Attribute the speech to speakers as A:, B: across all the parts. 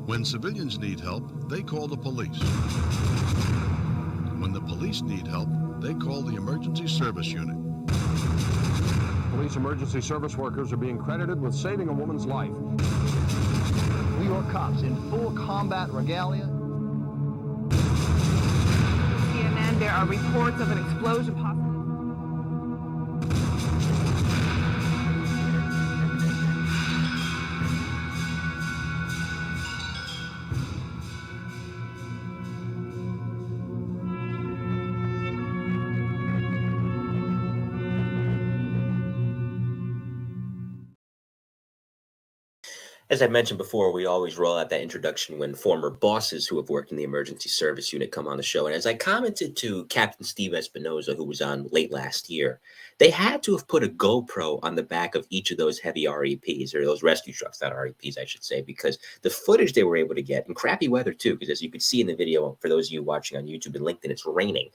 A: When civilians need help, they call the police. When the police need help, they call the Emergency Service Unit.
B: Police emergency service workers are being credited with saving a woman's life.
C: New York cops in full combat regalia.
D: CNN, there are reports of an explosion possibly.
E: As I mentioned before, we always roll out that introduction when former bosses who have worked in the emergency service unit come on the show. And as I commented to Captain Steve Espinoza, who was on late last year, they had to have put a GoPro on the back of each of those heavy REPs, or those rescue trucks, not REPs, I should say, because the footage they were able to get, in crappy weather too, because as you could see in the video, for those of you watching on YouTube and LinkedIn, it's raining,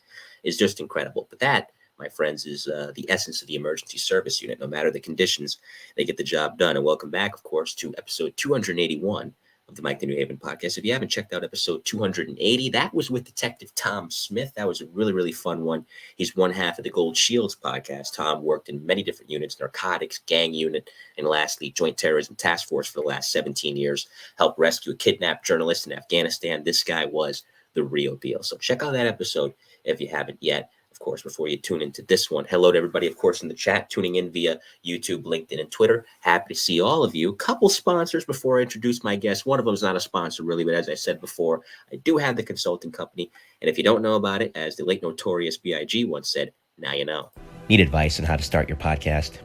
E: is just incredible. But that, my friends, is the essence of the emergency service unit. No matter the conditions, they get the job done. And welcome back, of course, to episode 281 of the Mike the New Haven podcast. If you haven't checked out episode 280, that was with Detective Tom Smith. That was a really, really fun one. He's one half of the Gold Shields podcast. Tom worked in many different units: narcotics, gang unit, and lastly, Joint Terrorism Task Force for the last 17 years, helped rescue a kidnapped journalist in Afghanistan. This guy was the real deal. So check out that episode if you haven't yet. Of course, before you tune into this one, hello to everybody, of course, in the chat, tuning in via YouTube, LinkedIn, and Twitter. Happy to see all of you. A couple sponsors before I introduce my guest. One of them is not a sponsor, really, but as I said before, I do have the consulting company. And if you don't know about it, as the late notorious B.I.G. once said, now you know. Need advice on how to start your podcast?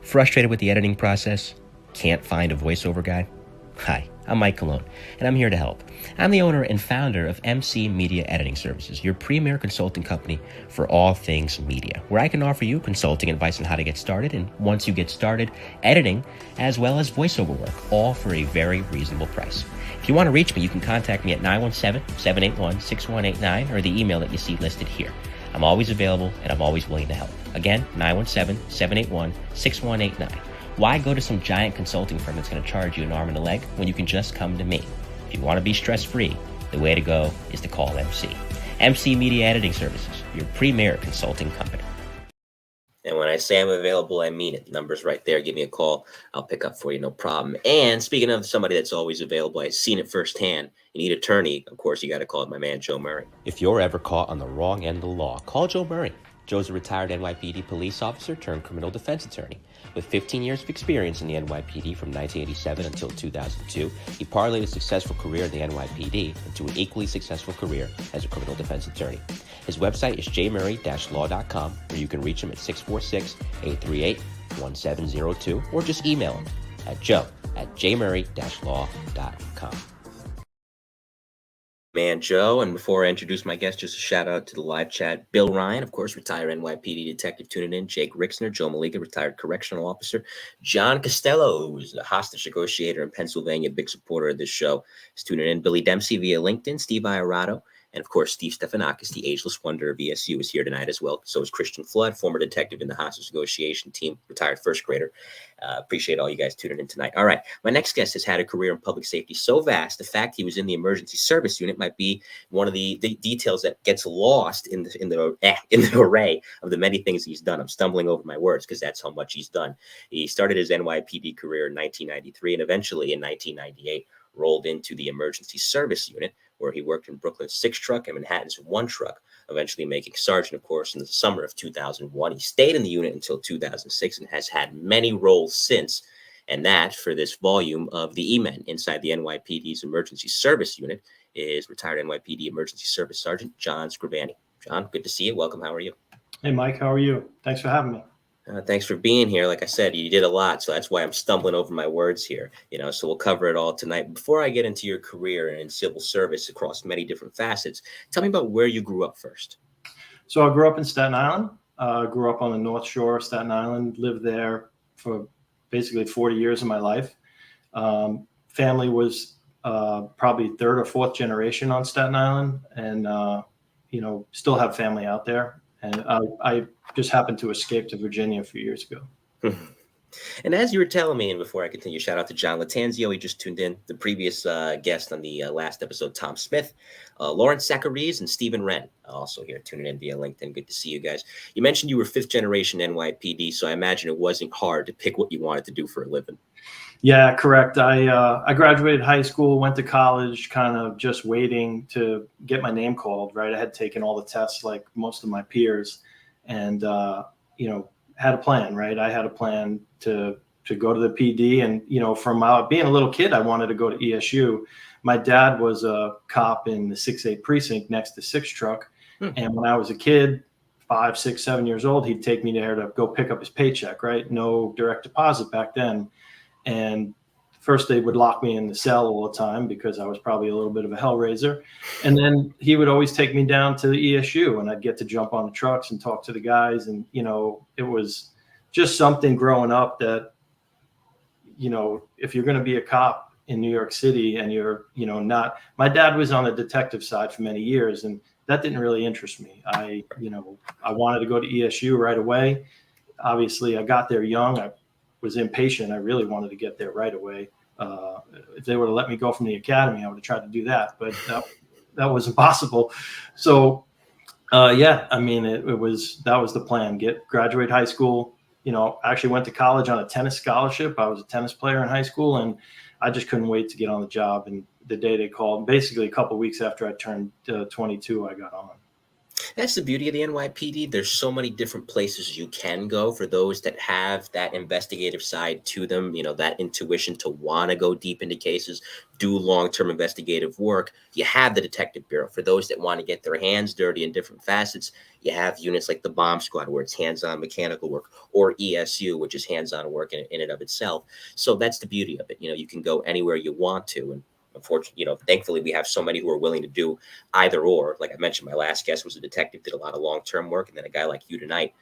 E: Frustrated with the editing process? Can't find a voiceover guide? Hi, I'm Mike Colón, and I'm here to help. I'm the owner and founder of MC Media Editing Services, your premier consulting company for all things media, where I can offer you consulting advice on how to get started, and once you get started, editing, as well as voiceover work, all for a very reasonable price. If you want to reach me, you can contact me at 917-781-6189 or the email that you see listed here. I'm always available, and I'm always willing to help. Again, 917-781-6189. Why go to some giant consulting firm that's going to charge you an arm and a leg when you can just come to me? If you want to be stress-free, the way to go is to call MC. MC Media Editing Services, your premier consulting company. And when I say I'm available, I mean it. Number's right there. Give me a call. I'll pick up for you, no problem. And speaking of somebody that's always available, I've seen it firsthand. You need an attorney, of course, you got to call my man, Joe Murray. If you're ever caught on the wrong end of the law, call Joe Murray. Joe's a retired NYPD police officer turned criminal defense attorney. With 15 years of experience in the NYPD from 1987 until 2002, he parlayed a successful career in the NYPD into an equally successful career as a criminal defense attorney. His website is jmurray-law.com, where you can reach him at 646-838-1702, or just email him at joe@jmurray-law.com. Man, Joe, and before I introduce my guest, just a shout out to the live chat. Bill Ryan, of course, retired NYPD detective tuning in. Jake Rixner, Joe Malika, retired correctional officer. John Costello, who's a hostage negotiator in Pennsylvania, big supporter of this show, is tuning in. Billy Dempsey via LinkedIn. Steve Iarato, and of course, Steve Stefanakis, the ageless wonder of ESU, is here tonight as well. So is Christian Flood, former detective in the hostage negotiation team, retired first grader. Appreciate all you guys tuning in tonight. All right, my next guest has had a career in public safety so vast, the fact he was in the emergency service unit might be one of the details that gets lost in the array of the many things he's done. I'm stumbling over my words because that's how much he's done. He started his NYPD career in 1993 and eventually in 1998 rolled into the emergency service unit, where he worked in Brooklyn's 6 truck and Manhattan's 1 truck, eventually making sergeant, of course, in the summer of 2001. He stayed in the unit until 2006 and has had many roles since, and that, for this volume of the E-Men inside the NYPD's emergency service unit, is retired NYPD Emergency Service Sergeant John Scrivani. John, good to see you. Welcome. How are you?
F: Hey, Mike. How are you? Thanks for having me.
E: Thanks for being here. Like I said, you did a lot, so that's why I'm stumbling over my words here. So we'll cover it all tonight. Before I get into your career in civil service across many different facets, tell me about where you grew up first.
F: So I grew up in Staten Island. Grew up on the North Shore of Staten Island. Lived there for basically 40 years of my life. Family was probably 3rd or 4th generation on Staten Island, and still have family out there. And I just happened to escape to Virginia a few years ago.
E: And as you were telling me, and before I continue, shout out to John Latanzio. He just tuned in. The previous guest on the last episode, Tom Smith, Lawrence Zacharias, and Stephen Wren, also here tuning in via LinkedIn. Good to see you guys. You mentioned you were fifth generation NYPD, so I imagine it wasn't hard to pick what you wanted to do for a living.
F: Yeah, correct. I graduated high school, went to college, kind of just waiting to get my name called, right? I had taken all the tests like most of my peers and, had a plan, right? I had a plan to go to the PD. And, from being a little kid, I wanted to go to ESU. My dad was a cop in the 6-8 precinct next to Six Truck. And when I was a kid, 5, 6, 7 years old, he'd take me there to go pick up his paycheck, right? No direct deposit back then. And first they would lock me in the cell all the time because I was probably a little bit of a hellraiser. And then he would always take me down to the ESU and I'd get to jump on the trucks and talk to the guys. And, it was just something growing up that, if you're going to be a cop in New York City and you're, not, my dad was on the detective side for many years and that didn't really interest me. I wanted to go to ESU right away. Obviously I got there young. I was impatient. I really wanted to get there right away. If they would have let me go from the academy, I would have tried to do that, but that was impossible. So, that was the plan. Graduate high school. I actually went to college on a tennis scholarship. I was a tennis player in high school, and I just couldn't wait to get on the job. And the day they called, basically a couple of weeks after I turned 22, I got on.
E: That's the beauty of the NYPD. There's so many different places you can go for those that have that investigative side to them, that intuition to want to go deep into cases, do long-term investigative work. You have the Detective Bureau. For those that want to get their hands dirty in different facets, you have units like the Bomb Squad, where it's hands-on mechanical work, or ESU, which is hands-on work in and of itself. So that's the beauty of it. You can go anywhere you want to. And unfortunately, thankfully we have so many who are willing to do either or. Like I mentioned, my last guest was a detective, did a lot of long-term work, and then a guy like you tonight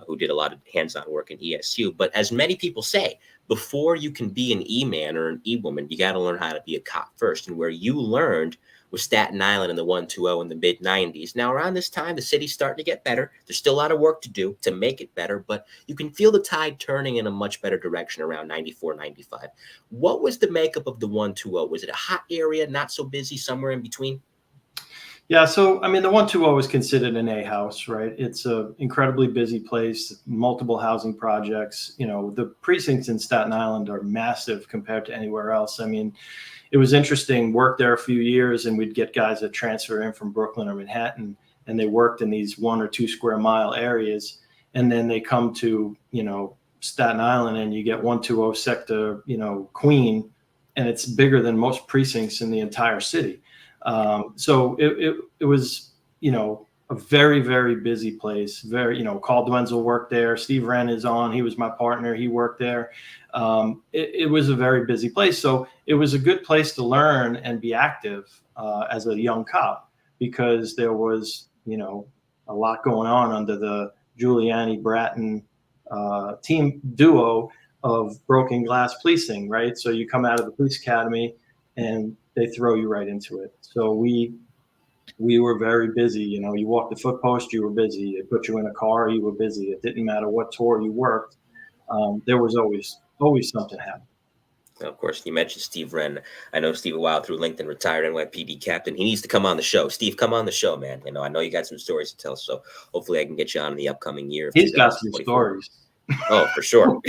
E: who did a lot of hands-on work in ESU. But as many people say, before you can be an E-man or an E-woman, you got to learn how to be a cop first. And where you learned was Staten Island in the 120 in the mid-90s. Now, around this time, the city's starting to get better. There's still a lot of work to do to make it better, but you can feel the tide turning in a much better direction around 94, 95. What was the makeup of the 120? Was it a hot area, not so busy, somewhere in between?
F: Yeah, so, the 120 is considered an A house, right? It's an incredibly busy place, multiple housing projects. The precincts in Staten Island are massive compared to anywhere else. It was interesting, worked there a few years, and we'd get guys that transfer in from Brooklyn or Manhattan, and they worked in these 1 or 2 square mile areas. And then they come to, Staten Island, and you get 120 sector, Queen, and it's bigger than most precincts in the entire city. So it was, a very, very busy place. Very, Carl Dwenzel worked there. Steve Wren is on. He was my partner. He worked there. It was a very busy place. So it was a good place to learn and be active as a young cop, because there was, a lot going on under the Giuliani Bratton team duo of broken glass policing, right? So you come out of the police academy and they throw you right into it. So we were very busy. You walked the foot post, you were busy. They put you in a car, you were busy. It didn't matter what tour you worked. There was always something happening.
E: Of course, you mentioned Steve Wren. I know Steve a while through LinkedIn, retired NYPD captain. He needs to come on the show. Steve, come on the show, man. I know you got some stories to tell, so hopefully I can get you on in the upcoming year.
F: He's got some stories.
E: Oh, for sure.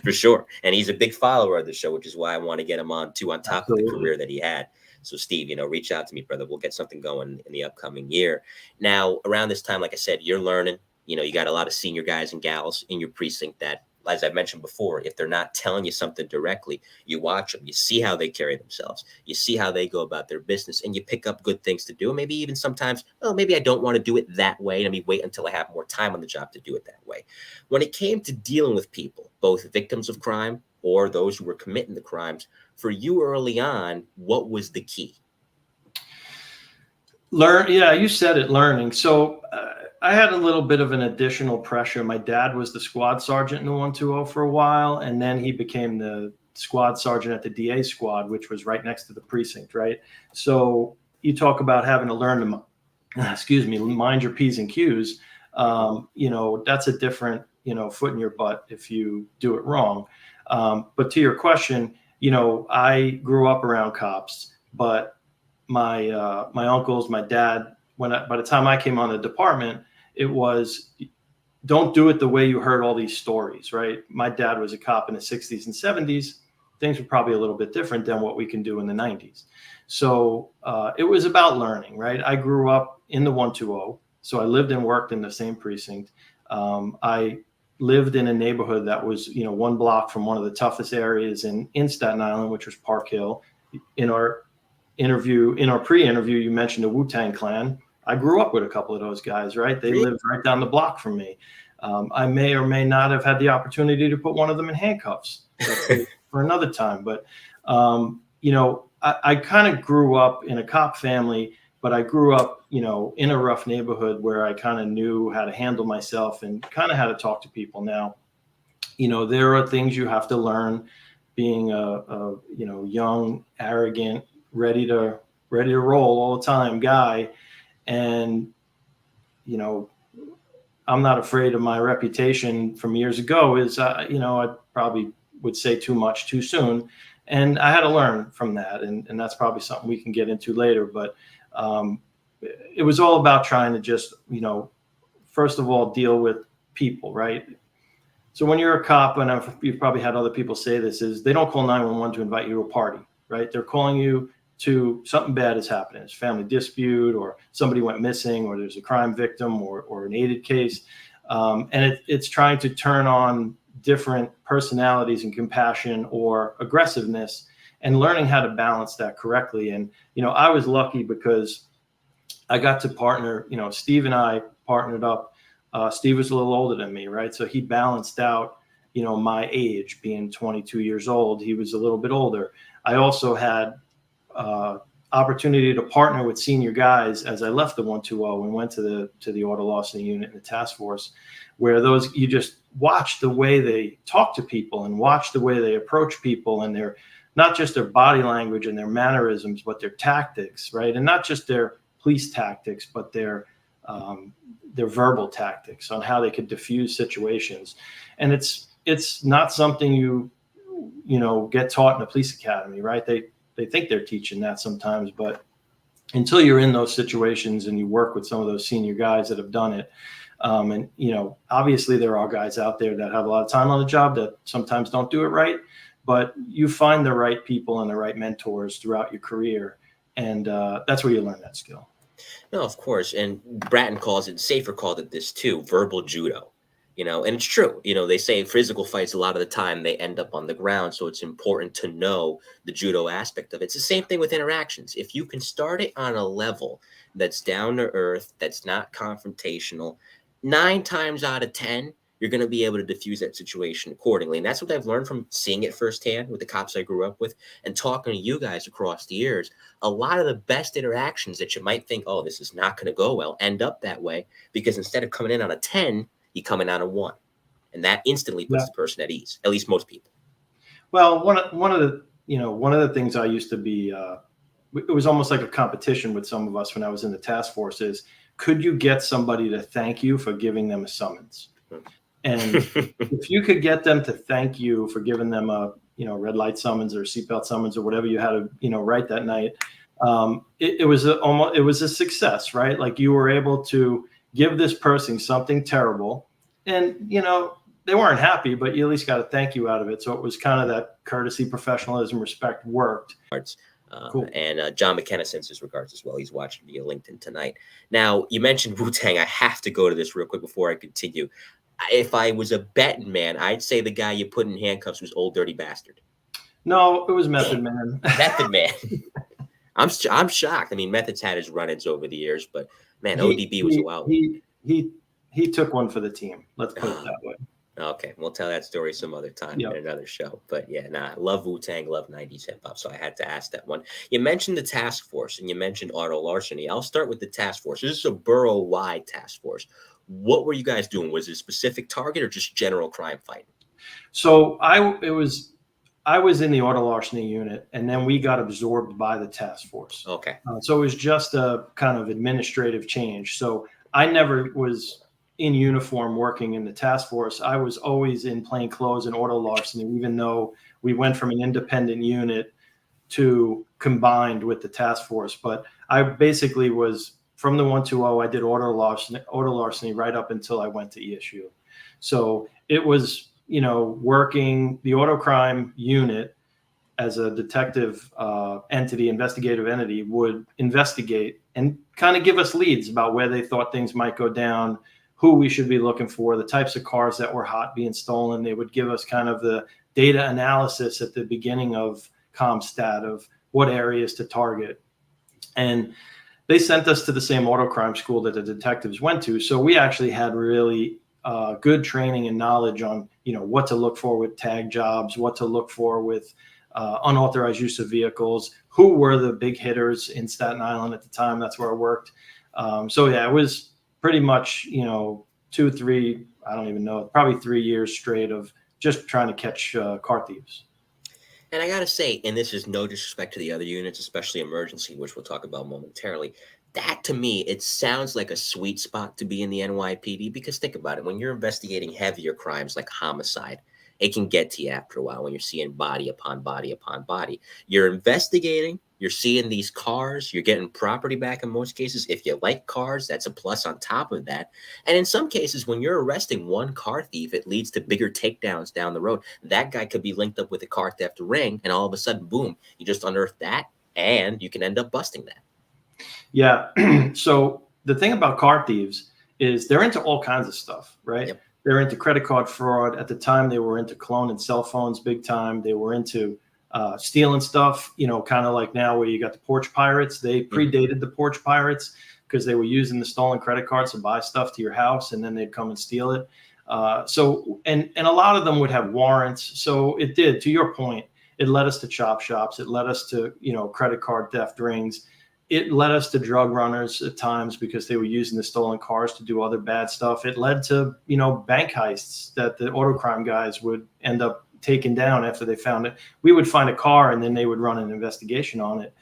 E: For sure. And he's a big follower of the show, which is why I want to get him on too, on top of the career that he had. So Steve, reach out to me, brother. We'll get something going in the upcoming year. Now, around this time, like I said, you're learning. You got a lot of senior guys and gals in your precinct that, as I mentioned before, if they're not telling you something directly, you watch them, you see how they carry themselves, you see how they go about their business, and you pick up good things to do. And maybe even sometimes, maybe I don't want to do it that way. Let me wait until I have more time on the job to do it that way. When it came to dealing with people, both victims of crime or those who were committing the crimes, for you early on, what was the key?
F: Learn. Yeah, you said it, learning. So I had a little bit of an additional pressure. My dad was the squad sergeant in the 120 for a while, and then he became the squad sergeant at the DA squad, which was right next to the precinct, right? So you talk about having to learn to, mind your P's and Q's. That's a different foot in your butt if you do it wrong. But to your question, I grew up around cops, but my uncles, my dad, by the time I came on the department, it was, don't do it the way you heard all these stories, right? My dad was a cop in the 60s and 70s. Things were probably a little bit different than what we can do in the 90s. So it was about learning, right? I grew up in the 120, so I lived and worked in the same precinct. I lived in a neighborhood that was, one block from one of the toughest areas in Staten Island, which was Park Hill. In our pre-interview, you mentioned the Wu-Tang Clan. I grew up with a couple of those guys, right? They lived right down the block from me. I may or may not have had the opportunity to put one of them in handcuffs. That's for another time. But, I kind of grew up in a cop family, but I grew up, in a rough neighborhood where I kind of knew how to handle myself and kind of how to talk to people. Now, there are things you have to learn being a young, arrogant, ready to roll all the time guy. And, I'm not afraid of my reputation from years ago is, I probably would say too much too soon. And I had to learn from that. And that's probably something we can get into later. But it was all about trying to just, first of all, deal with people, right? So when you're a cop, and you've probably had other people say this, is they don't call 911 to invite you to a party, right? They're calling you to something bad is happening. It's a family dispute, or somebody went missing, or there's a crime victim, or an aided case. And it's trying to turn on different personalities and compassion or aggressiveness, and learning how to balance that correctly. And, I was lucky because I got to partner, Steve and I partnered up. Steve was a little older than me, right? So he balanced out, my age, being 22 years old. He was a little bit older. I also had opportunity to partner with senior guys as I left the 120 and went to the auto larceny unit and the task force, where you just watch the way they talk to people and watch the way they approach people, and their, not just their body language and their mannerisms, but their tactics, right? And not just their police tactics, but their verbal tactics on how they could diffuse situations. And it's not something you get taught in a police academy, right? They think they're teaching that sometimes, but until you're in those situations and you work with some of those senior guys that have done it, and obviously there are guys out there that have a lot of time on the job that sometimes don't do it right, but you find the right people and the right mentors throughout your career, and that's where you learn that skill.
E: No, of course. And Bratton Safer called it this too, verbal judo. And it's true. They say physical fights, a lot of the time they end up on the ground. So it's important to know the judo aspect of it. It's the same thing with interactions. If you can start it on a level that's down to earth, that's not confrontational, 9 times out of 10, you're going to be able to diffuse that situation accordingly. And that's what I've learned from seeing it firsthand with the cops I grew up with and talking to you guys across the years. A lot of the best interactions that you might think, oh, this is not going to go well, end up that way, because instead of coming in on a 10, you come in on a 1, and that instantly puts the person at ease. At least most people.
F: Well, one of the things I used to be, it was almost like a competition with some of us when I was in the task force, is could you get somebody to thank you for giving them a summons? And if you could get them to thank you for giving them a red light summons or seatbelt summons or whatever you had to write that night, it was a success, right? Like you were able to give this person something terrible, and they weren't happy, but you at least got a thank you out of it. So it was kind of that courtesy, professionalism, respect worked.
E: Cool. And John McKenna sends his regards as well. He's watching via LinkedIn tonight. Now, you mentioned Wu-Tang. I have to go to this real quick before I continue. If I was a betting man, I'd say the guy you put in handcuffs was Old Dirty Bastard.
F: No, it was Method Man.
E: Method Man. I'm shocked. I mean, Method's had his run-ins over the years, but man, ODB was a wild.
F: He took one for the team. Let's put it that way.
E: Okay, we'll tell that story some other time in another show. But yeah, I love Wu-Tang, love 90s hip hop, so I had to ask that one. You mentioned the task force and you mentioned auto larceny. I'll start with the task force. This is a borough-wide task force. What were you guys doing? Was it a specific target or just general crime fighting?
F: So I was in the auto larceny unit, and then we got absorbed by the task force.
E: Okay.
F: So it was just a kind of administrative change. So I never was in uniform working in the task force, I was always in plain clothes and auto larceny, even though we went from an independent unit to combined with the task force. But I basically was from the 120. I did auto larceny right up until I went to ESU. So it was, working the auto crime unit as a detective entity, investigative entity, would investigate and kind of give us leads about where they thought things might go down, who we should be looking for, the types of cars that were hot being stolen. They would give us kind of the data analysis at the beginning of CompStat of what areas to target. And they sent us to the same auto crime school that the detectives went to. So we actually had really good training and knowledge on, what to look for with tag jobs, what to look for with unauthorized use of vehicles, who were the big hitters in Staten Island at the time. That's where I worked. So yeah, it was pretty much, 2, 3, I don't even know, probably 3 years straight of just trying to catch car thieves.
E: And I got to say, and this is no disrespect to the other units, especially emergency, which we'll talk about momentarily, that to me, it sounds like a sweet spot to be in the NYPD, because think about it. When you're investigating heavier crimes like homicide, it can get to you after a while when you're seeing body upon body upon body. You're investigating, you're seeing these cars, you're getting property back in most cases. If you like cars, that's a plus on top of that. And in some cases, when you're arresting one car thief, it leads to bigger takedowns down the road. That guy could be linked up with a car theft ring, and all of a sudden, boom, you just unearth that, and you can end up busting that.
F: Yeah. So the thing about car thieves is they're into all kinds of stuff, right?
E: Yep.
F: They're into credit card fraud. At the time, they were into Colón and cell phones big time. They were into stealing stuff, kind of like now where you got the porch pirates. They predated the porch pirates because they were using the stolen credit cards to buy stuff to your house, and then they'd come and steal it. So a lot of them would have warrants. So it did, to your point, it led us to chop shops. It led us to, credit card theft rings. It led us to drug runners at times because they were using the stolen cars to do other bad stuff. It led to, bank heists that the auto crime guys would end up taking down after they found it. We would find a car and then they would run an investigation on it.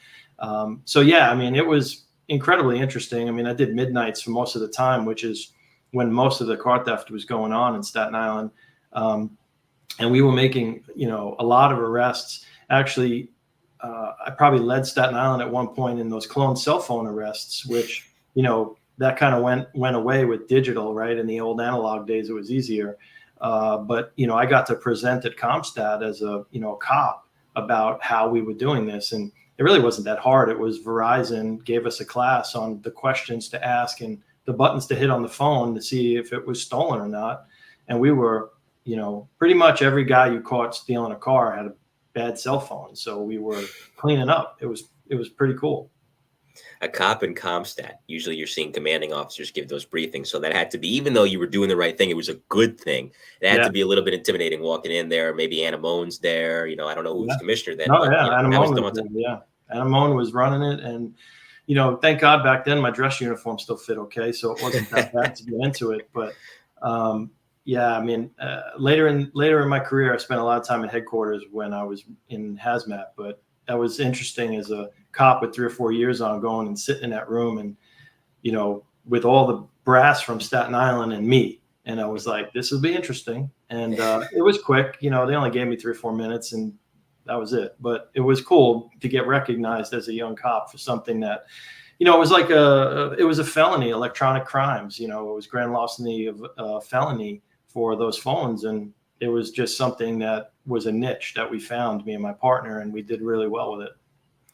F: So yeah, I mean, it was incredibly interesting. I mean, I did midnights for most of the time, which is when most of the car theft was going on in Staten Island. And we were making, a lot of arrests. Actually, I probably led Staten Island at one point in those Colón cell phone arrests, which, that kind of went away with digital, right? In the old analog days, it was easier. But, I got to present at CompStat as a cop about how we were doing this. And it really wasn't that hard. It was Verizon gave us a class on the questions to ask and the buttons to hit on the phone to see if it was stolen or not. And we were, pretty much every guy you caught stealing a car had a bad cell phone. So we were cleaning up. It was pretty cool.
E: A cop in CompStat, usually you're seeing commanding officers give those briefings. So that had to be, even though you were doing the right thing, it was a good thing. It had to be a little bit intimidating walking in there. Maybe Anna Moan's there. I don't know who was commissioner then.
F: No, yeah, Anna Moan was there, yeah. Anna Moan was running it. And, thank God back then my dress uniform still fit okay. So it wasn't that bad to get into it. But yeah, I mean, later in my career, I spent a lot of time at headquarters when I was in hazmat. But that was interesting as a cop with 3 or 4 years on, going and sitting in that room and, with all the brass from Staten Island and me. And I was like, this will be interesting. And it was quick. They only gave me 3 or 4 minutes and that was it. But it was cool to get recognized as a young cop for something that, it was like it was a felony, electronic crimes. It was grand larceny of felony for those phones. And it was just something that was a niche that we found, me and my partner, and we did really well with it.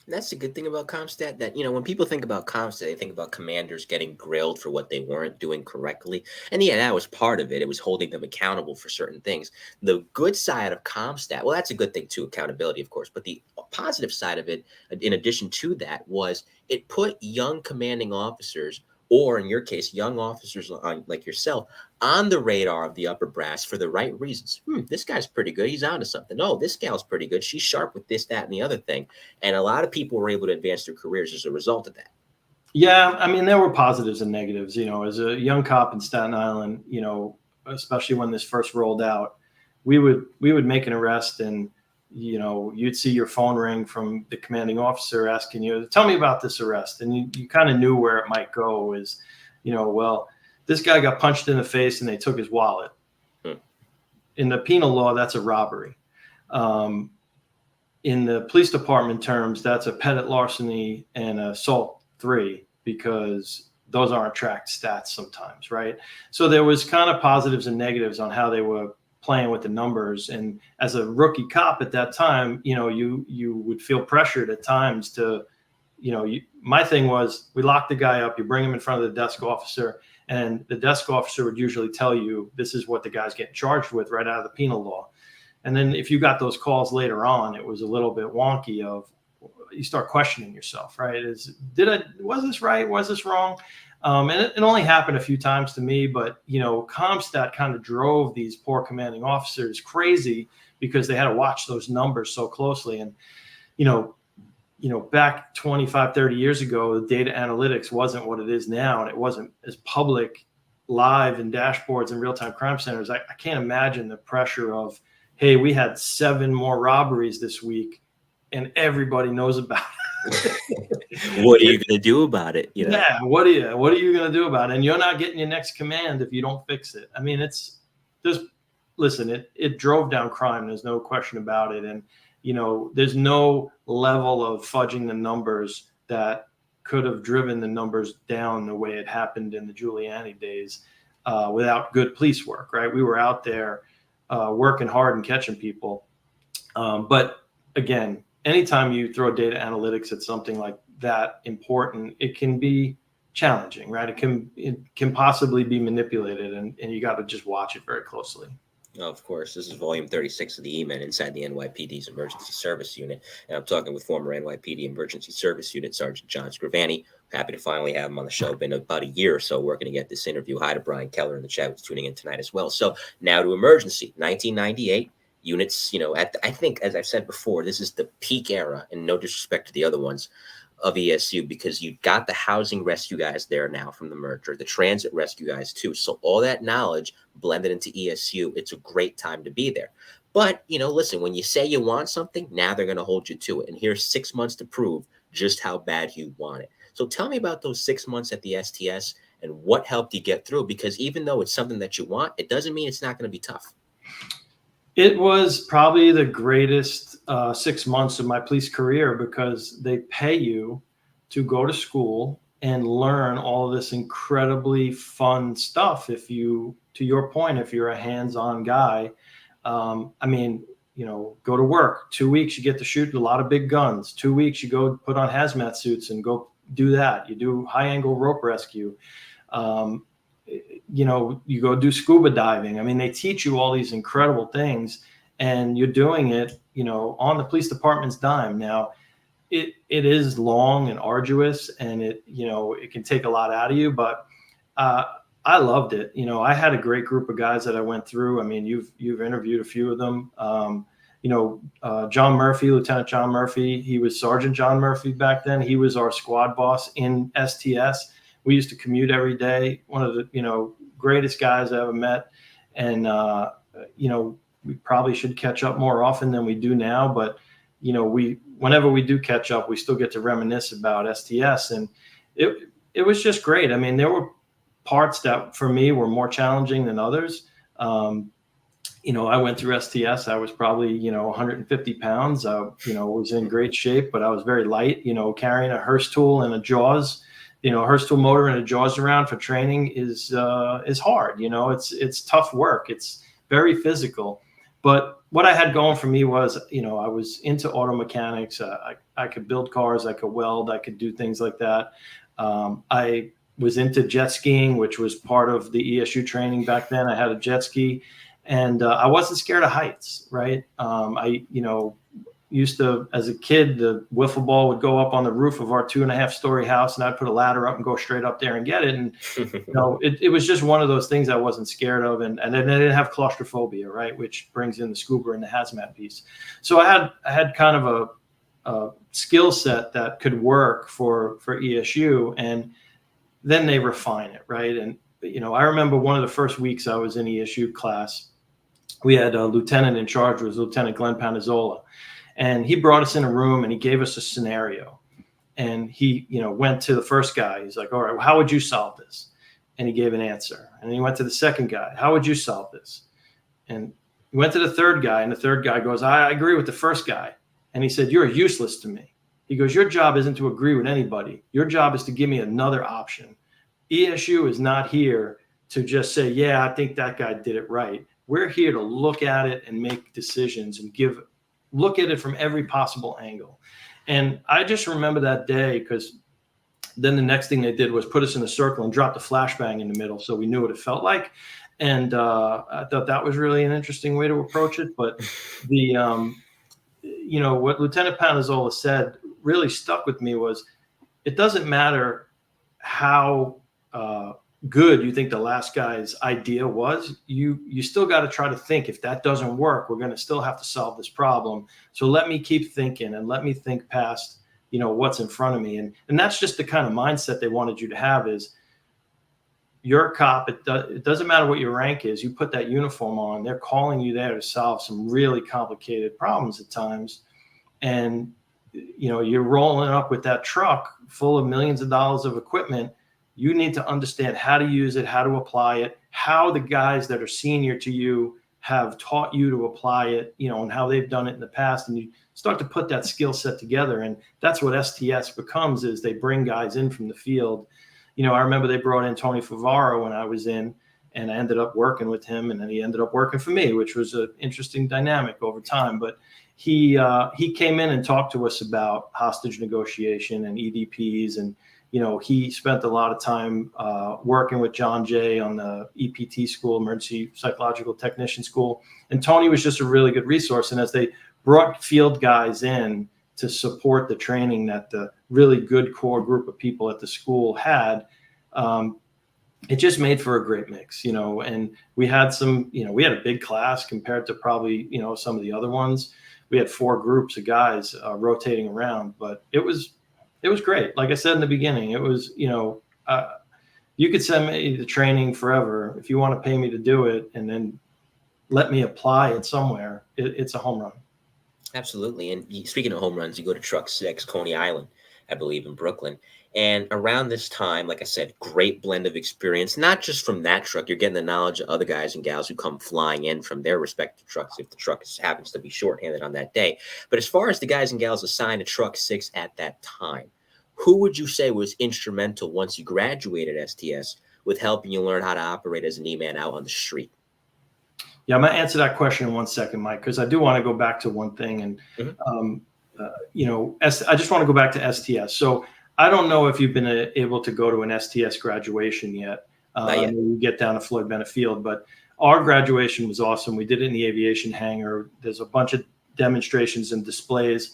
E: That's the good thing about CompStat, that, when people think about CompStat, they think about commanders getting grilled for what they weren't doing correctly. And yeah, that was part of it. It was holding them accountable for certain things. The good side of CompStat, well, that's a good thing too, accountability, of course. But the positive side of it, in addition to that, was it put young commanding officers, or in your case, young officers like yourself, on the radar of the upper brass for the right reasons. This guy's pretty good. He's onto something. Oh, this gal's pretty good. She's sharp with this, that, and the other thing. And a lot of people were able to advance their careers as a result of that.
F: Yeah, I mean, there were positives and negatives. As a young cop in Staten Island, especially when this first rolled out, we would make an arrest and, you'd see your phone ring from the commanding officer asking you, tell me about this arrest. And you kind of knew where it might go is, well, This guy got punched in the face and they took his wallet. In the penal law, that's a robbery. In the police department terms, that's a petit larceny and assault 3, because those aren't tracked stats sometimes, right? So there was kind of positives and negatives on how they were playing with the numbers. And as a rookie cop at that time, you would feel pressured at times to, my thing was, we lock the guy up, you bring him in front of the desk officer, and the desk officer would usually tell you, this is what the guy's getting charged with right out of the penal law. And then if you got those calls later on, it was a little bit wonky of, you start questioning yourself, right? Was this right? Was this wrong? And it only happened a few times to me, but, CompStat kind of drove these poor commanding officers crazy because they had to watch those numbers so closely. And, back 25, 30 years ago, the data analytics wasn't what it is now. And it wasn't as public, live in dashboards and real-time crime centers. I can't imagine the pressure of, hey, we had 7 more robberies this week and everybody knows about it.
E: What are you going to do about it?
F: Yeah. What are you going to do about it? And you're not getting your next command if you don't fix it. I mean, it drove down crime. There's no question about it. And, there's no level of fudging the numbers that could have driven the numbers down the way it happened in the Giuliani days without good police work, right? We were out there working hard and catching people. But again, anytime you throw data analytics at something like that important, it can be challenging, right? It can possibly be manipulated, and you got to just watch it very closely.
E: Of course, this is volume 36 of the E-Men inside the NYPD's Emergency Service Unit. And I'm talking with former NYPD Emergency Service Unit Sergeant John Scrivani. Happy to finally have him on the show. Been about a year or so working to get this interview. Hi to Brian Keller in the chat who's tuning in tonight as well. So now to emergency, 1998. Units, I think, as I've said before, this is the peak era, and no disrespect to the other ones, of ESU, because you've got the housing rescue guys there now from the merger, the transit rescue guys too. So all that knowledge blended into ESU, it's a great time to be there. But, listen, when you say you want something, now they're going to hold you to it. And here's 6 months to prove just how bad you want it. So tell me about those 6 months at the STS and what helped you get through, because even though it's something that you want, it doesn't mean it's not going to be tough.
F: It was probably the greatest 6 months of my police career, because they pay you to go to school and learn all of this incredibly fun stuff. To your point, if you're a hands-on guy, go to work. 2 weeks, you get to shoot a lot of big guns. 2 weeks, you go put on hazmat suits and go do that. You do high-angle rope rescue. You go do scuba diving. I mean, they teach you all these incredible things, and you're doing it, on the police department's dime. Now, it is long and arduous, and it can take a lot out of you, but I loved it. I had a great group of guys that I went through. I mean, you've interviewed a few of them. John Murphy, Lieutenant John Murphy, he was Sergeant John Murphy back then. He was our squad boss in STS. We used to commute every day. One of the, greatest guys I ever met. And, we probably should catch up more often than we do now. But, whenever we do catch up, we still get to reminisce about STS. And it was just great. I mean, there were parts that for me were more challenging than others. I went through STS. I was probably, 150 pounds. I, was in great shape, but I was very light, carrying a Hurst tool and a Jaws. Hurst tool motor and a Jaws around for training is hard. It's tough work. It's very physical. But what I had going for me was, I was into auto mechanics. I could build cars. I could weld. I could do things like that. I was into jet skiing, which was part of the ESU training back then. I had a jet ski, and I wasn't scared of heights. Right. I used to, as a kid, the wiffle ball would go up on the roof of our 2.5-story house, and I'd put a ladder up and go straight up there and get it. And, it was just one of those things I wasn't scared of. And then I didn't have claustrophobia, right, which brings in the scuba and the hazmat piece. So I had kind of a skill set that could work for ESU, and then they refine it, right? And, I remember one of the first weeks I was in ESU class, we had a lieutenant in charge, was Lieutenant Glenn Panizola. And he brought us in a room and he gave us a scenario. And he, went to the first guy. He's like, all right, well, how would you solve this? And he gave an answer. And then he went to the second guy. How would you solve this? And he went to the third guy, and the third guy goes, I agree with the first guy. And he said, you're useless to me. He goes, your job isn't to agree with anybody. Your job is to give me another option. ESU is not here to just say, yeah, I think that guy did it right. We're here to look at it and make decisions and look at it from every possible angle. And I just remember that day, because then the next thing they did was put us in a circle and drop the flashbang in the middle, so we knew what it felt like. And I thought that was really an interesting way to approach it. But what Lieutenant Panazola said really stuck with me was, it doesn't matter how good you think the last guy's idea was, you still got to try to think, if that doesn't work, we're going to still have to solve this problem. So let me keep thinking, and let me think past what's in front of me. And that's just the kind of mindset they wanted you to have, is you're a cop. It doesn't matter what your rank is. You put that uniform on, they're calling you there to solve some really complicated problems at times. And, you're rolling up with that truck full of millions of dollars of equipment. You need to understand how to use it, how to apply it, how the guys that are senior to you have taught you to apply it, and how they've done it in the past. And you start to put that skill set together. And that's what STS becomes, is they bring guys in from the field. I remember they brought in Tony Favaro when I was in, and I ended up working with him, and then he ended up working for me, which was an interesting dynamic over time. But he came in and talked to us about hostage negotiation and EDPs. And, he spent a lot of time working with John Jay on the EPT school, Emergency Psychological Technician School. And Tony was just a really good resource. And as they brought field guys in to support the training that the really good core group of people at the school had, it just made for a great mix, and we had we had a big class compared to probably, some of the other ones. We had 4 groups of guys rotating around, but it was great. Like I said in the beginning, it was, you could send me the training forever. If you want to pay me to do it and then let me apply it somewhere, it's a home run.
E: Absolutely. And speaking of home runs, you go to Truck 6, Coney Island, I believe, in Brooklyn. And around this time, like I said, great blend of experience, not just from that truck. You're getting the knowledge of other guys and gals who come flying in from their respective trucks, if the truck happens to be shorthanded on that day. But as far as the guys and gals assigned to Truck 6 at that time, who would you say was instrumental once you graduated STS with helping you learn how to operate as an E-man out on the street?
F: Yeah, I'm going to answer that question in 1 second, Mike, because I do want to go back to one thing. And, I just want to go back to STS. So I don't know if you've been able to go to an STS graduation yet. You get down to Floyd Bennett Field, but our graduation was awesome. We did it in the aviation hangar. There's a bunch of demonstrations and displays,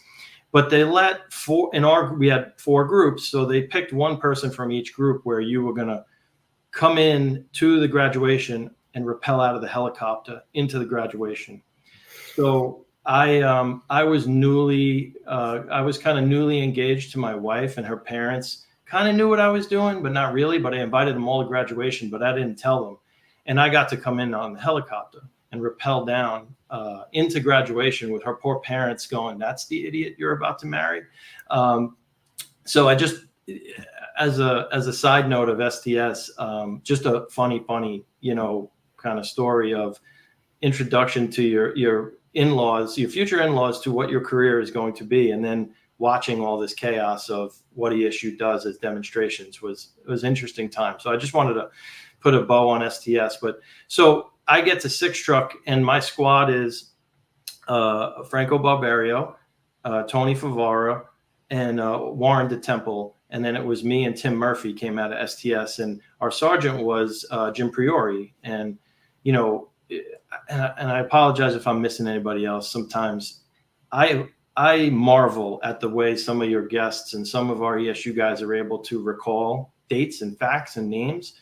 F: but they we had 4 groups. So they picked one person from each group where you were going to come in to the graduation and rappel out of the helicopter into the graduation. So I was kind of newly engaged to my wife, and her parents kind of knew what I was doing, but not really. But I invited them all to graduation, but I didn't tell them. And I got to come in on the helicopter and rappel down into graduation with her poor parents going, "That's the idiot you're about to marry." So I just, as a side note of STS, just a funny, kind of story of introduction to your in-laws, your future in-laws, to what your career is going to be, and then watching all this chaos of what ESU does as demonstrations was interesting time. So I just wanted to put a bow on STS. But so I get to 6 truck, and my squad is Franco Barbario, Tony Favara, and Warren DeTemple. And then it was me and Tim Murphy came out of STS, and our sergeant was Jim Priori. And and I apologize if I'm missing anybody else. Sometimes I marvel at the way some of your guests and some of our ESU guys are able to recall dates and facts and names.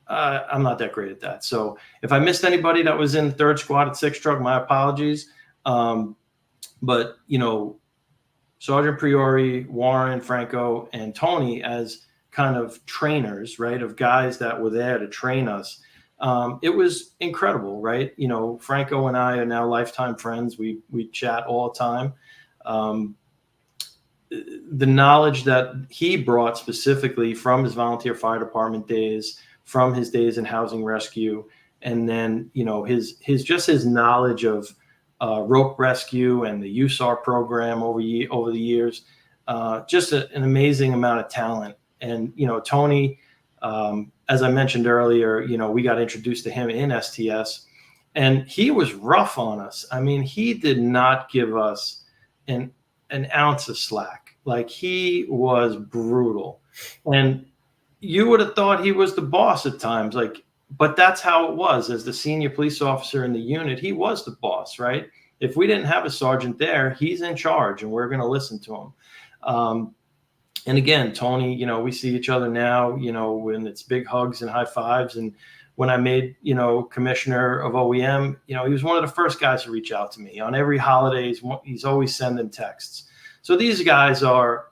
F: I'm not that great at that. So if I missed anybody that was in the 3rd squad at 6 truck, my apologies. But Sergeant Priori, Warren, Franco, and Tony as kind of trainers, right, of guys that were there to train us. It was incredible, right? Franco and I are now lifetime friends. We chat all the time. The knowledge that he brought specifically from his volunteer fire department days, from his days in housing rescue. And then, his knowledge of rope rescue and the USAR program over the years, just an amazing amount of talent. And, Tony, as I mentioned earlier, we got introduced to him in STS, and he was rough on us. I mean, he did not give us an ounce of slack. Like, he was brutal. And you would have thought he was the boss at times, but that's how it was. As the senior police officer in the unit, he was the boss, right? If we didn't have a sergeant there, he's in charge, and we're going to listen to him. And again, Tony, we see each other now, when it's big hugs and high fives. And when I made, commissioner of OEM, he was one of the first guys to reach out to me on every holiday. He's always sending texts. So these guys are,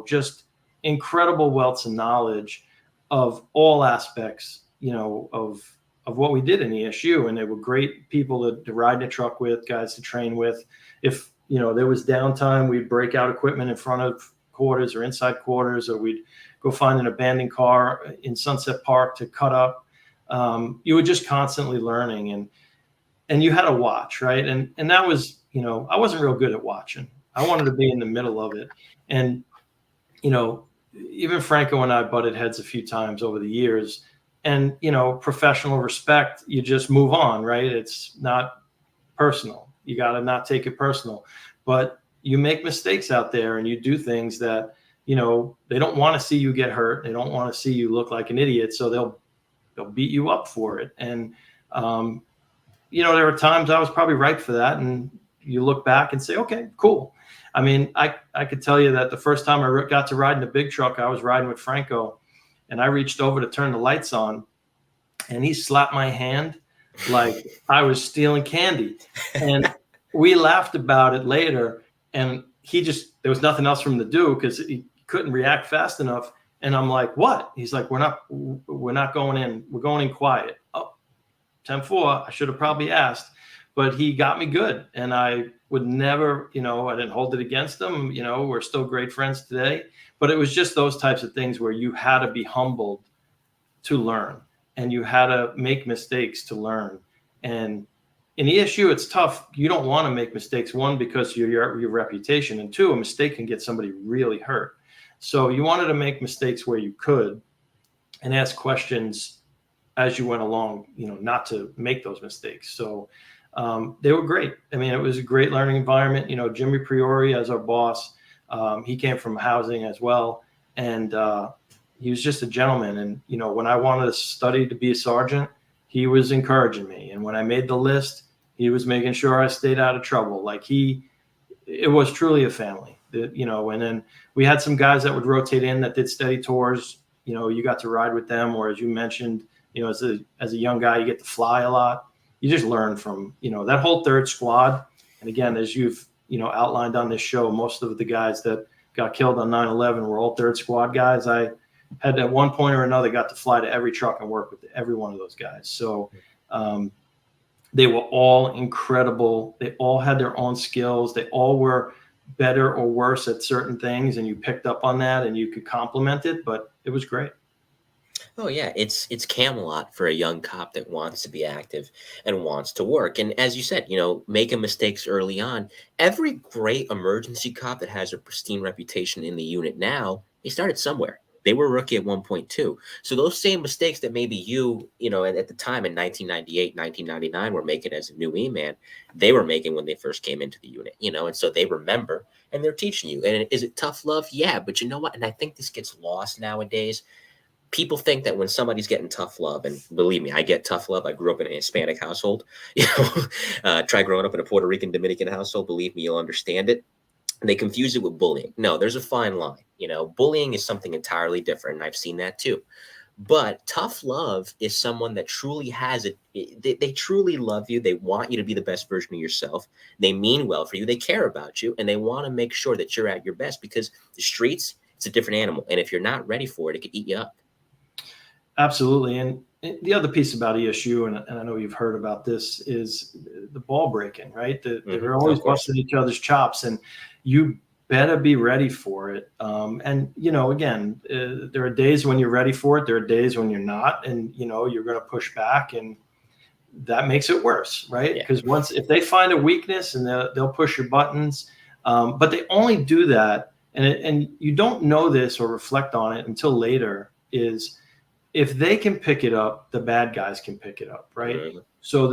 F: just incredible wealths of knowledge of all aspects, of what we did in ESU. And they were great people to ride in a truck with, guys to train with. If, there was downtime, we'd break out equipment in front of quarters or inside quarters, or we'd go find an abandoned car in Sunset Park to cut up. You were just constantly learning, and you had to watch, right? And that was, I wasn't real good at watching. I wanted to be in the middle of it. And, even Franco and I butted heads a few times over the years, and, professional respect, you just move on, right? It's not personal. You got to not take it personal, but you make mistakes out there, and you do things that, they don't want to see you get hurt. They don't want to see you look like an idiot. So they'll beat you up for it. And, there were times I was probably right for that. And you look back and say, okay, cool. I mean, I could tell you that the first time I got to ride in a big truck, I was riding with Franco, and I reached over to turn the lights on, and he slapped my hand like I was stealing candy. And we laughed about it later, and there was nothing else for him to do because he couldn't react fast enough. And I'm like, what? He's like, we're not going in. We're going in quiet. Oh, 10-4. I should have probably asked, but he got me good. And I would never, I didn't hold it against him. We're still great friends today, but it was just those types of things where you had to be humbled to learn, and you had to make mistakes to learn. And in ESU, it's tough. You don't want to make mistakes. One, because your reputation, and two, a mistake can get somebody really hurt. So you wanted to make mistakes where you could, and ask questions as you went along, not to make those mistakes. So they were great. I mean, it was a great learning environment. Jimmy Priori as our boss, he came from housing as well. And he was just a gentleman. And, when I wanted to study to be a sergeant, he was encouraging me. And when I made the list, he was making sure I stayed out of trouble. It was truly a family, and then we had some guys that would rotate in that did steady tours. You got to ride with them, or as you mentioned, as a young guy, you get to fly a lot. You just learn from, that whole third squad. And again, as you've, outlined on this show, most of the guys that got killed on 9/11 were all third squad guys. I had at one point or another got to fly to every truck and work with every one of those guys. So they were all incredible. They all had their own skills. They all were better or worse at certain things, and you picked up on that and you could complement it, but it was great.
E: Oh yeah, it's Camelot for a young cop that wants to be active and wants to work. And as you said, making mistakes early on. Every great emergency cop that has a pristine reputation in the unit now, they started somewhere. They were rookie at one point too. So those same mistakes that maybe at the time in 1998, 1999 were making as a new E-man, they were making when they first came into the unit, and so they remember and they're teaching you. And is it tough love? Yeah, but you know what? And I think this gets lost nowadays. People think that when somebody's getting tough love, and believe me, I get tough love. I grew up in a Hispanic household, try growing up in a Puerto Rican Dominican household. Believe me, you'll understand it. They confuse it with bullying. No, there's a fine line. Bullying is something entirely different. And I've seen that too. But tough love is someone that truly has it. They truly love you. They want you to be the best version of yourself. They mean well for you. They care about you, and they want to make sure that you're at your best, because the streets, it's a different animal. And if you're not ready for it, it could eat you up.
F: Absolutely. And the other piece about ESU, and I know you've heard about this, is the ball breaking, right? They're always busting each other's chops, and you better be ready for it. And, again, there are days when you're ready for it. There are days when you're not, and, you're going to push back, and that makes it worse, right? Because if they find a weakness, and they'll push your buttons, but they only do that. And you don't know this or reflect on it until later, is if they can pick it up, the bad guys can pick it up, right?
E: Mm-hmm.
F: So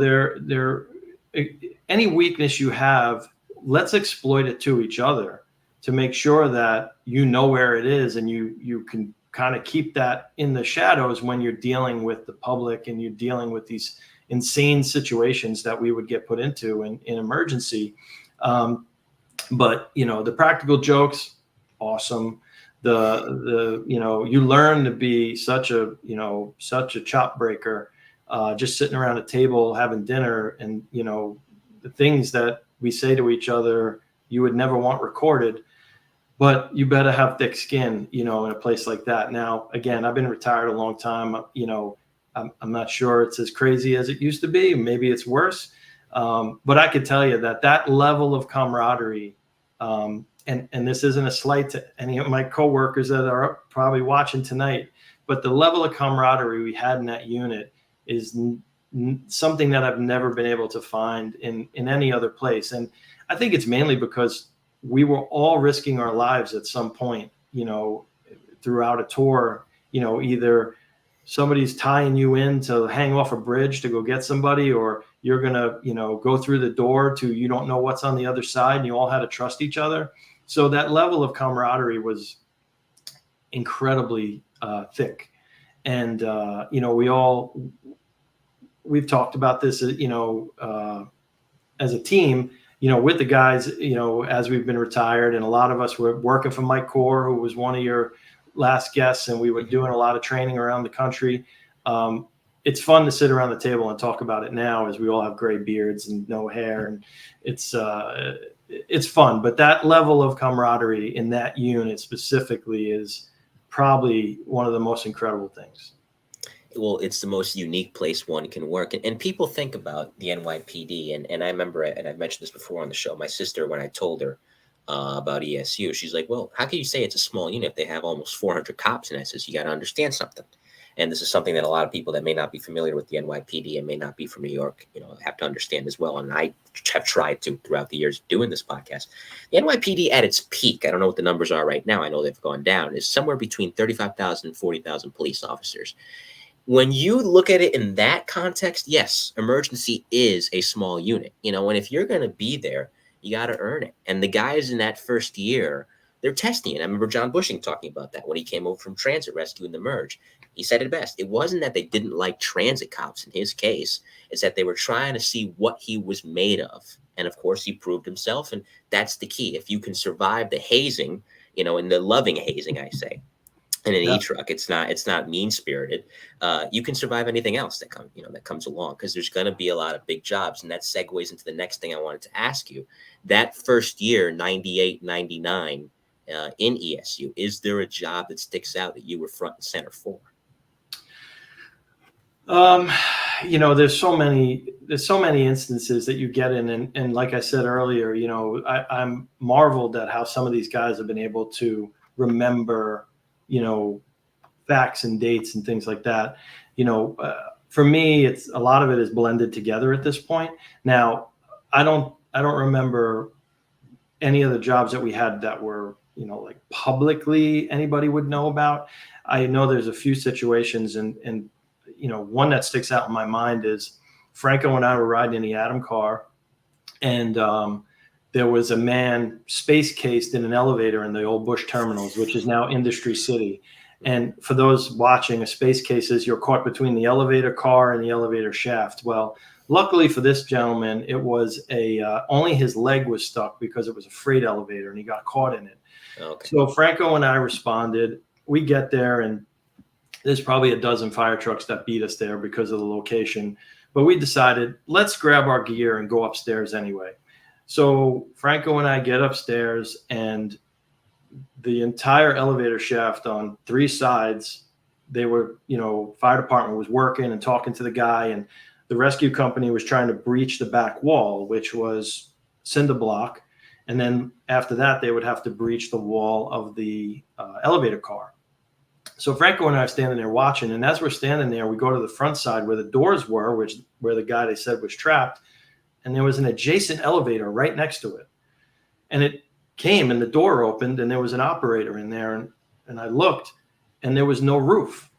F: any weakness you have, let's exploit it to each other to make sure that you know where it is, and you can kind of keep that in the shadows when you're dealing with the public and you're dealing with these insane situations that we would get put into in emergency. But the practical jokes, awesome. You learn to be such a chop breaker, just sitting around a table having dinner, and the things that we say to each other you would never want recorded, but you better have thick skin, in a place like that. Now, again, I've been retired a long time. I'm not sure it's as crazy as it used to be. Maybe it's worse. But I could tell you that level of camaraderie, and this isn't a slight to any of my coworkers that are probably watching tonight, but the level of camaraderie we had in that unit is something that I've never been able to find in any other place. And I think it's mainly because we were all risking our lives at some point, throughout a tour. Either somebody's tying you in to hang off a bridge to go get somebody, or you're going to, go through the door to, you don't know what's on the other side, and you all had to trust each other. So that level of camaraderie was incredibly thick. And, we've talked about this, as a team, with the guys, as we've been retired, and a lot of us were working for Mike Core, who was one of your last guests, and we were doing a lot of training around the country. It's fun to sit around the table and talk about it now, as we all have gray beards and no hair, and it's fun. But that level of camaraderie in that unit specifically is probably one of the most incredible things.
E: Well, it's the most unique place one can work. And people think about the NYPD. And I remember, and I've mentioned this before on the show, my sister, when I told her about ESU, she's like, well, how can you say it's a small unit if they have almost 400 cops? And I says, you got to understand something. And this is something that a lot of people that may not be familiar with the NYPD and may not be from New York, have to understand as well. And I have tried to throughout the years doing this podcast. The NYPD at its peak, I don't know what the numbers are right now, I know they've gone down, is somewhere between 35,000 and 40,000 police officers. When you look at it in that context, yes, emergency is a small unit, and if you're going to be there, you got to earn it. And the guys in that first year, they're testing it. I remember John Bushing talking about that when he came over from transit rescue in the merge. He said it best. It wasn't that they didn't like transit cops in his case. It's that they were trying to see what he was made of. And of course, he proved himself. And that's the key. If you can survive the hazing, and the loving hazing, I say, in an E-truck, it's not mean-spirited. You can survive anything else that comes along, because there's going to be a lot of big jobs. And that segues into the next thing I wanted to ask you. That first year, 98, 99, in ESU, is there a job that sticks out that you were front and center for?
F: There's so many instances that you get in. And like I said earlier, I'm marveled at how some of these guys have been able to remember facts and dates and things like that. For me, it's a lot of it is blended together at this point. Now, I don't remember any of the jobs that we had that were, like publicly anybody would know about. I know there's a few situations, and one that sticks out in my mind is Franco and I were riding in the Atom car, and there was a man space cased in an elevator in the old Bush terminals, which is now Industry City. And for those watching, a space case is you're caught between the elevator car and the elevator shaft. Well, luckily for this gentleman, it was only his leg was stuck because it was a freight elevator, and he got caught in it. Okay. So Franco and I responded. We get there, and there's probably a dozen fire trucks that beat us there because of the location. But we decided, let's grab our gear and go upstairs anyway. So Franco and I get upstairs, and the entire elevator shaft on three sides, they were, fire department was working and talking to the guy, and the rescue company was trying to breach the back wall, which was cinder block. And then after that, they would have to breach the wall of the elevator car. So Franco and I are standing there watching, and as we're standing there, we go to the front side where the doors were, where the guy they said was trapped, and there was an adjacent elevator right next to it. And it came, and the door opened, and there was an operator in there, and I looked, and there was no roof.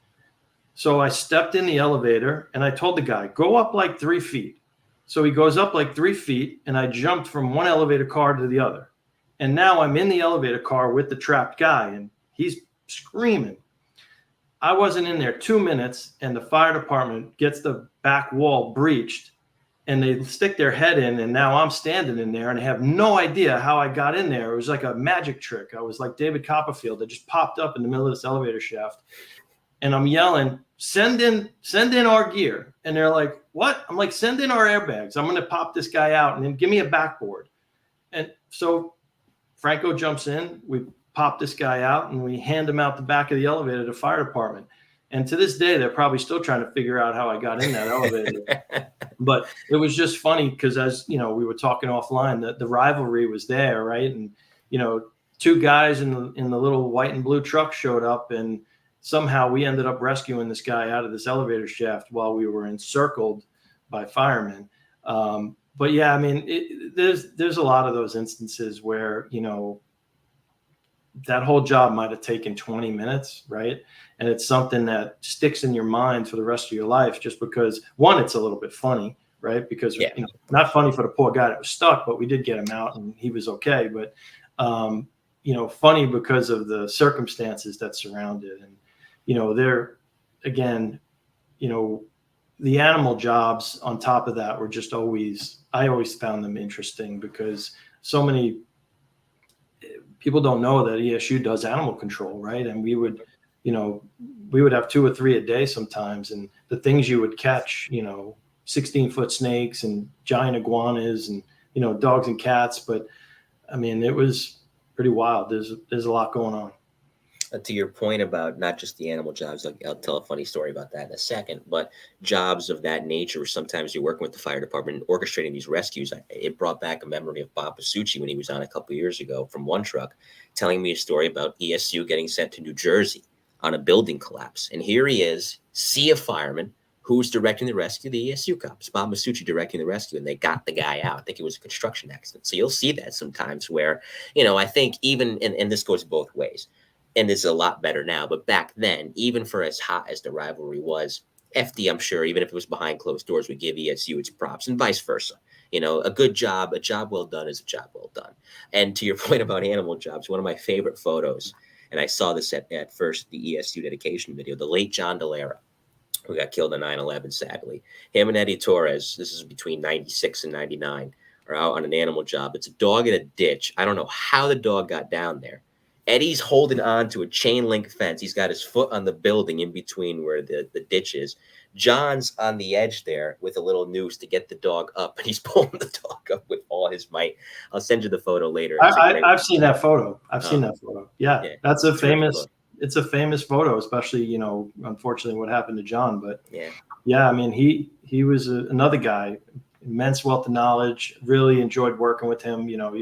F: So I stepped in the elevator, and I told the guy, go up like 3 feet. So he goes up like 3 feet, and I jumped from one elevator car to the other. And now I'm in the elevator car with the trapped guy, and he's screaming. I wasn't in there 2 minutes, and the fire department gets the back wall breached, and they stick their head in, and now I'm standing in there, and I have no idea how I got in there. It was like a magic trick. I was like David Copperfield. I just popped up in the middle of this elevator shaft, and I'm yelling, send in our gear. And they're like, what? I'm like, send in our airbags. I'm going to pop this guy out, and then give me a backboard. And so Franco jumps in. We pop this guy out, and we hand him out the back of the elevator to the fire department. And to this day, they're probably still trying to figure out how I got in that elevator. But it was just funny because, as you know, we were talking offline, that the rivalry was there, right? And you know, two guys in the little white and blue truck showed up, and somehow we ended up rescuing this guy out of this elevator shaft while we were encircled by firemen. But yeah, I mean, there's a lot of those instances where, you know, that whole job might have taken 20 minutes, right? And it's something that sticks in your mind for the rest of your life, just because, one, it's a little bit funny, right? Because, you know, not funny for the poor guy that was stuck, but we did get him out and he was okay. But, you know, funny because of the circumstances that surround it. And, you know, again, you know, the animal jobs on top of that were just I always found them interesting, because so many people don't know that ESU does animal control, right? And we would have 2 or 3 a day sometimes. And the things you would catch, you know, 16-foot snakes and giant iguanas and, you know, dogs and cats. But I mean, it was pretty wild. There's a lot going on.
E: To your point about not just the animal jobs, I'll tell a funny story about that in a second, but jobs of that nature, where sometimes you're working with the fire department and orchestrating these rescues. It brought back a memory of Bob Pasucci when he was on a couple of years ago from One Truck, telling me a story about ESU getting sent to New Jersey on a building collapse. And here he is, see a fireman who's directing the rescue, the ESU cops, Bob Pasucci directing the rescue, and they got the guy out. I think it was a construction accident. So you'll see that sometimes where, you know, I think even, and this goes both ways, and it's a lot better now. But back then, even for as hot as the rivalry was, FD, I'm sure, even if it was behind closed doors, would give ESU its props, and vice versa. You know, a job well done is a job well done. And to your point about animal jobs, one of my favorite photos, and I saw this at first, the ESU dedication video, the late John Delara, who got killed on 9/11, sadly. Him and Eddie Torres, this is between 96 and 99, are out on an animal job. It's a dog in a ditch. I don't know how the dog got down there. Eddie's holding on to a chain link fence. He's got his foot on the building in between where the ditch is. John's on the edge there with a little noose to get the dog up, and he's pulling the dog up with all his might. I'll send you the photo later.
F: I've seen that photo. I've seen that photo. Yeah, that's a famous. It's a famous photo, especially, you know, unfortunately what happened to John. But yeah, I mean, he was another guy, immense wealth of knowledge. Really enjoyed working with him. You know,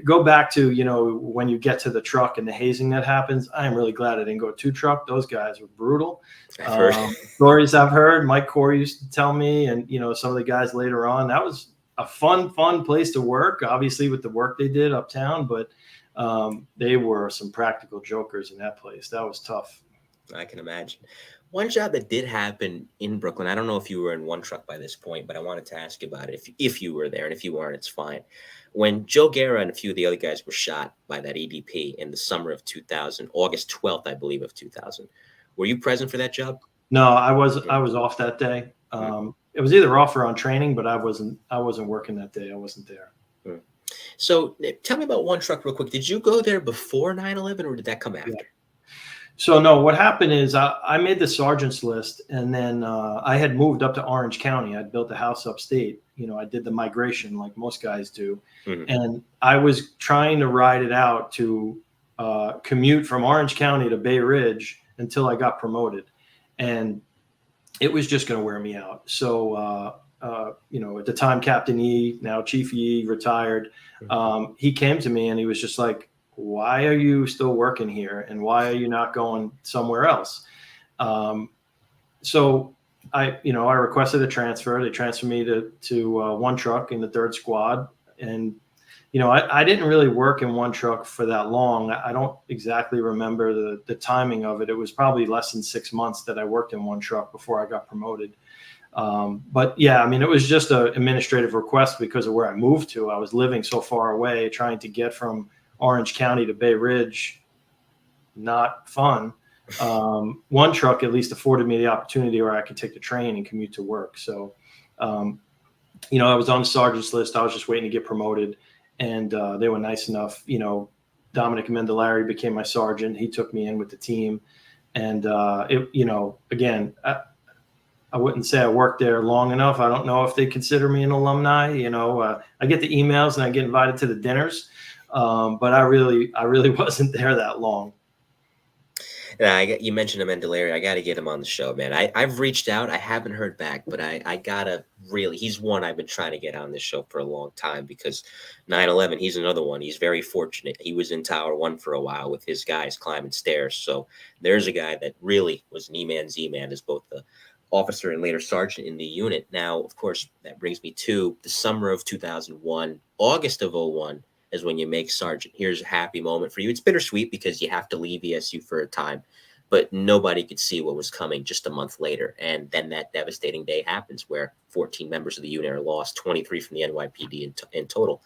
F: go back to, you know, when you get to the truck and the hazing that happens. I am really glad I didn't go to truck. Those guys were brutal. Stories I've heard, Mike Corey used to tell me, and, you know, some of the guys later on. That was a fun place to work, obviously, with the work they did uptown, but they were some practical jokers in that place. That was tough.
E: I can imagine. One job that did happen in Brooklyn, I don't know if you were in One Truck by this point, but I wanted to ask you about it. If you were there, and if you weren't, it's fine. When Joe Guerra and a few of the other guys were shot by that EDP in the summer of 2000, August 12th, I believe, of 2000, were you present for that job? No,
F: I was off that day. It was either off or on training, but I wasn't working that day. I wasn't there.
E: So tell me about One Truck real quick. Did you go there before 9/11, or did that come after?
F: Yeah. So no, what happened is I made the sergeant's list, and then I had moved up to Orange County. I'd built a house upstate. You know, I did the migration like most guys do. And I was trying to ride it out to commute from Orange County to Bay Ridge until I got promoted. And it was just going to wear me out. So at the time, Captain E, now Chief E, retired. He came to me and he was just like, why are you still working here? And why are you not going somewhere else? So I requested a transfer. They transferred me to one truck in the 3rd Squad. And, I didn't really work in one truck for that long. I don't exactly remember the timing of it. It was probably less than 6 months that I worked in one truck before I got promoted. But yeah, I mean, it was just an administrative request because of where I moved to. I was living so far away, trying to get from Orange County to Bay Ridge. Not fun. One truck at least afforded me the opportunity where I could take the train and commute to work. So, I was on the sergeant's list. I was just waiting to get promoted, and they were nice enough. Dominic Mendolari became my sergeant. He took me in with the team, and again, I wouldn't say I worked there long enough. I don't know if they consider me an alumni. I get the emails and I get invited to the dinners, but I really wasn't there that long.
E: Yeah, you mentioned Amendolara. I got to get him on the show, man. I've reached out. I haven't heard back, but I got to really – he's one I've been trying to get on this show for a long time because 9/11, he's another one. He's very fortunate. He was in Tower 1 for a while with his guys climbing stairs. So there's a guy that really was an E-man, Z-man as both the officer and later sergeant in the unit. Now, of course, that brings me to the summer of 2001, August of 01. Is when you make sergeant. Here's a happy moment for you. It's bittersweet because you have to leave ESU for a time, but nobody could see what was coming just a month later. And then that devastating day happens where 14 members of the unit are lost, 23 from the NYPD in total.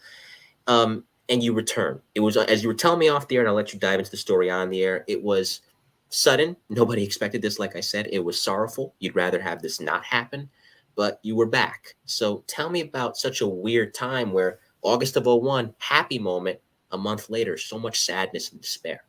E: And you return. It was, as you were telling me off the air, and I'll let you dive into the story on the air, it was sudden. Nobody expected this, like I said. It was sorrowful. You'd rather have this not happen, but you were back. So tell me about such a weird time where August of 01, happy moment. A month later, so much sadness and despair.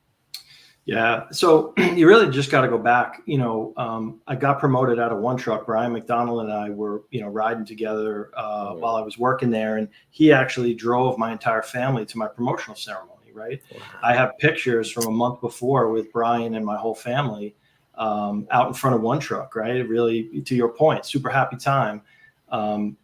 F: Yeah. So you really just got to go back. I got promoted out of one truck. Brian McDonald and I were, riding together while I was working there. And he actually drove my entire family to my promotional ceremony, right? Wow. I have pictures from a month before with Brian and my whole family out in front of one truck, right? Really, to your point, super happy time.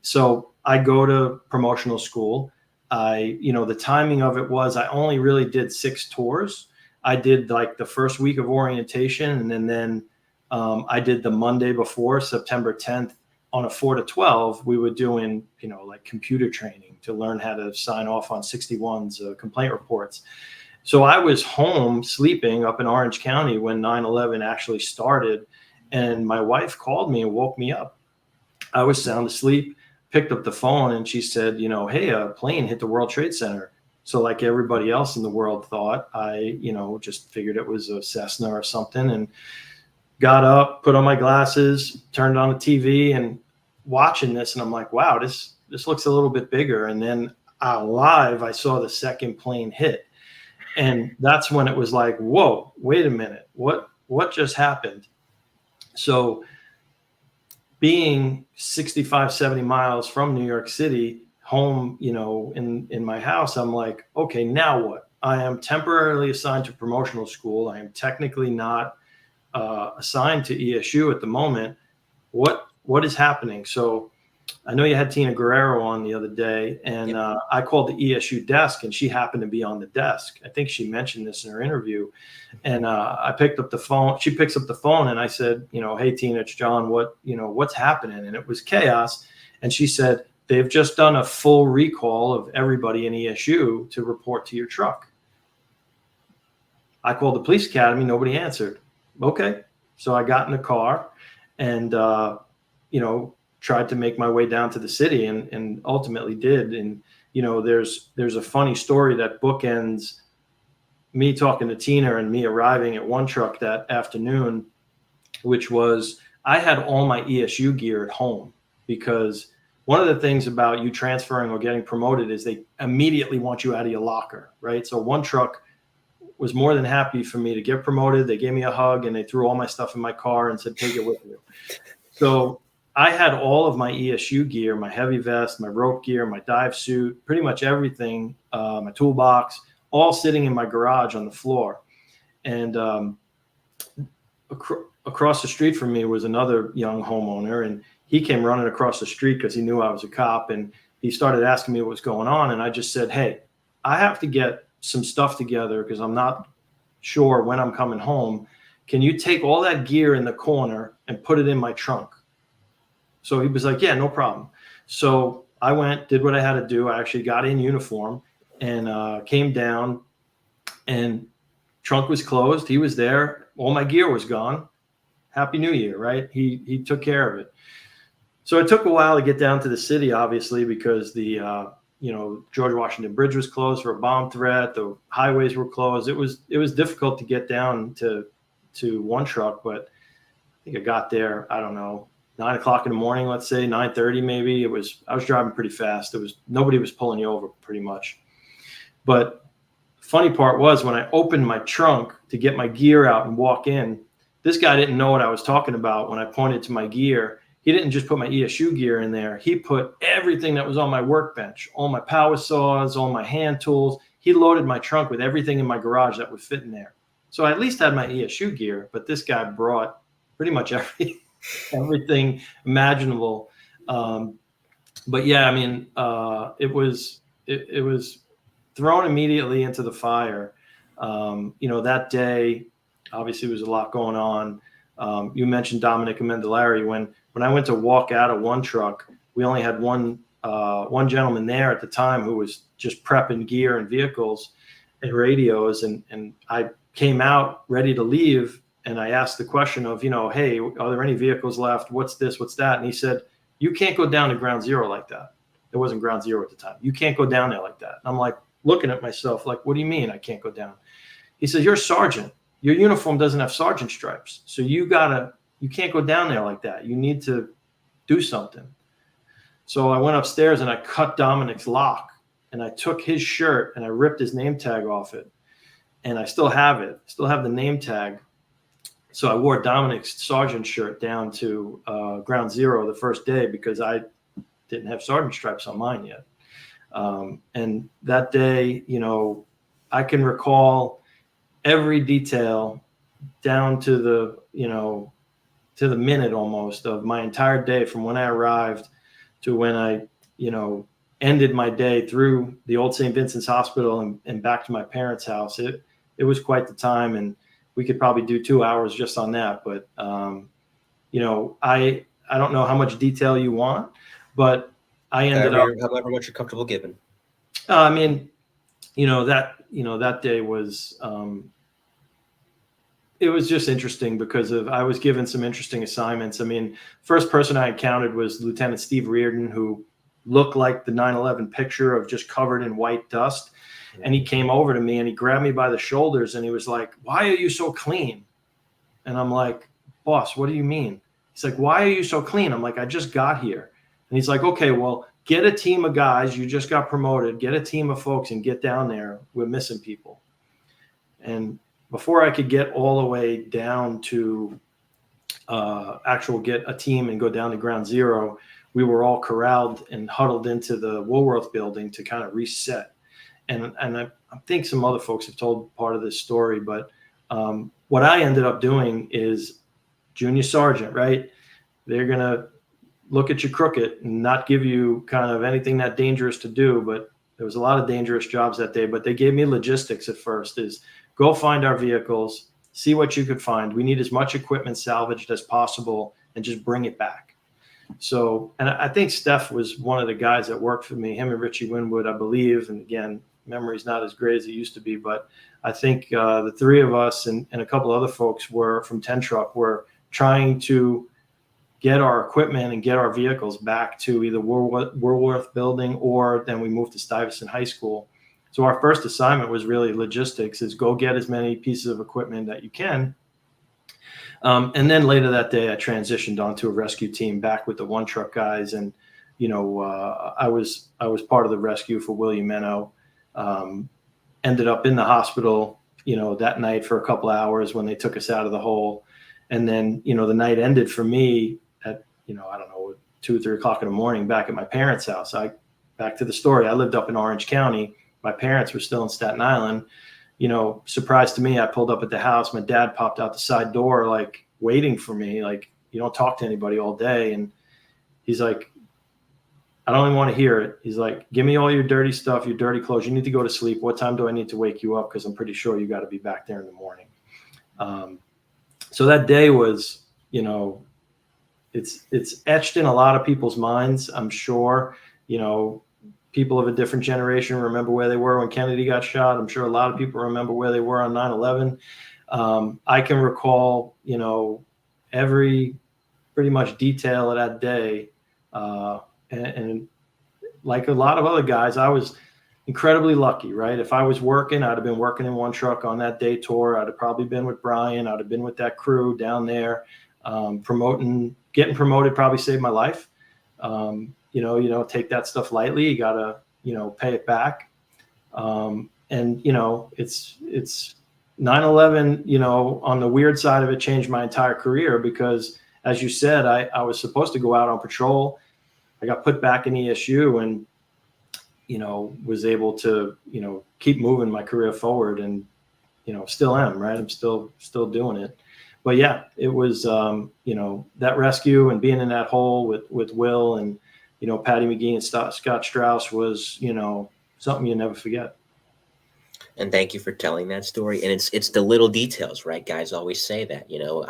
F: So I go to promotional school. The timing of it was I only really did 6 tours. I did like the first week of orientation, and then I did the Monday before, September 10th, on a 4 to 12. We were doing, like computer training to learn how to sign off on 61's complaint reports. So I was home sleeping up in Orange County when 9/11 actually started, and my wife called me and woke me up. I was sound asleep. Picked up the phone and she said, hey, a plane hit the World Trade Center. So like everybody else in the world thought, I, just figured it was a Cessna or something, and got up, put on my glasses, turned on the TV and watching this. And I'm like, wow, this looks a little bit bigger. And then live, I saw the second plane hit. And that's when it was like, whoa, wait a minute. What just happened? So being 65, 70 miles from New York City, home, in my house, I'm like, okay, now what? I am temporarily assigned to promotional school. I am technically not assigned to ESU at the moment. What is happening? So I know you had Tina Guerrero on the other day, and yep. I called the ESU desk, and she happened to be on the desk. I think she mentioned this in her interview. And I picked up the phone. She picks up the phone, and I said, hey, Tina, it's John. What's happening? And it was chaos. And she said, they've just done a full recall of everybody in ESU to report to your truck. I called the police academy. Nobody answered. Okay. So I got in the car and, tried to make my way down to the city and ultimately did. And, there's a funny story that bookends me talking to Tina and me arriving at one truck that afternoon, which was I had all my ESU gear at home, because one of the things about you transferring or getting promoted is they immediately want you out of your locker, right? So one truck was more than happy for me to get promoted. They gave me a hug and they threw all my stuff in my car and said, take it with you. So I had all of my ESU gear, my heavy vest, my rope gear, my dive suit, pretty much everything, my toolbox, all sitting in my garage on the floor. And across the street from me was another young homeowner, and he came running across the street because he knew I was a cop, and he started asking me what was going on. And I just said, hey, I have to get some stuff together because I'm not sure when I'm coming home. Can you take all that gear in the corner and put it in my trunk? So he was like, yeah, no problem. So I went, did what I had to do. I actually got in uniform and came down, and trunk was closed. He was there. All my gear was gone. Happy New Year, right? He took care of it. So it took a while to get down to the city, obviously, because the George Washington Bridge was closed for a bomb threat. The highways were closed. It was difficult to get down to One Truck, but I think I got there, I don't know, 9 o'clock in the morning, let's say 9:30 maybe. I was driving pretty fast. Nobody was pulling you over pretty much. But the funny part was when I opened my trunk to get my gear out and walk in, this guy didn't know what I was talking about when I pointed to my gear. He didn't just put my ESU gear in there. He put everything that was on my workbench, all my power saws, all my hand tools. He loaded my trunk with everything in my garage that would fit in there. So I at least had my ESU gear, but this guy brought pretty much everything imaginable. But yeah, I mean, it was thrown immediately into the fire. That day, obviously, there was a lot going on. You mentioned Dominic Amendolara. When I went to walk out of One Truck, we only had one gentleman there at the time who was just prepping gear and vehicles and radios. And I came out ready to leave, and I asked the question of, hey, are there any vehicles left? What's this? What's that? And he said, you can't go down to ground zero like that. It wasn't ground zero at the time. You can't go down there like that. And I'm like looking at myself like, what do you mean I can't go down? He says, you're a sergeant. Your uniform doesn't have sergeant stripes. So you can't go down there like that. You need to do something. So I went upstairs and I cut Dominic's lock, and I took his shirt and I ripped his name tag off it. And I still have it. Still have the name tag. So I wore Dominic's sergeant shirt down to ground zero the first day because I didn't have sergeant stripes on mine yet. And that day, I can recall every detail down to the minute almost of my entire day, from when I arrived to when I, ended my day through the old St. Vincent's Hospital and back to my parents' house. It was quite the time, and we could probably do 2 hours just on that. But, I don't know how much detail you want, but I ended up,
E: however much you're comfortable giving.
F: that day was, it was just interesting because I was given some interesting assignments. I mean, first person I encountered was Lieutenant Steve Reardon, who looked like the 9/11 picture of just covered in white dust. And he came over to me and he grabbed me by the shoulders and he was like, why are you so clean? And I'm like, boss, what do you mean? He's like, why are you so clean? I'm like, I just got here. And he's like, okay, well, get a team of guys. You just got promoted. Get a team of folks and get down there. We're missing people. And before I could get all the way down to get a team and go down to ground zero, we were all corralled and huddled into the Woolworth building to kind of reset. And I think some other folks have told part of this story, but what I ended up doing is junior sergeant, right? They're going to look at you crooked and not give you kind of anything that dangerous to do. But there was a lot of dangerous jobs that day, but they gave me logistics at first is go find our vehicles, see what you could find. We need as much equipment salvaged as possible and just bring it back. So, and I think Steph was one of the guys that worked for me, him and Richie Winwood, I believe. And again, memory's not as great as it used to be, but I think the three of us and a couple other folks were from 10 Truck were trying to get our equipment and get our vehicles back to either Woolworth building, or then we moved to Stuyvesant High School. So our first assignment was really logistics, is go get as many pieces of equipment that you can. And then later that day, I transitioned onto a rescue team back with the One Truck guys. And, I was part of the rescue for William Menno. Ended up in the hospital, that night for a couple of hours when they took us out of the hole. And then, the night ended for me at, I don't know, 2 or 3 o'clock in the morning back at my parents' house. Back to the story. I lived up in Orange County. My parents were still in Staten Island. Surprise to me, I pulled up at the house. My dad popped out the side door, like waiting for me. Like, you don't talk to anybody all day. And he's like, I don't even want to hear it. He's like, give me all your dirty stuff, your dirty clothes. You need to go to sleep. What time do I need to wake you up? Because I'm pretty sure you got to be back there in the morning. So that day was, you know, it's etched in a lot of people's minds. I'm sure, you know, people of a different generation remember where they were when Kennedy got shot. I'm sure a lot of people remember where they were on 9/11. I can recall, you know, every pretty much detail of that day. And like a lot of other guys, I was incredibly lucky, right? If I was working, I'd have been working in one truck on that day tour. I'd have probably been with Brian. I'd have been with that crew down there, getting promoted probably saved my life. You know, take that stuff lightly. You gotta, you know, pay it back. And you know, it's 9/11, you know, on the weird side of it changed my entire career because, as you said, I was supposed to go out on patrol. I got put back in ESU and, you know, was able to, you know, keep moving my career forward and, you know, still am, right? I'm still doing it. But yeah, it was, you know, that rescue and being in that hole with Will and, you know, Patty McGee and Scott Strauss was, you know, something you never forget.
E: And thank you for telling that story. And it's the little details, right? Guys always say that, you know,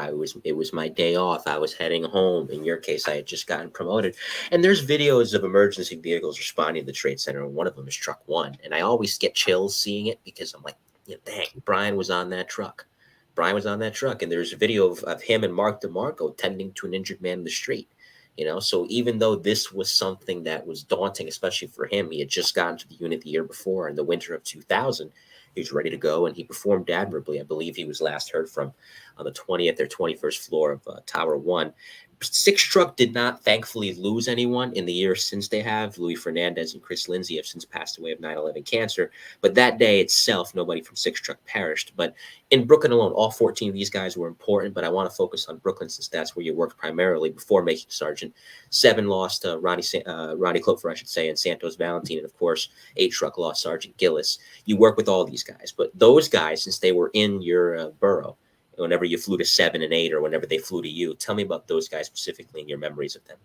E: it was my day off. I was heading home. In your case, I had just gotten promoted. And there's videos of emergency vehicles responding to the Trade Center. And one of them is Truck 1. And I always get chills seeing it because I'm like, you know, dang, Brian was on that truck. Brian was on that truck. And there's a video of him and Mark DeMarco tending to an injured man in the street. You know, so even though this was something that was daunting, especially for him, he had just gotten to the unit the year before in the winter of 2000. He was ready to go, and he performed admirably. I believe he was last heard from on the 20th or 21st floor of Tower 1. 6 Truck did not, thankfully, lose anyone in the years since they have. Louis Fernandez and Chris Lindsay have since passed away of 9/11 cancer. But that day itself, nobody from 6 Truck perished. But in Brooklyn alone, all 14 of these guys were important. But I want to focus on Brooklyn since that's where you worked primarily before making sergeant. 7 lost Ronnie Clover, I should say, and Santos Valentine. And, of course, 8 Truck lost Sergeant Gillis. You work with all these guys. But those guys, since they were in your borough, whenever you flew to 7 and 8 or whenever they flew to you, tell me about those guys specifically and your memories of them.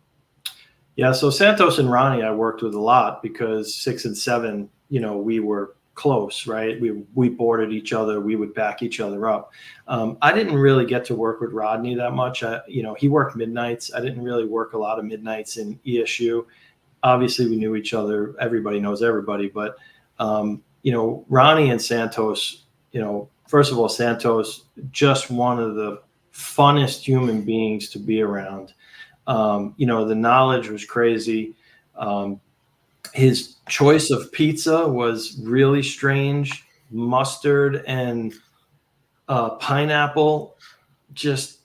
F: Yeah, so Santos and Ronnie I worked with a lot because 6 and 7, you know, we were close, right? We boarded each other. We would back each other up. I didn't really get to work with Rodney that much. You know, he worked midnights. I didn't really work a lot of midnights in ESU. Obviously, we knew each other. Everybody knows everybody. But, you know, Ronnie and Santos, you know, first of all, Santos, just one of the funnest human beings to be around. You know, the knowledge was crazy. His choice of pizza was really strange. Mustard and pineapple. Just,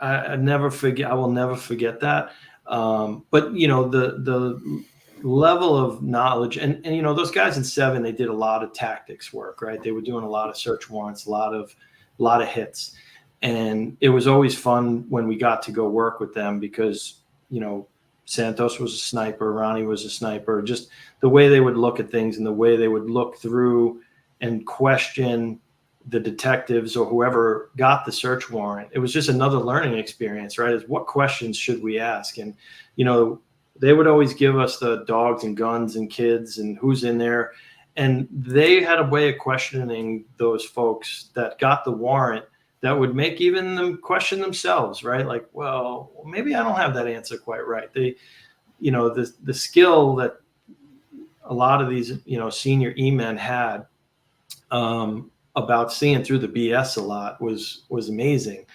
F: I never forget. I will never forget that. But you know, the level of knowledge and you know, those guys in 7, they did a lot of tactics work, right? They were doing a lot of search warrants, a lot of hits. And it was always fun when we got to go work with them because, you know, Santos was a sniper, Ronnie was a sniper, just the way they would look at things and the way they would look through and question the detectives or whoever got the search warrant. It was just another learning experience, right? Is what questions should we ask? And, you know, they would always give us the dogs and guns and kids and who's in there. And they had a way of questioning those folks that got the warrant that would make even them question themselves, right? Like, well, maybe I don't have that answer quite right. They, you know, the skill that a lot of these, you know, senior E-men had about seeing through the BS a lot was amazing.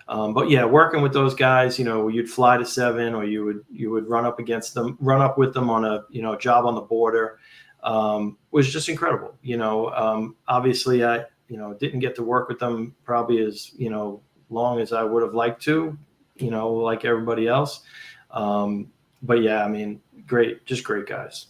F: But yeah, working with those guys, you know, you'd fly to 7 or you would run up with them on a, you know, job on the border, was just incredible. You know, obviously I, you know, didn't get to work with them probably as, you know, long as I would have liked to, you know, like everybody else. But yeah, I mean, just great guys.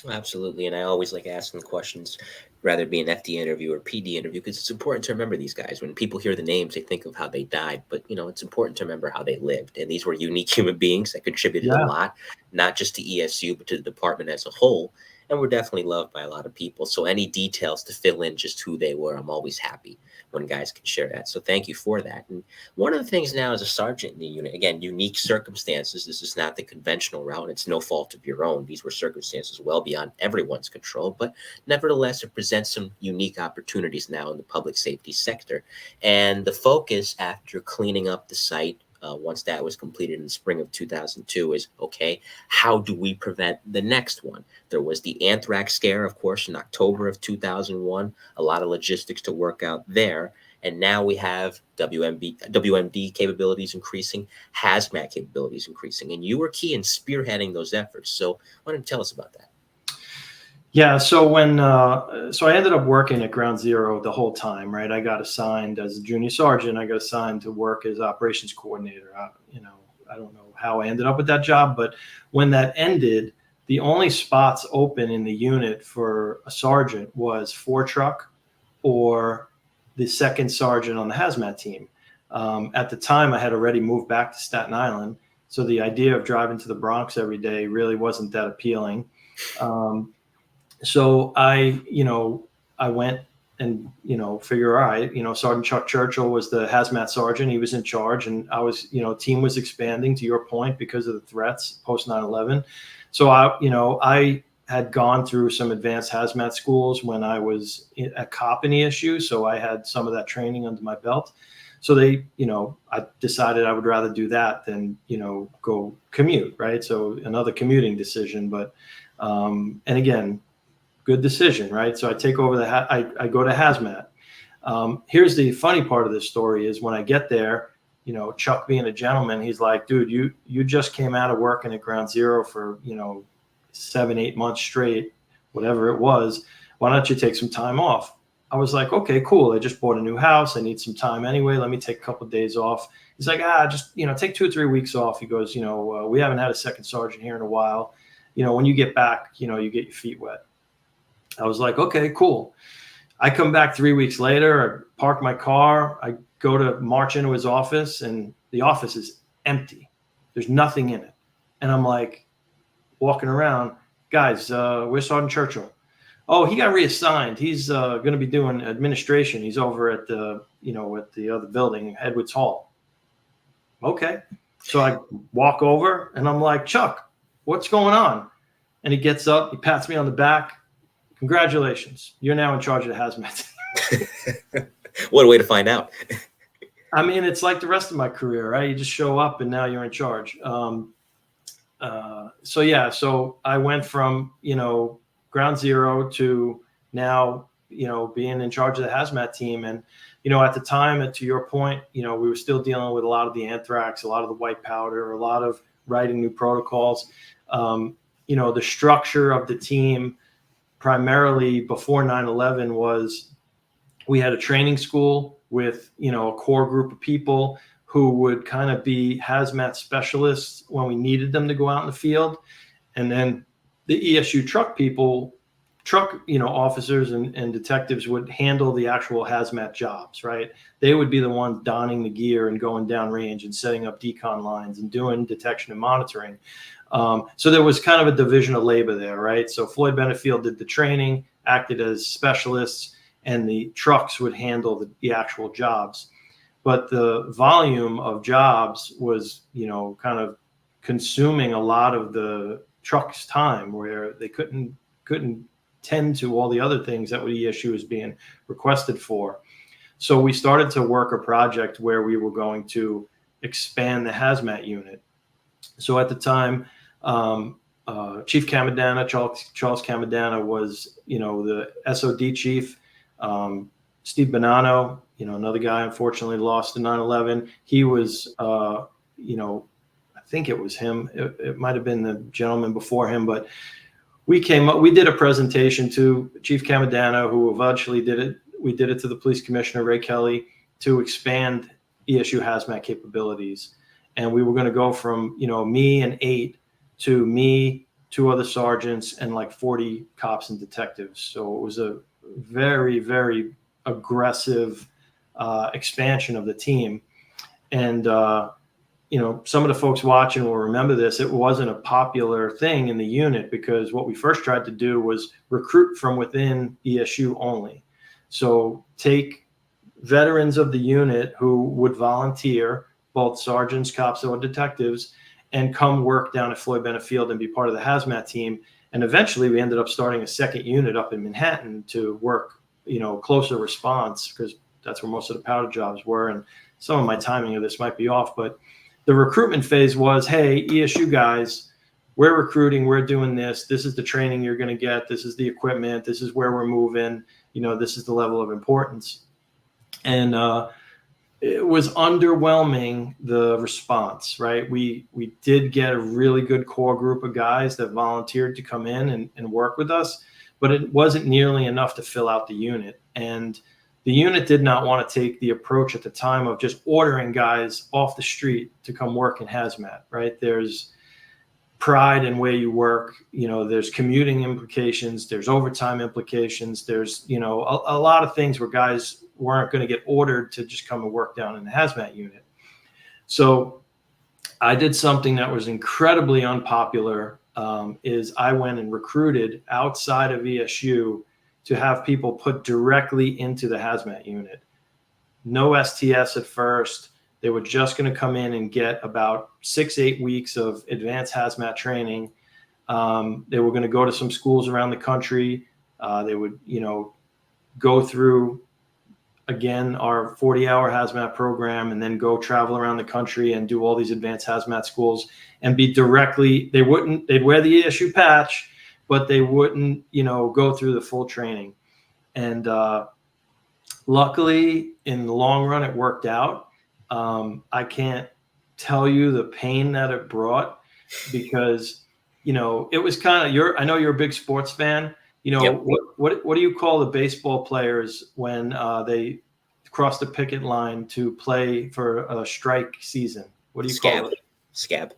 E: Absolutely. And I always like asking questions, rather it be an FD interview or PD interview, because it's important to remember these guys. When people hear the names, they think of how they died, but you know, it's important to remember how they lived. And these were unique human beings that contributed a lot, not just to ESU, but to the department as a whole. and were definitely loved by a lot of people. So any details to fill in just who they were, I'm always happy when guys can share that. So thank you for that. And one of the things now as a sergeant in the unit, again, unique circumstances. This is not the conventional route. It's no fault of your own. These were circumstances well beyond everyone's control, but nevertheless, it presents some unique opportunities now in the public safety sector. And the focus after cleaning up the site, once that was completed in the spring of 2002, is okay, how do we prevent the next one? There was the anthrax scare, of course, in October of 2001, a lot of logistics to work out there. And now we have WMD capabilities increasing, hazmat capabilities increasing. And you were key in spearheading those efforts. So why don't you tell us about that?
F: Yeah, so so I ended up working at Ground Zero the whole time, right? I got assigned as a junior sergeant. I got assigned to work as operations coordinator. I don't know how I ended up with that job, but when that ended, the only spots open in the unit for a sergeant was 4-truck or the second sergeant on the hazmat team. At the time, I had already moved back to Staten Island, so the idea of driving to the Bronx every day really wasn't that appealing. So I went and, figure, all right, Sergeant Chuck Churchill was the hazmat sergeant. He was in charge, and I was, team was expanding, to your point, because of the threats post 9/11. So I had gone through some advanced hazmat schools when I was a cop in ESU. So I had some of that training under my belt. So I decided I would rather do that than, go commute. Right. So another commuting decision, but, and again, good decision, right? So I take over I go to hazmat. Here's the funny part of this story is when I get there, Chuck being a gentleman, he's like, dude, you just came out of working at Ground Zero for, 7-8 months straight, whatever it was. Why don't you take some time off? I was like, okay, cool. I just bought a new house. I need some time anyway. Let me take a couple of days off. He's like, just, take 2 or 3 weeks off. He goes, we haven't had a second sergeant here in a while. When you get back, you get your feet wet. I was like, okay, cool. I come back 3 weeks later, I park my car, I go to march into his office, and the office is empty. There's nothing in it. And I'm like walking around, guys, where's Sergeant Churchill? Oh, he got reassigned. He's going to be doing administration. He's over at the other building, Edwards Hall. Okay. So I walk over and I'm like, Chuck, what's going on? And he gets up, he pats me on the back. Congratulations. You're now in charge of the hazmat.
E: What a way to find out.
F: I mean, it's like the rest of my career, right? You just show up and now you're in charge. So I went from, Ground Zero to now, being in charge of the hazmat team. And, at the time, and to your point, we were still dealing with a lot of the anthrax, a lot of the white powder, a lot of writing new protocols. The structure of the team primarily before 9/11 was we had a training school with, a core group of people who would kind of be hazmat specialists when we needed them to go out in the field. And then the ESU officers and detectives would handle the actual hazmat jobs, right? They would be the ones donning the gear and going down range and setting up decon lines and doing detection and monitoring. So there was kind of a division of labor there, right? So Floyd Benefield did the training, acted as specialists, and the trucks would handle the actual jobs. But the volume of jobs was, kind of consuming a lot of the trucks' time, where they couldn't tend to all the other things that ESU was being requested for. So we started to work a project where we were going to expand the hazmat unit. So at the time, Chief Camadana, Charles Camadana was, the SOD chief. Steve Bonanno, another guy unfortunately lost in 9/11. He was, I think it was him. It might have been the gentleman before him, but we did a presentation to Chief Camadana, who eventually did it. We did it to the police commissioner, Ray Kelly, to expand ESU hazmat capabilities. And we were going to go from, me and 8 to me, 2 other sergeants, and like 40 cops and detectives. So it was a very, very aggressive expansion of the team. And some of the folks watching will remember this. It wasn't a popular thing in the unit because what we first tried to do was recruit from within ESU only. So take veterans of the unit who would volunteer, both sergeants, cops, or detectives, and come work down at Floyd Bennett Field and be part of the hazmat team. And eventually we ended up starting a second unit up in Manhattan to work, closer response, because that's where most of the powder jobs were. And some of my timing of this might be off, but the recruitment phase was, hey, ESU guys, we're recruiting, we're doing this. This is the training you're going to get. This is the equipment. This is where we're moving. This is the level of importance. And it was underwhelming, the response, right? We did get a really good core group of guys that volunteered to come in and work with us, but it wasn't nearly enough to fill out the unit. And the unit did not want to take the approach at the time of just ordering guys off the street to come work in hazmat, right? There's pride in where you work. There's commuting implications. There's overtime implications. There's, a lot of things where guys weren't going to get ordered to just come and work down in the hazmat unit. So I did something that was incredibly unpopular, is I went and recruited outside of ESU to have people put directly into the hazmat unit. No STS at first. They were just going to come in and get about 6-8 weeks of advanced hazmat training. They were going to go to some schools around the country. They would, go through, again, our 40-hour hazmat program and then go travel around the country and do all these advanced hazmat schools and be directly, they'd wear the ESU patch, but they wouldn't, go through the full training. And luckily, in the long run, it worked out. I can't tell you the pain that it brought because, it was kind of I know you're a big sports fan.
E: Yep.
F: What do you call the baseball players when they cross the picket line to play for a strike season? What do you call it?
E: Scab.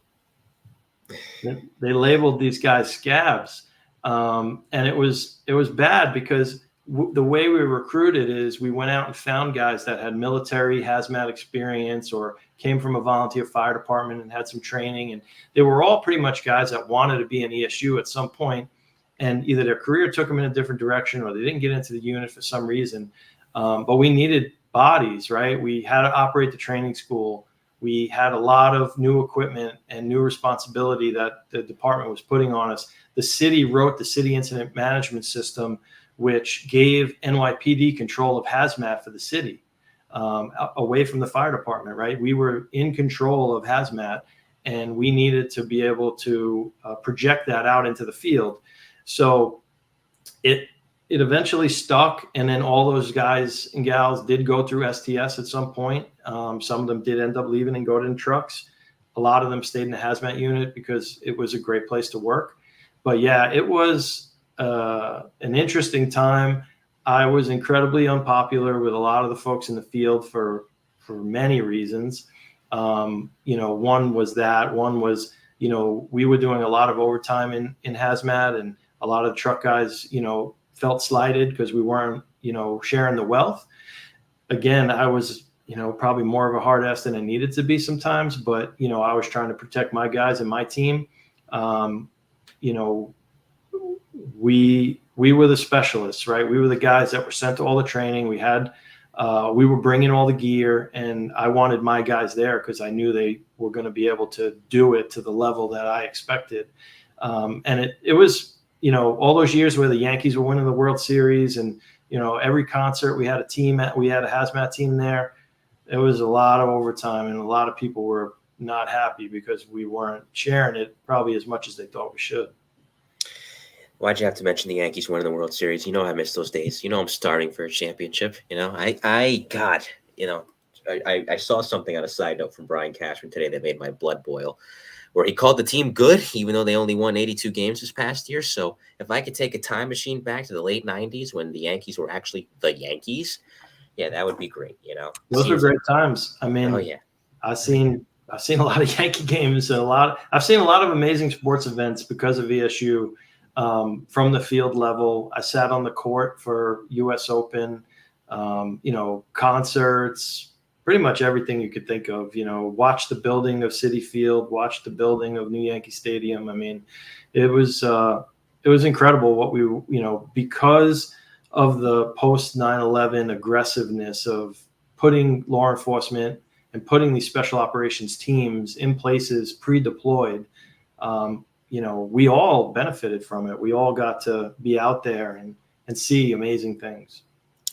F: They labeled these guys scabs. And it was bad because the way we recruited is we went out and found guys that had military hazmat experience or came from a volunteer fire department and had some training. And they were all pretty much guys that wanted to be in ESU at some point, and either their career took them in a different direction or they didn't get into the unit for some reason. But we needed bodies, right? We had to operate the training school. We had a lot of new equipment and new responsibility that the department was putting on us. The city wrote the city incident management system, which gave NYPD control of hazmat for the city, away from the fire department, right? We were in control of hazmat, and we needed to be able to project that out into the field. So it eventually stuck, and then all those guys and gals did go through STS at some point. Some of them did end up leaving and go in trucks. A lot of them stayed in the hazmat unit because it was a great place to work. But yeah, it was an interesting time. I was incredibly unpopular with a lot of the folks in the field for many reasons. One was that. One was, we were doing a lot of overtime in hazmat, and a lot of the truck guys, felt slighted because we weren't, sharing the wealth. Again, I was, probably more of a hard ass than I needed to be sometimes, but, I was trying to protect my guys and my team. We were the specialists, right? We were the guys that were sent to all the training. We were bringing all the gear, and I wanted my guys there because I knew they were going to be able to do it to the level that I expected. And it was, all those years where the Yankees were winning the World Series, and, every concert we had we had a hazmat team there. It was a lot of overtime, and a lot of people were not happy because we weren't sharing it probably as much as they thought we should.
E: Why'd you have to mention the Yankees winning the World Series? I miss those days. I'm starting for a championship. I saw something on a side note from Brian Cashman today that made my blood boil, where he called the team good, even though they only won 82 games this past year. So if I could take a time machine back to the late 90s when the Yankees were actually the Yankees, yeah, that would be great.
F: Those were great times. I mean,
E: oh yeah,
F: I've seen a lot of Yankee games and I've seen a lot of amazing sports events because of ESU. From the field level, I sat on the court for U.S. Open, concerts, pretty much everything you could think of. Watch the building of Citi Field, watch the building of New Yankee Stadium. I mean, it was incredible what we, because of the post 9/11 aggressiveness of putting law enforcement and putting these special operations teams in places pre-deployed. We all benefited from it. We all got to be out there and see amazing things.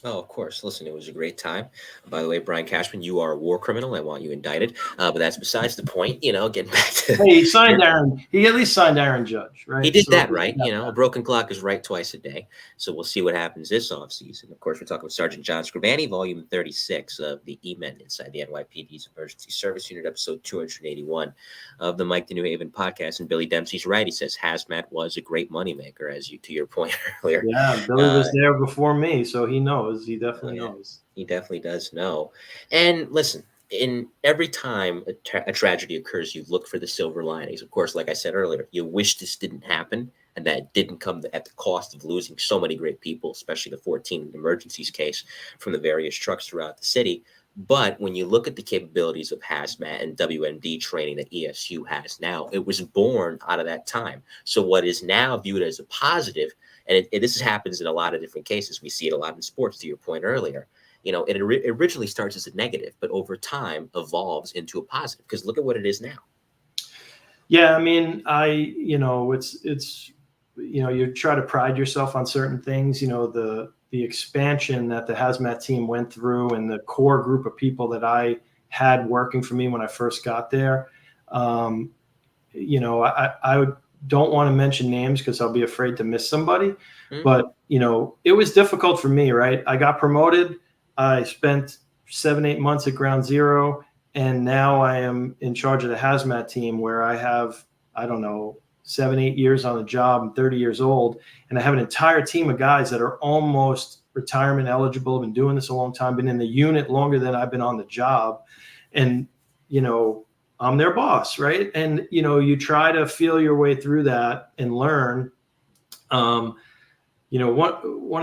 E: Oh, of course. Listen, it was a great time. By the way, Brian Cashman, you are a war criminal. I want you indicted. But that's besides the point. Getting back to.
F: Hey, he signed Aaron. He at least signed Aaron Judge, right?
E: He did that, right? A broken clock is right twice a day. So we'll see what happens this offseason. Of course, we're talking with Sergeant John Scrivani, volume 36 of the E-Men inside the NYPD's Emergency Service Unit, episode 281 of the Mike the New Haven podcast. And Billy Dempsey's right. He says hazmat was a great moneymaker, to your point earlier.
F: Yeah, Billy was there before me, so he knows. He definitely knows.
E: He definitely does know. And listen, in every time a tragedy occurs, you look for the silver linings. Of course, like I said earlier, you wish this didn't happen and that it didn't come at the cost of losing so many great people, especially the 14 emergencies case from the various trucks throughout the city. But when you look at the capabilities of hazmat and WMD training that ESU has now, it was born out of that time. So what is now viewed as a positive, and this happens in a lot of different cases. We see it a lot in sports, to your point earlier. It originally starts as a negative, but over time evolves into a positive. Because look at what it is now.
F: Yeah, I mean, it's you try to pride yourself on certain things. The expansion that the hazmat team went through and the core group of people that I had working for me when I first got there. I don't want to mention names because I'll be afraid to miss somebody. Mm-hmm. But, it was difficult for me, right? I got promoted. I spent 7-8 months at Ground Zero, and now I am in charge of the hazmat team where I have, 7-8 years on the job. I'm 30 years old, and I have an entire team of guys that are almost retirement eligible, been doing this a long time, been in the unit longer than I've been on the job. And, I'm their boss, right? And, you try to feel your way through that and learn. One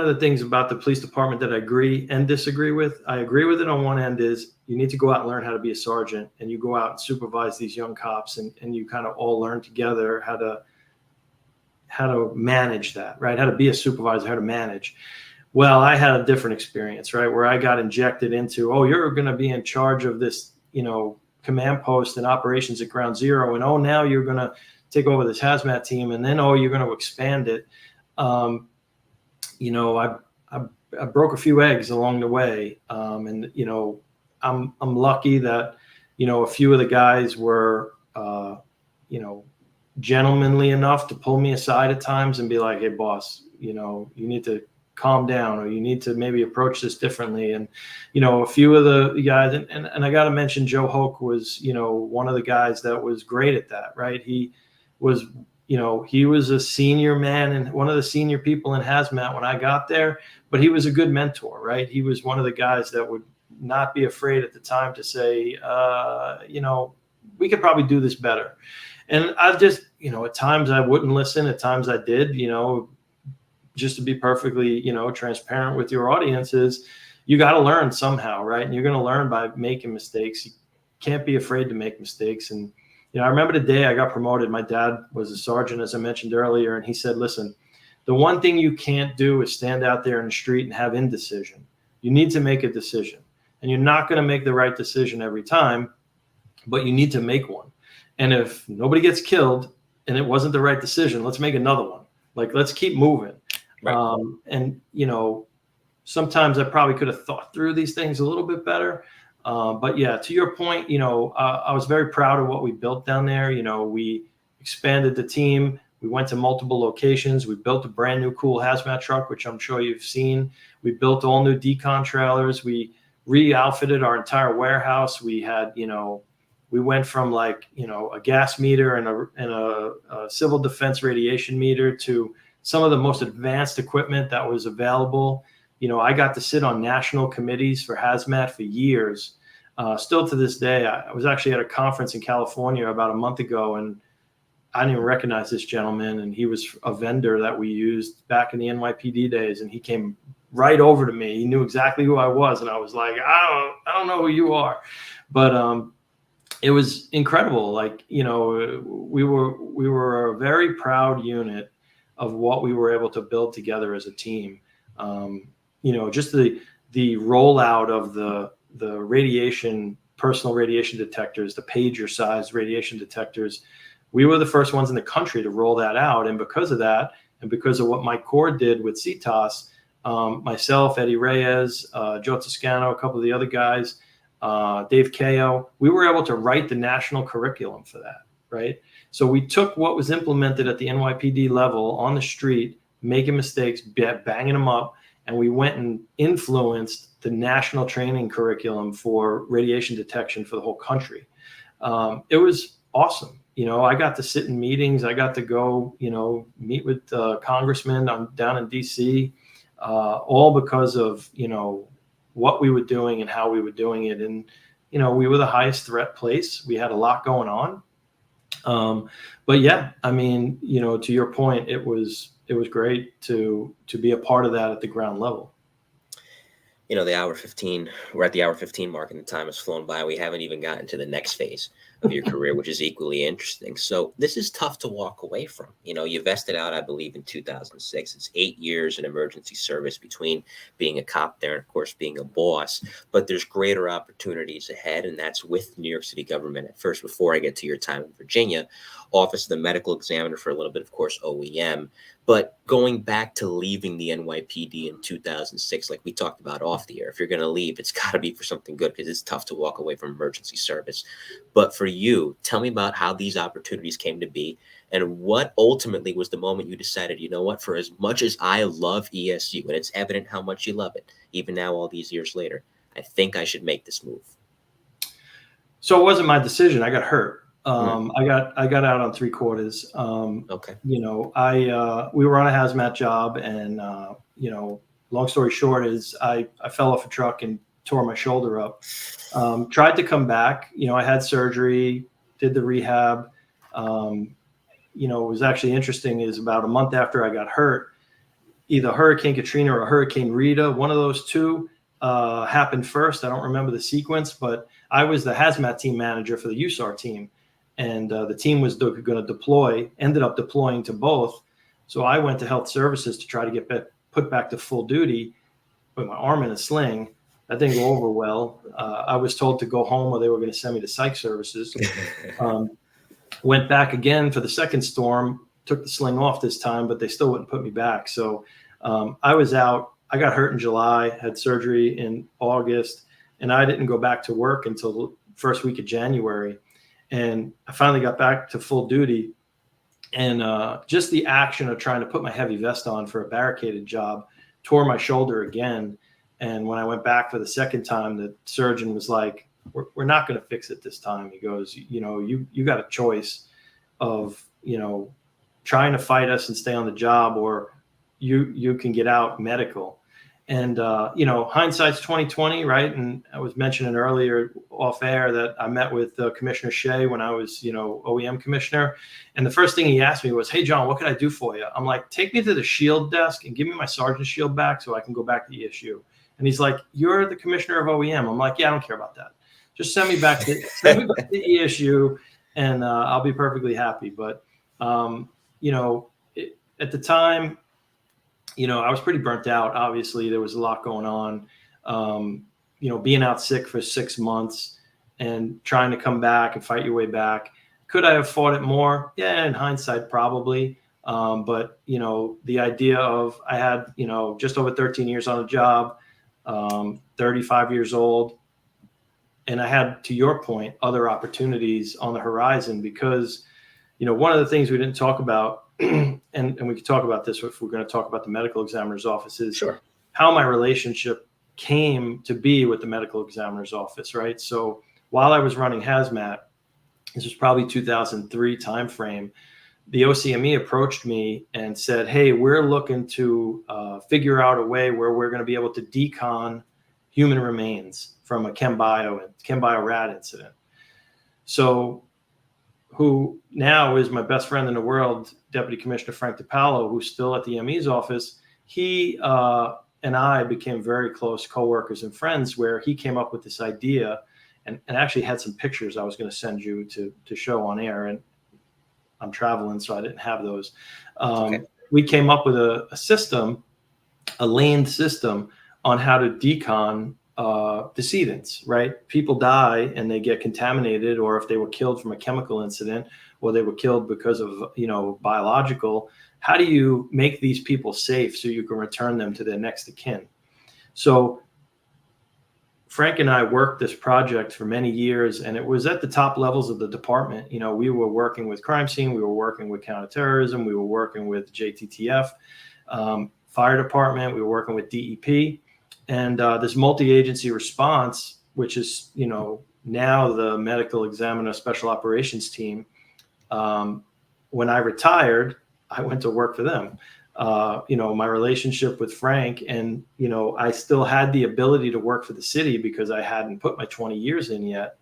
F: of the things about the police department that I agree and disagree with, I agree with it on one end is you need to go out and learn how to be a sergeant, and you go out and supervise these young cops, and you kind of all learn together how to manage that, right? How to be a supervisor, how to manage. Well, I had a different experience, right? Where I got injected into, you're going to be in charge of this, command post and operations at Ground Zero. And, now you're going to take over this hazmat team. And then, you're going to expand it. I broke a few eggs along the way. I'm lucky that, a few of the guys were, gentlemanly enough to pull me aside at times and be like, hey, boss, you need to calm down, or you need to maybe approach this differently. And, a few of the guys, and I got to mention Joe Hoke was, one of the guys that was great at that, right? He was a senior man and one of the senior people in hazmat when I got there, but he was a good mentor, right? He was one of the guys that would not be afraid at the time to say, we could probably do this better. And I just, at times I wouldn't listen. At times I did, just to be perfectly, transparent with your audiences, you got to learn somehow, right? And you're going to learn by making mistakes. You can't be afraid to make mistakes. And, I remember the day I got promoted, my dad was a sergeant, as I mentioned earlier. And he said, listen, the one thing you can't do is stand out there in the street and have indecision. You need to make a decision, and you're not going to make the right decision every time, but you need to make one. And if nobody gets killed and it wasn't the right decision, let's make another one. Like, let's keep moving. Right. And, sometimes I probably could have thought through these things a little bit better. But yeah, to your point, I was very proud of what we built down there. We expanded the team. We went to multiple locations. We built a brand new cool hazmat truck, which I'm sure you've seen. We built all new decon trailers. We re-outfitted our entire warehouse. We had, we went from a gas meter and a civil defense radiation meter to some of the most advanced equipment that was available. I got to sit on national committees for hazmat for years. Still to this day, I was actually at a conference in California about a month ago, and I didn't even recognize this gentleman. And he was a vendor that we used back in the NYPD days. And he came right over to me. He knew exactly who I was, and I was like, I don't know who you are, but it was incredible. Like, we were a very proud unit of what we were able to build together as a team. Just the rollout of the personal radiation detectors, the pager sized radiation detectors. We were the first ones in the country to roll that out. And because of that, and because of what Mike Cord did with CTOS, myself, Eddie Reyes, Joe Toscano, a couple of the other guys, Dave Kao, we were able to write the national curriculum for that, right? So we took what was implemented at the NYPD level on the street, making mistakes, banging them up, and we went and influenced the national training curriculum for radiation detection for the whole country. It was awesome. I got to sit in meetings. I got to go, meet with congressmen down in DC, all because of, what we were doing and how we were doing it. And, we were the highest threat place. We had a lot going on. But yeah, I mean, to your point, it was great to be a part of that at the ground level.
E: The hour 15, we're at the hour 15 mark and the time has flown by. We haven't even gotten to the next phase of your career, which is equally interesting. So this is tough to walk away from. You vested out, I believe, in 2006. It's 8 years in emergency service between being a cop there and, of course, being a boss. But there's greater opportunities ahead, and that's with New York City government at first. Before I get to your time in Virginia, Office of the Medical Examiner for a little bit, of course, OEM. But going back to leaving the NYPD in 2006, like we talked about off the air, if you're going to leave, it's got to be for something good, because it's tough to walk away from emergency service. But for you, tell me about how these opportunities came to be, and what ultimately was the moment you decided, you know what, for as much as I love ESU, and it's evident how much you love it, even now all these years later, I think I should make this move.
F: So it wasn't my decision. I got hurt. I got out on 3/4.
E: Okay.
F: We were on a hazmat job, and long story short is I fell off a truck and tore my shoulder up. Tried to come back. I had surgery, did the rehab. What was actually interesting is about a month after I got hurt, either Hurricane Katrina or Hurricane Rita, one of those two happened first. I don't remember the sequence, but I was the hazmat team manager for the USAR team. And the team was going to deploy, ended up deploying to both. So I went to health services to try to get put back to full duty with my arm in a sling. That didn't go over well. I was told to go home, or they were going to send me to psych services. Went back again for the second storm, took the sling off this time, but they still wouldn't put me back. So I was out. I got hurt in July, had surgery in August, and I didn't go back to work until the first week of January. And I finally got back to full duty, and just the action of trying to put my heavy vest on for a barricaded job tore my shoulder again. And when I went back for the second time, the surgeon was like, we're not going to fix it this time. He goes, you got a choice of, trying to fight us and stay on the job, or you can get out medical. And, hindsight's 2020, right? And I was mentioning earlier off air that I met with Commissioner Shea when I was, OEM commissioner. And the first thing he asked me was, hey, John, what can I do for you? I'm like, take me to the shield desk and give me my sergeant's shield back so I can go back to ESU. And he's like, you're the commissioner of OEM. I'm like, yeah, I don't care about that. Just send me back to ESU, and I'll be perfectly happy. But, at the time, I was pretty burnt out. Obviously, there was a lot going on. Being out sick for 6 months and trying to come back and fight your way back. Could I have fought it more? Yeah, in hindsight, probably. But the idea of I had, just over 13 years on the job, 35 years old. And I had, to your point, other opportunities on the horizon because, one of the things we didn't talk about, and we could talk about this if we're going to talk about the medical examiner's office, is
E: Sure.
F: how my relationship came to be with the medical examiner's office, right? So while I was running hazmat, this was probably 2003 timeframe, the OCME approached me and said, hey, we're looking to figure out a way where we're going to be able to decon human remains from a chem bio rat incident. So who now is my best friend in the world, Deputy Commissioner Frank DiPaolo, who's still at the ME's office, he and I became very close coworkers and friends, where he came up with this idea, and actually had some pictures I was going to send you to show on air. And I'm traveling, so I didn't have those.
E: Okay.
F: We came up with a system, a lane system, on how to decon decedents, right? People die and they get contaminated, or if they were killed from a chemical incident, or they were killed because of, biological. How do you make these people safe so you can return them to their next of kin? So Frank and I worked this project for many years, and it was at the top levels of the department. We were working with crime scene, we were working with counterterrorism, we were working with JTTF, fire department, we were working with DEP, and this multi-agency response, which is, now the medical examiner special operations team. When I retired, I went to work for them. My relationship with Frank, and, I still had the ability to work for the city because I hadn't put my 20 years in yet,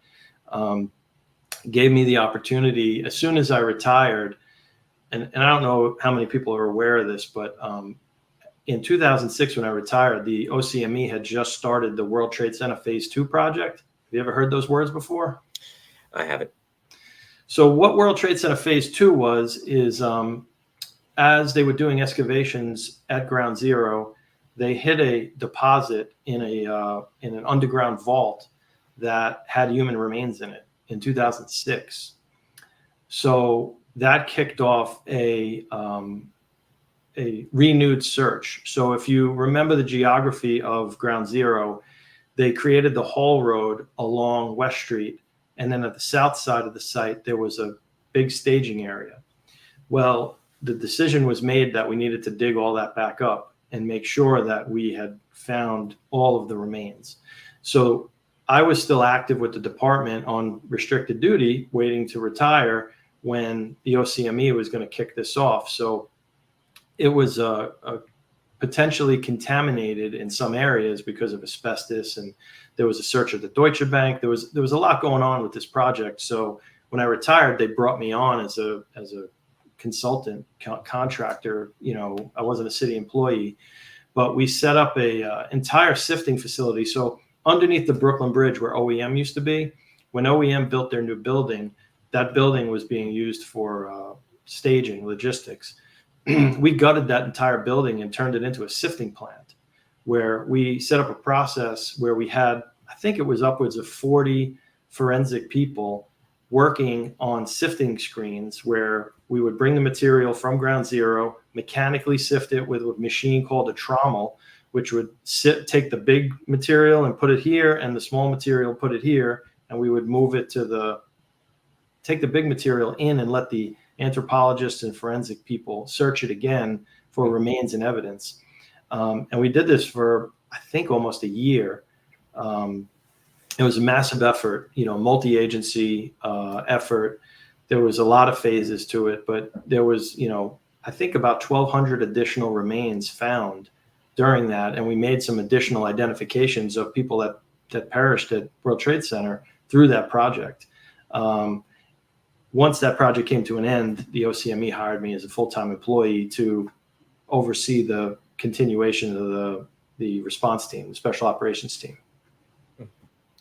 F: gave me the opportunity as soon as I retired. And I don't know how many people are aware of this, but in 2006, when I retired, the OCME had just started the World Trade Center Phase 2 project. Have you ever heard those words before?
E: I haven't.
F: So what World Trade Center Phase 2 is as they were doing excavations at Ground Zero, they hit a deposit in an underground vault that had human remains in it in 2006. So that kicked off a renewed search. So if you remember the geography of Ground Zero, they created the haul road along West Street, and then at the south side of the site, there was a big staging area. Well, the decision was made that we needed to dig all that back up and make sure that we had found all of the remains. So I was still active with the department on restricted duty, waiting to retire when the OCME was going to kick this off. So it was potentially contaminated in some areas because of asbestos, and there was a search at the Deutsche Bank. There was a lot going on with this project. So when I retired, they brought me on as a consultant contractor. I wasn't a city employee, but we set up a entire sifting facility. So underneath the Brooklyn Bridge, where OEM used to be, when OEM built their new building, that building was being used for staging, logistics. We gutted that entire building and turned it into a sifting plant, where we set up a process where we had, I think it was upwards of 40 forensic people working on sifting screens, where we would bring the material from Ground Zero, mechanically sift it with a machine called a trommel, which would take the big material and put it here, and the small material put it here, and we would move it take the big material in and let the anthropologists and forensic people search it again for remains and evidence. And we did this for, I think, almost a year. It was a massive effort, multi-agency effort. There was a lot of phases to it, but there was, I think about 1,200 additional remains found during that. And we made some additional identifications of people that perished at World Trade Center through that project. Once that project came to an end, the OCME hired me as a full-time employee to oversee the continuation of the response team, the special operations team.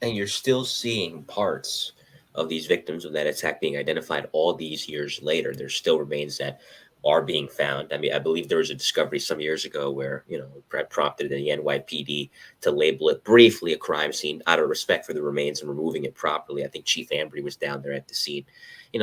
E: And you're still seeing parts of these victims of that attack being identified all these years later. There's still remains that are being found. I mean, I believe there was a discovery some years ago where, prompted the NYPD to label it briefly a crime scene out of respect for the remains and removing it properly. I think Chief Ambry was down there at the scene.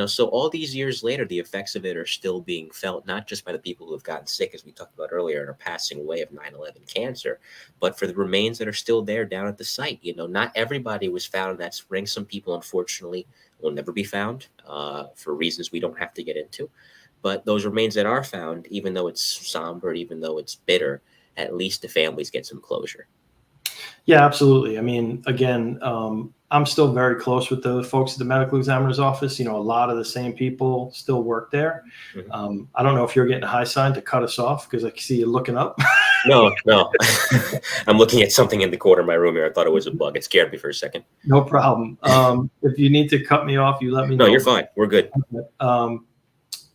E: So all these years later, the effects of it are still being felt, not just by the people who have gotten sick, as we talked about earlier, and are passing away of 9/11 cancer, but for the remains that are still there down at the site. Not everybody was found in that spring. Some people, unfortunately, will never be found for reasons we don't have to get into. But those remains that are found, even though it's somber, even though it's bitter, at least the families get some closure.
F: Yeah, absolutely. I mean, again, I'm still very close with the folks at the medical examiner's office. A lot of the same people still work there. Mm-hmm. I don't know if you're getting a high sign to cut us off, because I can see you looking up.
E: No. I'm looking at something in the corner of my room here. I thought it was a bug. It scared me for a second.
F: No problem. If you need to cut me off, you let me know.
E: No, you're fine. We're good.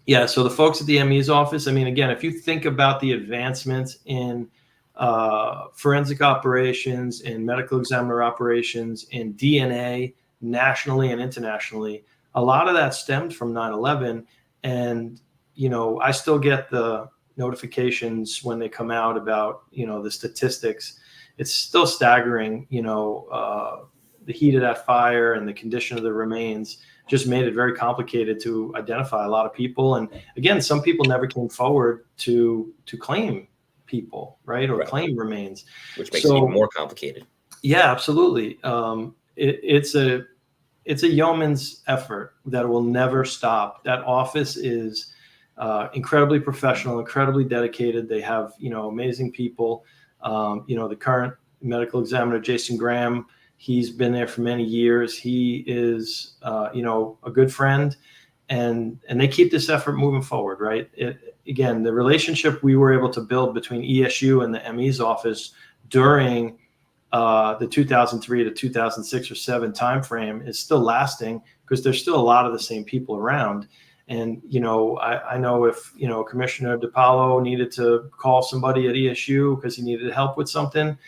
F: Yeah, so the folks at the ME's office, I mean, again, if you think about the advancements in forensic operations, in medical examiner operations, in DNA nationally and internationally. A lot of that stemmed from 9/11. And, I still get the notifications when they come out about, the statistics. It's still staggering, the heat of that fire and the condition of the remains just made it very complicated to identify a lot of people. And again, some people never came forward to claim people, right? Or claim remains.
E: Which makes it even more complicated.
F: Yeah, absolutely. It's a yeoman's effort that will never stop. That office is incredibly professional, incredibly dedicated. They have, amazing people. The current medical examiner, Jason Graham, he's been there for many years. He is, a good friend, and they keep this effort moving forward, right? Again, the relationship we were able to build between ESU and the ME's office during the 2003 to 2006 or 7 timeframe is still lasting, because there's still a lot of the same people around. And, I know if, Commissioner DiPaolo needed to call somebody at ESU because he needed help with something,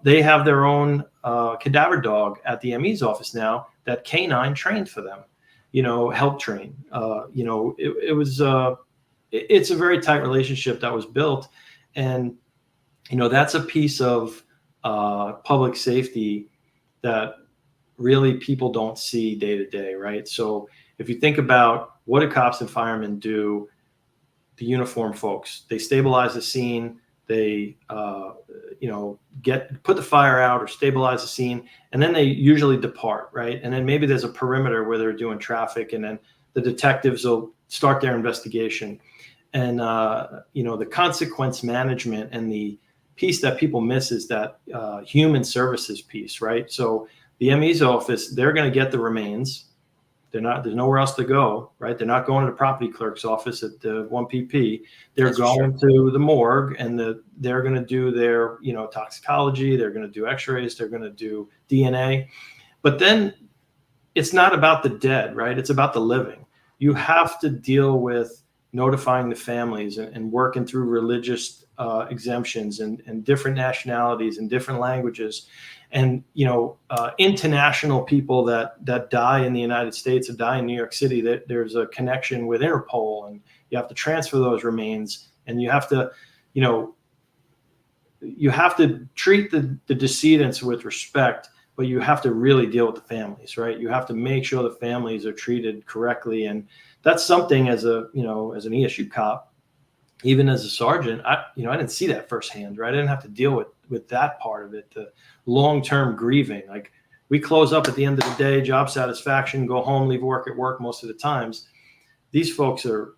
F: they have their own cadaver dog at the ME's office now that K9 trained for them, help train. It's a very tight relationship that was built. And, that's a piece of public safety that really people don't see day to day, right? So if you think about what do cops and firemen do, the uniform folks, they stabilize the scene, they put the fire out or stabilize the scene, and then they usually depart, right? And then maybe there's a perimeter where they're doing traffic, and then the detectives will start their investigation. And the consequence management and the piece that people miss is that human services piece, right? So the ME's office, they're going to get the remains. There's nowhere else to go, right? They're not going to the property clerk's office at the 1PP. They're going to the morgue, and they're going to do their, toxicology. They're going to do x-rays. They're going to do DNA. But then it's not about the dead, right? It's about the living. You have to deal with notifying the families and working through religious exemptions and different nationalities and different languages. And, international people that die in the United States or die in New York City, that there's a connection with Interpol, and you have to transfer those remains, and you have to, treat the decedents with respect, but you have to really deal with the families, right? You have to make sure the families are treated correctly. And that's something as an ESU cop, even as a sergeant, I didn't see that firsthand, right? I didn't have to deal with that part of it, the long-term grieving. Like, we close up at the end of the day, job satisfaction, go home, leave work at work most of the times. These folks are,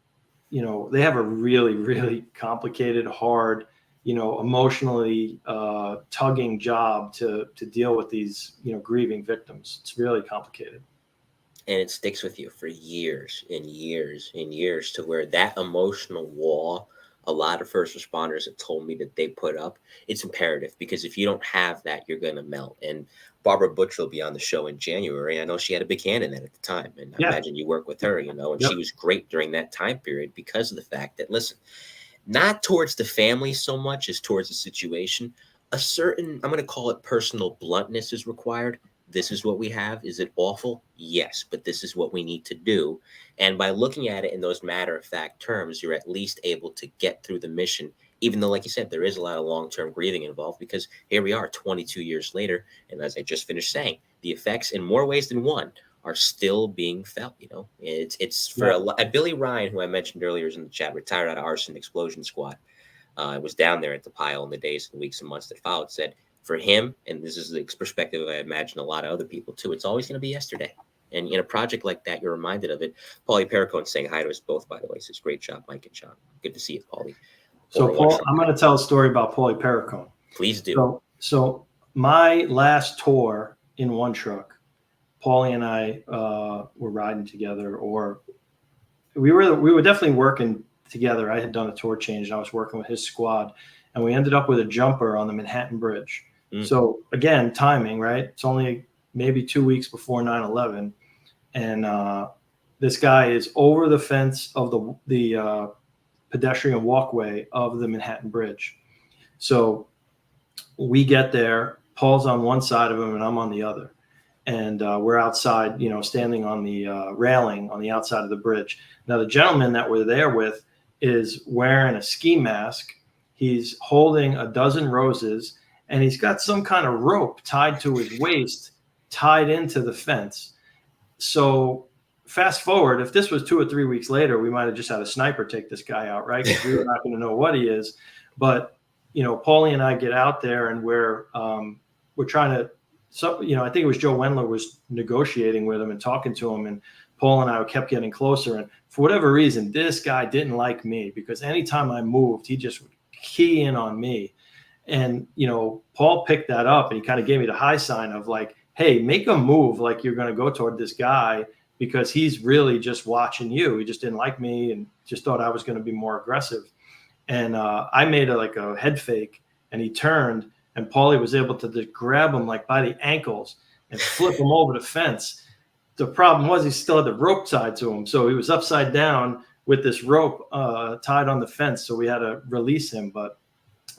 F: they have a really, really complicated, hard, emotionally tugging job to deal with these, grieving victims. It's really complicated.
E: And it sticks with you for years and years and years, to where that emotional wall, a lot of first responders have told me that they put up, it's imperative, because if you don't have that, you're going to melt. And Barbara Butcher will be on the show in January. I know she had a big hand in that at the time. And I imagine you work with her, and she was great during that time period because of the fact that, listen, not towards the family so much as towards the situation, a certain, I'm going to call it personal bluntness is required. This is what we have. Is it awful? Yes, but this is what we need to do. And by looking at it in those matter-of-fact terms, you're at least able to get through the mission, even though, like you said, there is a lot of long-term grieving involved, because here we are 22 years later. And as I just finished saying, the effects in more ways than one are still being felt. It's for Billy Ryan, who I mentioned earlier is in the chat, retired out of Arson Explosion Squad. I was down there at the pile in the days and weeks and months that followed, said, for him, and this is the perspective I imagine a lot of other people too, it's always going to be yesterday. And in a project like that, you're reminded of it. Paulie Perricone saying hi to us both, by the way. Says, great job, Mike and John. Good to see you, Paulie.
F: So, Paul, I'm going to tell a story about Paulie Perricone.
E: Please do.
F: So my last tour in one truck, Paulie and I were riding together, or we were definitely working together. I had done a tour change, and I was working with his squad, and we ended up with a jumper on the Manhattan Bridge. So again, timing, right? It's only maybe 2 weeks before 9/11, and this guy is over the fence of the pedestrian walkway of the Manhattan Bridge. So we get there, Paul's on one side of him and I'm on the other. And we're outside, standing on the railing on the outside of the bridge. Now, the gentleman that we're there with is wearing a ski mask. He's holding a dozen roses, and he's got some kind of rope tied to his waist, tied into the fence. So fast forward, if this was 2 or 3 weeks later, we might have just had a sniper take this guy out, right? Because we were not going to know what he is. But, Paulie and I get out there, and we're trying to, I think it was Joe Wendler was negotiating with him and talking to him, and Paul and I kept getting closer. And for whatever reason, this guy didn't like me, because anytime I moved, he just would key in on me. And, Paul picked that up, and he kind of gave me the high sign of like, hey, make a move like you're going to go toward this guy, because he's really just watching you. He just didn't like me and just thought I was going to be more aggressive. And I made a head fake, and he turned, and Paulie was able to just grab him like by the ankles and flip him over the fence. The problem was he still had the rope tied to him. So he was upside down with this rope tied on the fence. So we had to release him. But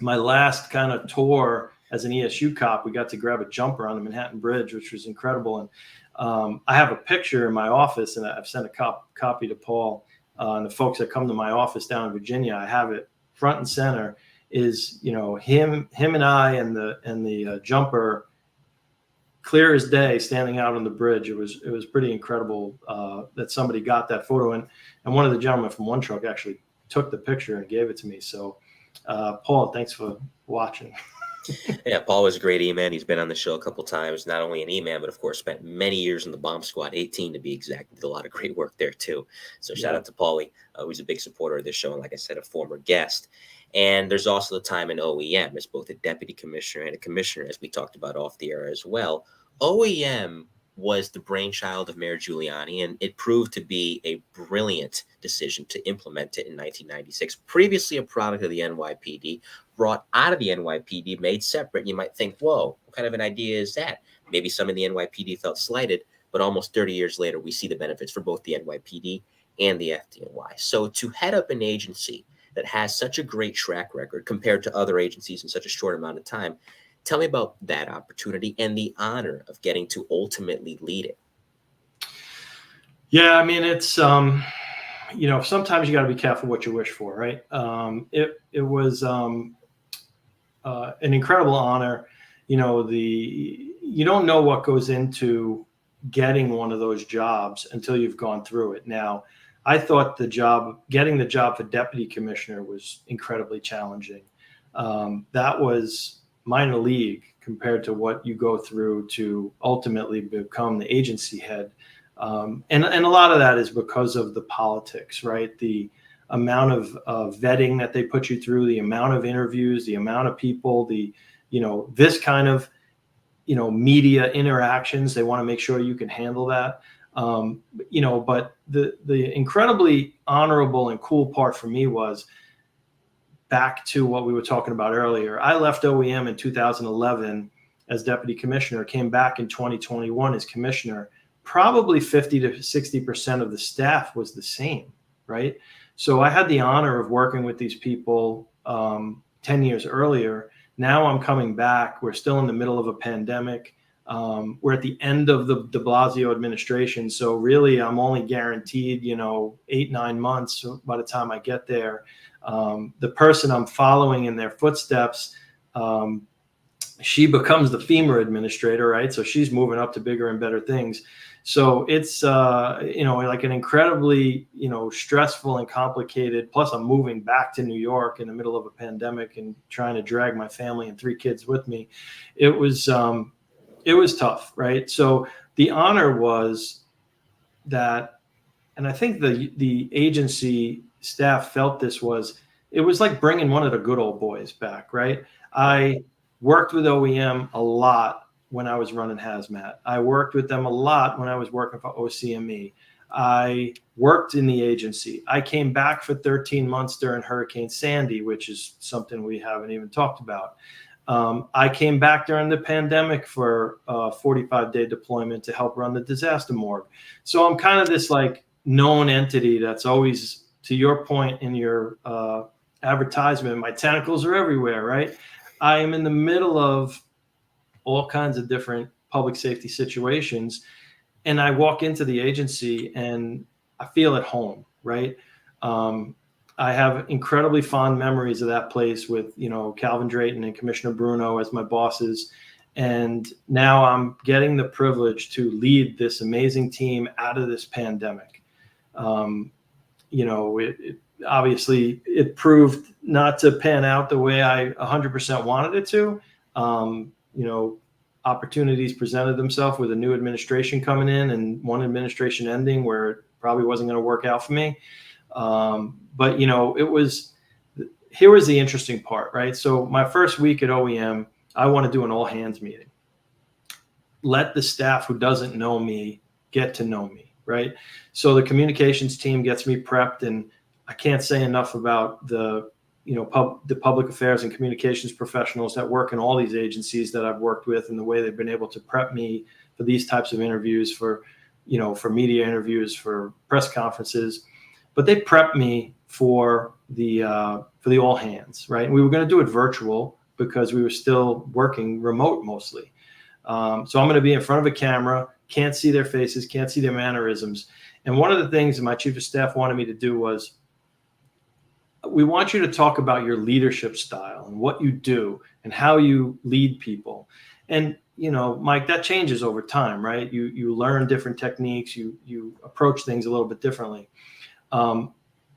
F: my last kind of tour as an ESU cop, we got to grab a jumper on the Manhattan Bridge, which was incredible. And I have a picture in my office, and I've sent a copy to Paul and the folks that come to my office down in Virginia. I have it front and center. Is him and I and the jumper, clear as day, standing out on the bridge. It was pretty incredible that somebody got that photo, and one of the gentlemen from One Truck actually took the picture and gave it to me. So Paul, thanks for watching.
E: Yeah, Paul was a great E-man. He's been on the show a couple times, not only an E-man, but of course spent many years in the Bomb Squad, 18 to be exact. Did a lot of great work there too. So shout out to Paulie, who's a big supporter of this show, and like I said, a former guest. And there's also the time in OEM as both a deputy commissioner and a commissioner, as we talked about off the air as well. OEM was the brainchild of Mayor Giuliani, and it proved to be a brilliant decision to implement it in 1996. Previously a product of the NYPD, brought out of the NYPD, made separate. You might think, whoa, what kind of an idea is that? Maybe some in the NYPD felt slighted, but almost 30 years later, we see the benefits for both the NYPD and the FDNY. So to head up an agency that has such a great track record compared to other agencies in such a short amount of time, tell me about that opportunity and the honor of getting to ultimately lead it.
F: Yeah, I mean, it's, sometimes you got to be careful what you wish for, right? It was an incredible honor. You don't know what goes into getting one of those jobs until you've gone through it. Now, I thought getting the job for deputy commissioner was incredibly challenging. That was minor league compared to what you go through to ultimately become the agency head. And a lot of that is because of the politics, right? The amount of vetting that they put you through, the amount of interviews, the amount of people, this kind of, media interactions. They want to make sure you can handle that. But the incredibly honorable and cool part for me was back to what we were talking about earlier. I left OEM in 2011 as deputy commissioner, came back in 2021 as commissioner. Probably 50 to 60% of the staff was the same, right? So I had the honor of working with these people 10 years earlier. Now I'm coming back. We're still in the middle of a pandemic. We're at the end of the de Blasio administration. So really, I'm only guaranteed, 8-9 months by the time I get there. The person I'm following in their footsteps, she becomes the FEMA administrator, right? So she's moving up to bigger and better things. So it's, like an incredibly, stressful and complicated, plus I'm moving back to New York in the middle of a pandemic and trying to drag my family and 3 kids with me. It was tough, right? So the honor was that, and I think the agency staff felt it was like bringing one of the good old boys back, right? I worked with OEM a lot when I was running hazmat. I worked with them a lot when I was working for OCME. I worked in the agency. I came back for 13 months during Hurricane Sandy, which is something we haven't even talked about. I came back during the pandemic for a 45-day deployment to help run the disaster morgue. So I'm kind of this like known entity that's always, to your point in your advertisement. My tentacles are everywhere, right? I am in the middle of all kinds of different public safety situations. And I walk into the agency and I feel at home, right? I have incredibly fond memories of that place with, Calvin Drayton and Commissioner Bruno as my bosses. And now I'm getting the privilege to lead this amazing team out of this pandemic. Obviously it proved not to pan out the way I 100% wanted it to. Opportunities presented themselves with a new administration coming in and one administration ending where it probably wasn't going to work out for me. But here was the interesting part, right? So my first week at OEM, I want to do an all hands meeting. Let the staff who doesn't know me get to know me, right? So the communications team gets me prepped, and I can't say enough about the public affairs and communications professionals that work in all these agencies that I've worked with, and the way they've been able to prep me for these types of interviews, for media interviews, for press conferences. But they prepped me for the all hands, right? And we were going to do it virtual because we were still working remote mostly. So I'm going to be in front of a camera, can't see their faces, can't see their mannerisms. And one of the things that my chief of staff wanted me to do was, we want you to talk about your leadership style and what you do and how you lead people. And, Mike, that changes over time, right? You learn different techniques, you approach things a little bit differently.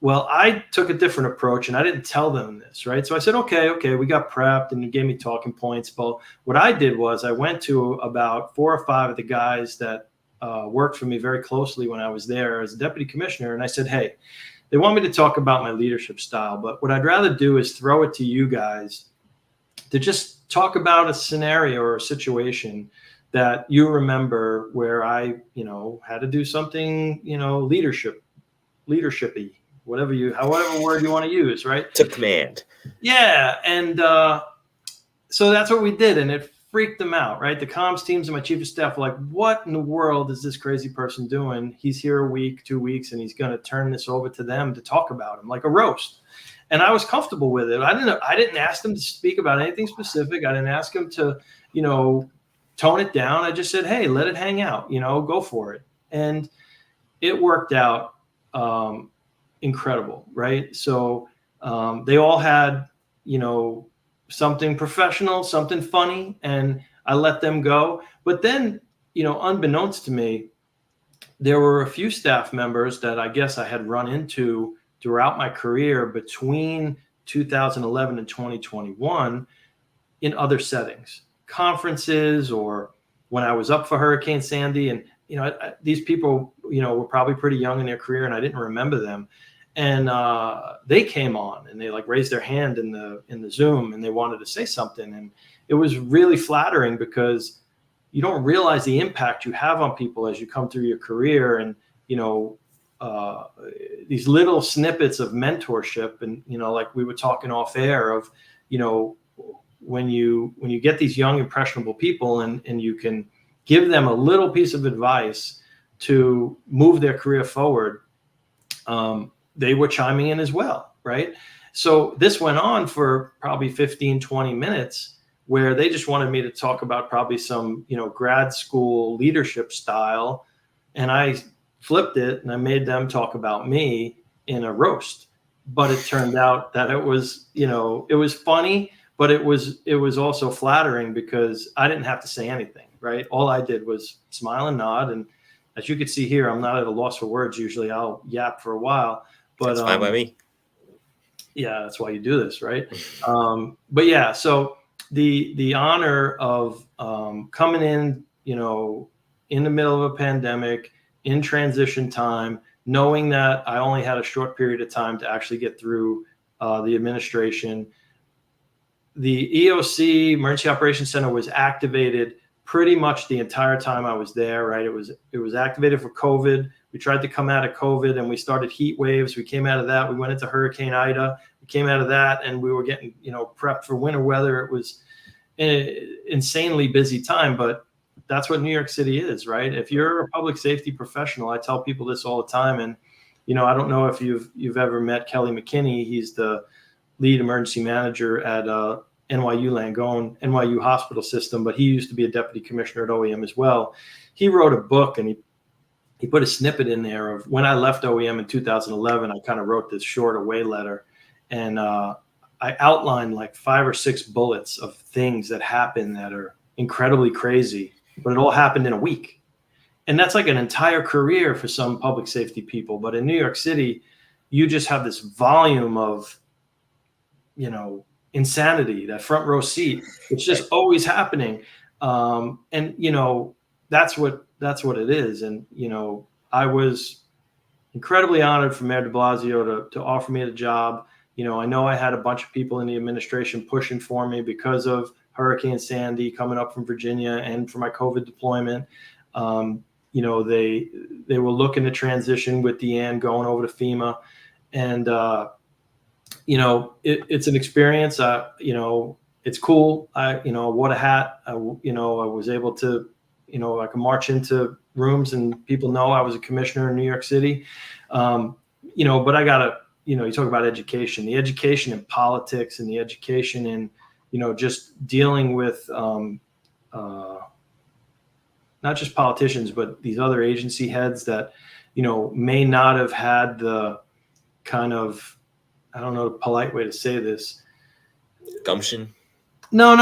F: Well, I took a different approach, and I didn't tell them this, right? So I said, okay, we got prepped and you gave me talking points. But what I did was I went to about 4 or 5 of the guys that worked for me very closely when I was there as a deputy commissioner. And I said, hey, they want me to talk about my leadership style, but what I'd rather do is throw it to you guys to just talk about a scenario or a situation that you remember where I, had to do something, leadershipy, however word you want to use, right?
E: Took command.
F: Yeah. And so that's what we did. And it freaked them out, right? The comms teams and my chief of staff were like, what in the world is this crazy person doing? He's here a week, 2 weeks, and he's going to turn this over to them to talk about him like a roast. And I was comfortable with it. I didn't ask them to speak about anything specific. I didn't ask them to, tone it down. I just said, hey, let it hang out, go for it. And it worked out incredible, right? So they all had, something professional, something funny, and I let them go. But then, unbeknownst to me, there were a few staff members that I guess I had run into throughout my career between 2011 and 2021 in other settings, conferences, or when I was up for Hurricane Sandy. And, these people, were probably pretty young in their career, and I didn't remember them. And they came on and they raised their hand in the Zoom, and they wanted to say something. And it was really flattering because you don't realize the impact you have on people as you come through your career. And, these little snippets of mentorship, and, like we were talking off air of, when you get these young, impressionable people and you can give them a little piece of advice to move their career forward, they were chiming in as well, right? So this went on for probably 15, 20 minutes where they just wanted me to talk about probably some, grad school leadership style. And I flipped it and I made them talk about me in a roast. But it turned out that it was, it was funny, but it was also flattering because I didn't have to say anything, right? All I did was smile and nod. And as you can see here, I'm not at a loss for words. Usually I'll yap for a while. But
E: that's fine by me.
F: Yeah, that's why you do this, right? But yeah, so the honor of coming in, in the middle of a pandemic, in transition time, knowing that I only had a short period of time to actually get through the administration. The EOC, Emergency Operations Center, was activated pretty much the entire time I was there, right? It was activated for COVID. We tried to come out of COVID and we started heat waves. We came out of that. We went into Hurricane Ida. We came out of that and we were getting, prepped for winter weather. It was an insanely busy time, but that's what New York City is, right? If you're a public safety professional, I tell people this all the time. And, I don't know if you've ever met Kelly McKinney. He's the lead emergency manager at NYU Langone, NYU hospital system, but he used to be a deputy commissioner at OEM as well. He wrote a book, and he put a snippet in there of when I left OEM in 2011. I kind of wrote this short away letter, and I outlined like 5 or 6 bullets of things that happen that are incredibly crazy, but it all happened in a week. And that's like an entire career for some public safety people. But in New York City, you just have this volume of, insanity, that front row seat. It's just always happening. And, that's what it is. And, I was incredibly honored for Mayor de Blasio to offer me the job. I know I had a bunch of people in the administration pushing for me because of Hurricane Sandy coming up from Virginia and for my COVID deployment. They were looking to transition with Deanne going over to FEMA. And, it's an experience. It's cool. I wore a hat. I was able to, I can march into rooms and people know I was a commissioner in New York City. But I gotta, you talk about education, the education in politics and the education in, just dealing with, not just politicians, but these other agency heads that, may not have had the kind of, I don't know the polite way to say this.
E: Gumption.
F: No,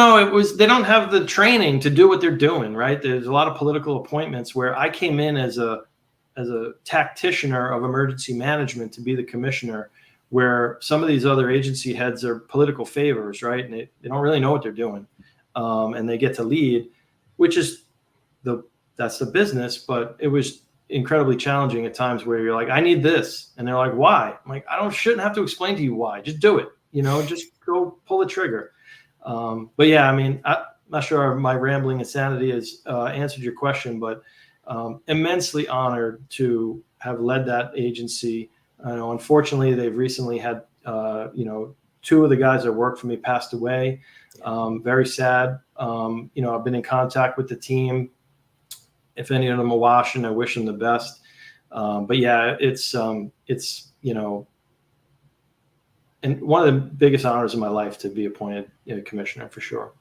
F: they don't have the training to do what they're doing, right? There's a lot of political appointments where I came in as a tacticianer of emergency management to be the commissioner, where some of these other agency heads are political favors, right? And they don't really know what they're doing. And they get to lead, which is that's the business, but it was incredibly challenging at times where you're like, I need this. And they're like, why? I'm like, shouldn't have to explain to you why. Just do it, just go pull the trigger. But yeah, I'm not sure my rambling insanity has answered your question, but immensely honored to have led that agency. Unfortunately, they've recently had, 2 of the guys that worked for me passed away. Very sad. I've been in contact with the team. If any of them are watching, I wish them the best. But yeah, it's and one of the biggest honors of my life to be appointed commissioner, for sure.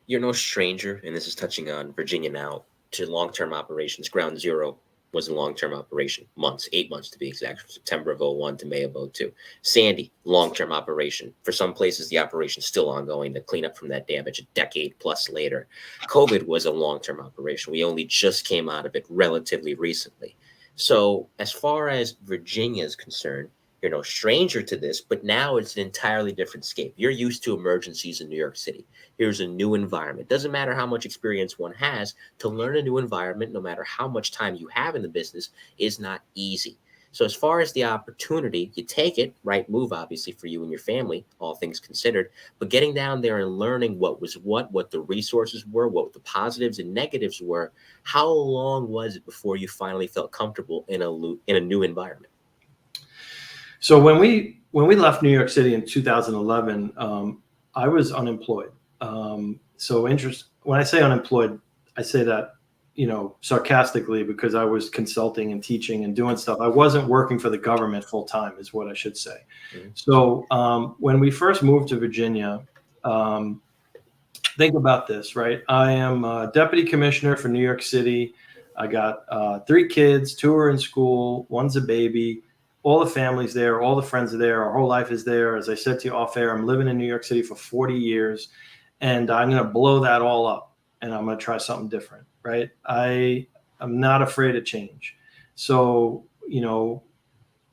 E: You're no stranger, and this is touching on Virginia now, to long-term operations. Ground Zero was a long-term operation, 8 months to be exact, from September of 2001 to May of 2002. Sandy, long-term operation. For some places, the operation is still ongoing. The cleanup from that damage a decade plus later. COVID was a long-term operation. We only just came out of it relatively recently. So as far as Virginia is concerned, you're no stranger to this, but now it's an entirely different scape. You're used to emergencies in New York City. Here's a new environment. Doesn't matter how much experience one has, to learn a new environment, no matter how much time you have in the business, is not easy. So as far as the opportunity, you take it, right move, obviously, for you and your family, all things considered, but getting down there and learning what was what the resources were, what the positives and negatives were, how long was it before you finally felt comfortable in a new environment?
F: So when we left New York City in 2011, I was unemployed. When I say unemployed, I say that, sarcastically, because I was consulting and teaching and doing stuff. I wasn't working for the government full time, is what I should say. Mm-hmm. So when we first moved to Virginia, think about this, right? I am a deputy commissioner for New York City. I got 3 kids, 2 are in school, 1's a baby. All the family's there, all the friends are there, our whole life is there. As I said to you off air, I'm living in New York City for 40 years, and I'm going to blow that all up, and I'm going to try something different, right? I'm not afraid of change. So,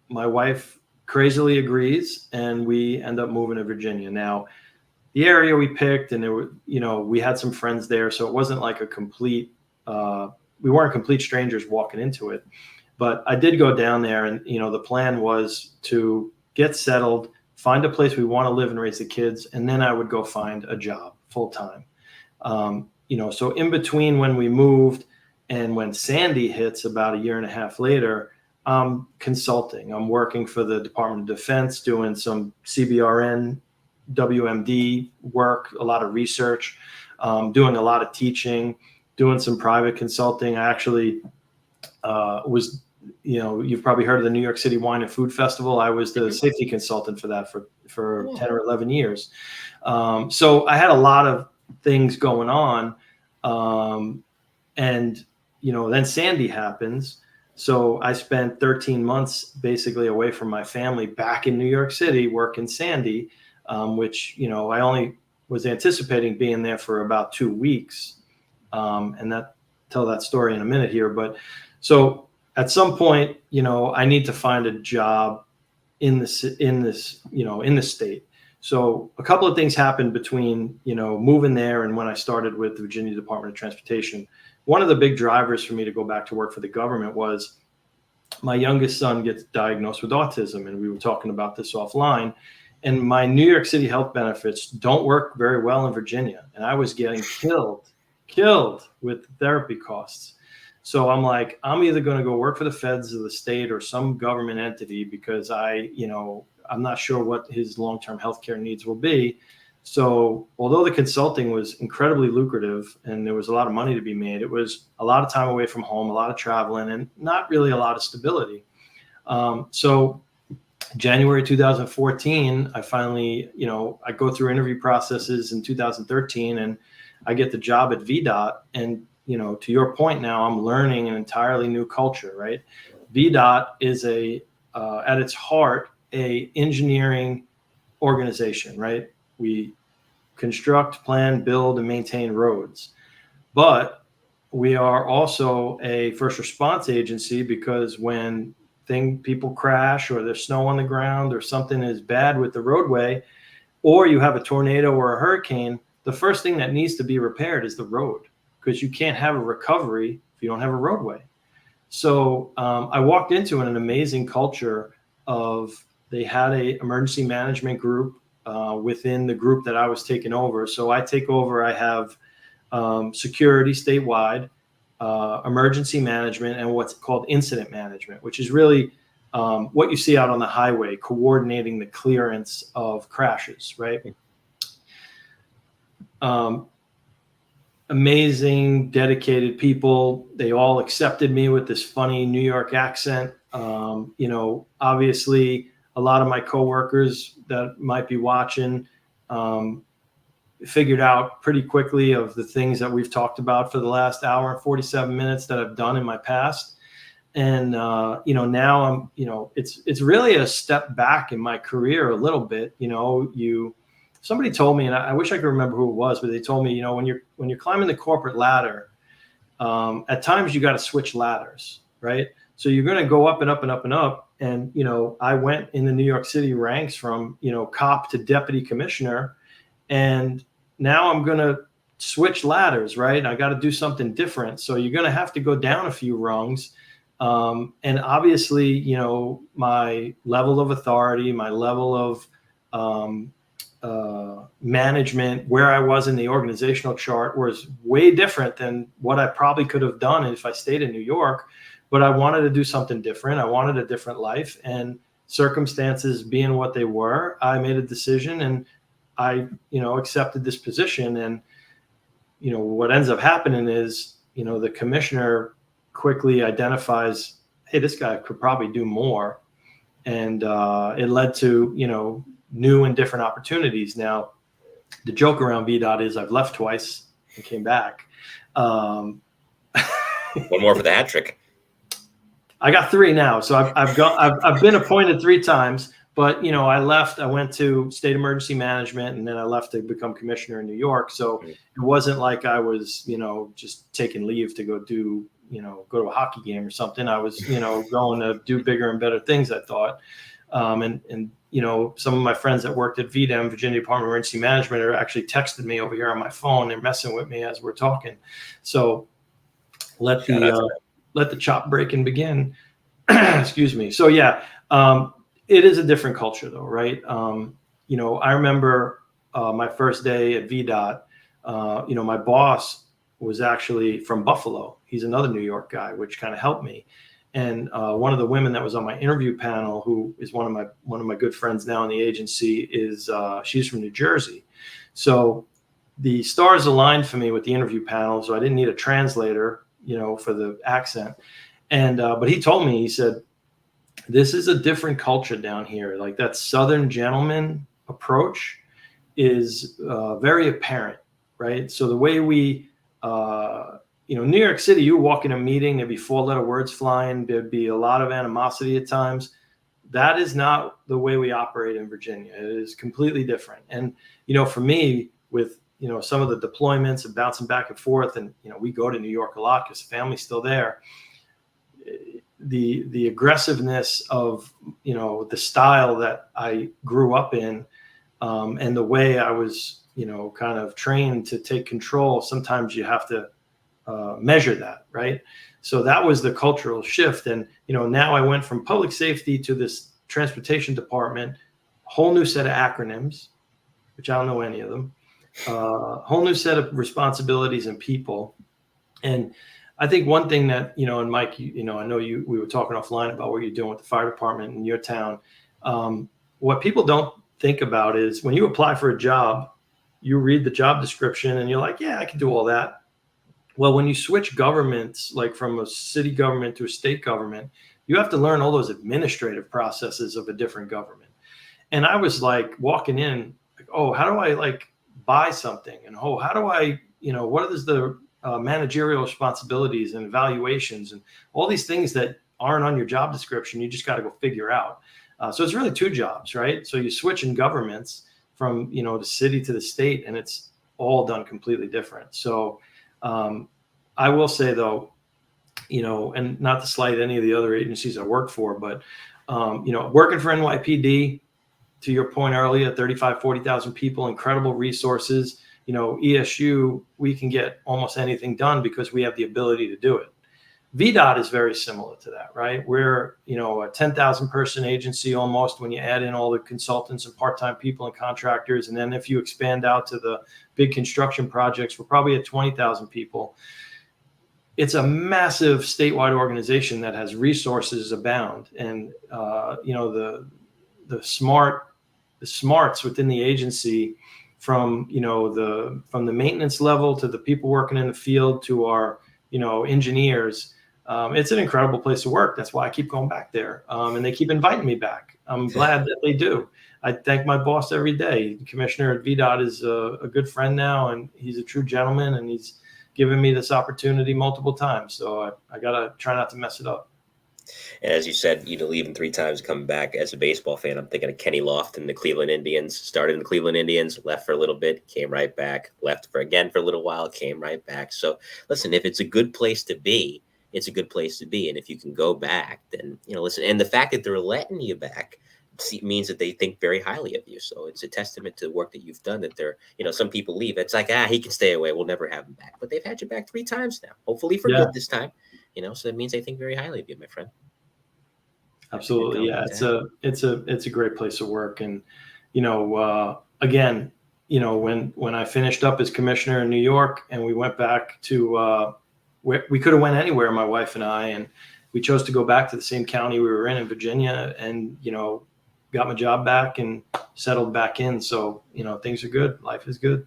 F: my wife crazily agrees, and we end up moving to Virginia. Now, the area we picked, and there were, we had some friends there, so it wasn't like we weren't complete strangers walking into it. But I did go down there, and, the plan was to get settled, find a place we want to live and raise the kids, and then I would go find a job full time. So in between when we moved and when Sandy hits about 1.5 years later, I'm consulting. I'm working for the Department of Defense, doing some CBRN, WMD work, a lot of research, doing a lot of teaching, doing some private consulting. I actually was you've probably heard of the New York City Wine and Food Festival. I was the safety consultant for that for 10 or 11 years. So I had a lot of things going on. And, then Sandy happens. So I spent 13 months basically away from my family back in New York City working Sandy, which, I only was anticipating being there for about 2 weeks. And tell that story in a minute here. But so at some point, I need to find a job in the state. So a couple of things happened between, moving there and when I started with the Virginia Department of Transportation. One of the big drivers for me to go back to work for the government was my youngest son gets diagnosed with autism. And we were talking about this offline. And my New York City health benefits don't work very well in Virginia. And I was getting killed with therapy costs. So I'm like, I'm either going to go work for the feds of the state or some government entity because I'm not sure what his long-term healthcare needs will be. So although the consulting was incredibly lucrative and there was a lot of money to be made, it was a lot of time away from home, a lot of traveling, and not really a lot of stability. So January 2014, I finally, I go through interview processes in 2013 and I get the job at VDOT. And, to your point now, I'm learning an entirely new culture, right? VDOT is at its heart, a engineering organization, right? We construct, plan, build, and maintain roads. But we are also a first response agency because when people crash or there's snow on the ground or something is bad with the roadway, or you have a tornado or a hurricane, the first thing that needs to be repaired is the road, because you can't have a recovery if you don't have a roadway. So I walked into an amazing culture of, they had a emergency management group within the group that I was taking over. So I take over, I have security statewide, emergency management, and what's called incident management, which is really what you see out on the highway, coordinating the clearance of crashes, right? Amazing, dedicated people. They all accepted me with this funny New York accent. Obviously, a lot of my coworkers that might be watching figured out pretty quickly of the things that we've talked about for the last hour and 47 minutes that I've done in my past. And, now I'm, it's really a step back in my career a little bit. Somebody told me, and I wish I could remember who it was, but they told me, when you're climbing the corporate ladder, at times you got to switch ladders, right? So you're going to go up and up and up and up. And, I went in the New York City ranks from, cop to deputy commissioner. And now I'm going to switch ladders, right? I got to do something different. So you're going to have to go down a few rungs. And obviously, my level of authority, my level of management, where I was in the organizational chart was way different than what I probably could have done if I stayed in New York. But I wanted to do something different. I wanted a different life, and circumstances being what they were, I made a decision and I, accepted this position. And, what ends up happening is, the commissioner quickly identifies, hey, this guy could probably do more. And it led to, new and different opportunities. Now, the joke around VDOT is I've left twice and came back.
E: One more for the hat trick.
F: I got 3 now. So I've been appointed 3 times, but I left, I went to state emergency management, and then I left to become commissioner in New York. So it wasn't like I was, just taking leave to go to a hockey game or something. I was, going to do bigger and better things, I thought. And some of my friends that worked at VDEM, Virginia Department of Emergency Management, are actually texting me over here on my phone. They're messing with me as we're talking. So let the chop breaking begin. Excuse me. So yeah, it is a different culture though, right? I remember my first day at VDOT, my boss was actually from Buffalo. He's another New York guy, which kind of helped me. And one of the women that was on my interview panel, who is one of my good friends now in the agency, is she's from New Jersey. So the stars aligned for me with the interview panel. So I didn't need a translator, for the accent. And but he told me, he said, this is a different culture down here. Like that Southern gentleman approach is very apparent, right? So the way we, New York City, you walk in a meeting, there'd be 4-letter words flying. There'd be a lot of animosity at times. That is not the way we operate in Virginia. It is completely different. And, for me, with, some of the deployments and bouncing back and forth, and, we go to New York a lot because the family's still there. The aggressiveness of, the style that I grew up in, and the way I was, kind of trained to take control, sometimes you have to measure that, right? So that was the cultural shift. And, now I went from public safety to this transportation department, whole new set of acronyms, which I don't know any of them, whole new set of responsibilities and people. And I think one thing that, and Mike, I know we were talking offline about what you're doing with the fire department in your town. What people don't think about is when you apply for a job, you read the job description and you're like, yeah, I can do all that. Well, when you switch governments, like from a city government to a state government, you have to learn all those administrative processes of a different government. And I was like walking in, like, oh, how do I like buy something? And oh, how do I, what is the managerial responsibilities and evaluations and all these things that aren't on your job description? You just got to go figure out. So it's really 2 jobs, right? So you switch in governments from, the city to the state, and it's all done completely different. So I will say though, and not to slight any of the other agencies I work for, but, working for NYPD, to your point earlier, 40,000 people, incredible resources, ESU, we can get almost anything done because we have the ability to do it. VDOT is very similar to that, right? We're, a 10,000 person agency almost when you add in all the consultants and part-time people and contractors. And then if you expand out to the big construction projects, we're probably at 20,000 people. It's a massive statewide organization that has resources abound. And, the smarts within the agency, from, from the maintenance level to the people working in the field to our, engineers, it's an incredible place to work. That's why I keep going back there. And they keep inviting me back. I'm glad that they do. I thank my boss every day. The commissioner at VDOT is a good friend now, and he's a true gentleman, and he's given me this opportunity multiple times. So I got to try not to mess it up.
E: And as you said, leaving 3 times, coming back. As a baseball fan, I'm thinking of Kenny Lofton, the Cleveland Indians. Started in the Cleveland Indians, left for a little bit, came right back, left for a little while, came right back. So listen, if it's a good place to be, it's a good place to be. And if you can go back, then, listen, and the fact that they're letting you back means that they think very highly of you. So it's a testament to the work that you've done, that they're, some people leave. It's like, he can stay away. We'll never have him back. But they've had you back 3 times now, hopefully for good this time. So that means they think very highly of you, my friend.
F: Absolutely. Yeah. It's a great place to work. And, again, when I finished up as commissioner in New York and we went back to, we could have went anywhere, my wife and I, and we chose to go back to the same county we were in Virginia, and, got my job back and settled back in. So, things are good. Life is good.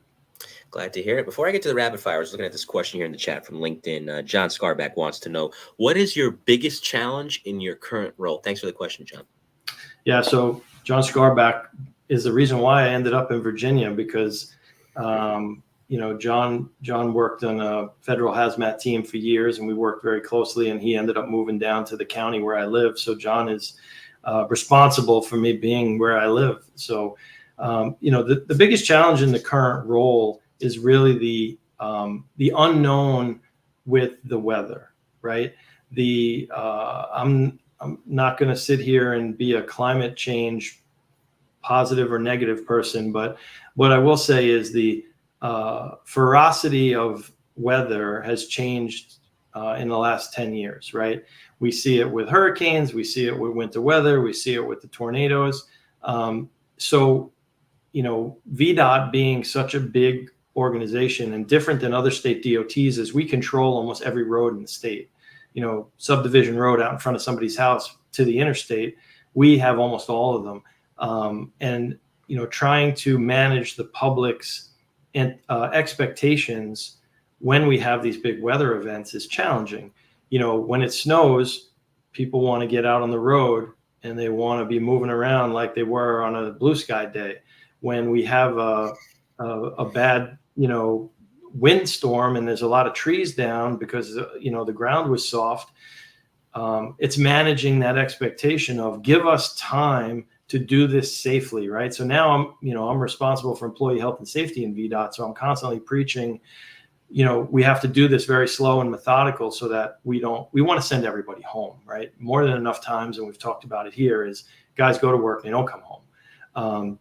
E: Glad to hear it. Before I get to the rapid fire, I was looking at this question here in the chat from LinkedIn. John Scarback wants to know, what is your biggest challenge in your current role? Thanks for the question, John.
F: Yeah. So John Scarback is the reason why I ended up in Virginia, because, John worked on a federal hazmat team for years, and we worked very closely, and he ended up moving down to the county where I live. So John is responsible for me being where I live. So, the biggest challenge in the current role is really the unknown with the weather, right? I'm not going to sit here and be a climate change positive or negative person, but what I will say is the ferocity of weather has changed in the last 10 years, right? We see it with hurricanes, we see it with winter weather, we see it with the tornadoes. So, VDOT being such a big organization and different than other state DOTs is we control almost every road in the state. Subdivision road out in front of somebody's house to the interstate, we have almost all of them. And trying to manage the public's expectations when we have these big weather events is challenging. when it snows, people want to get out on the road and they want to be moving around like they were on a blue sky day. When we have a bad, windstorm and there's a lot of trees down because, the ground was soft, it's managing that expectation of give us time to do this safely, right? So now I'm responsible for employee health and safety in VDOT. So I'm constantly preaching, we have to do this very slow and methodical so that we want to send everybody home, right? More than enough times, and we've talked about it here, is guys go to work, they don't come home.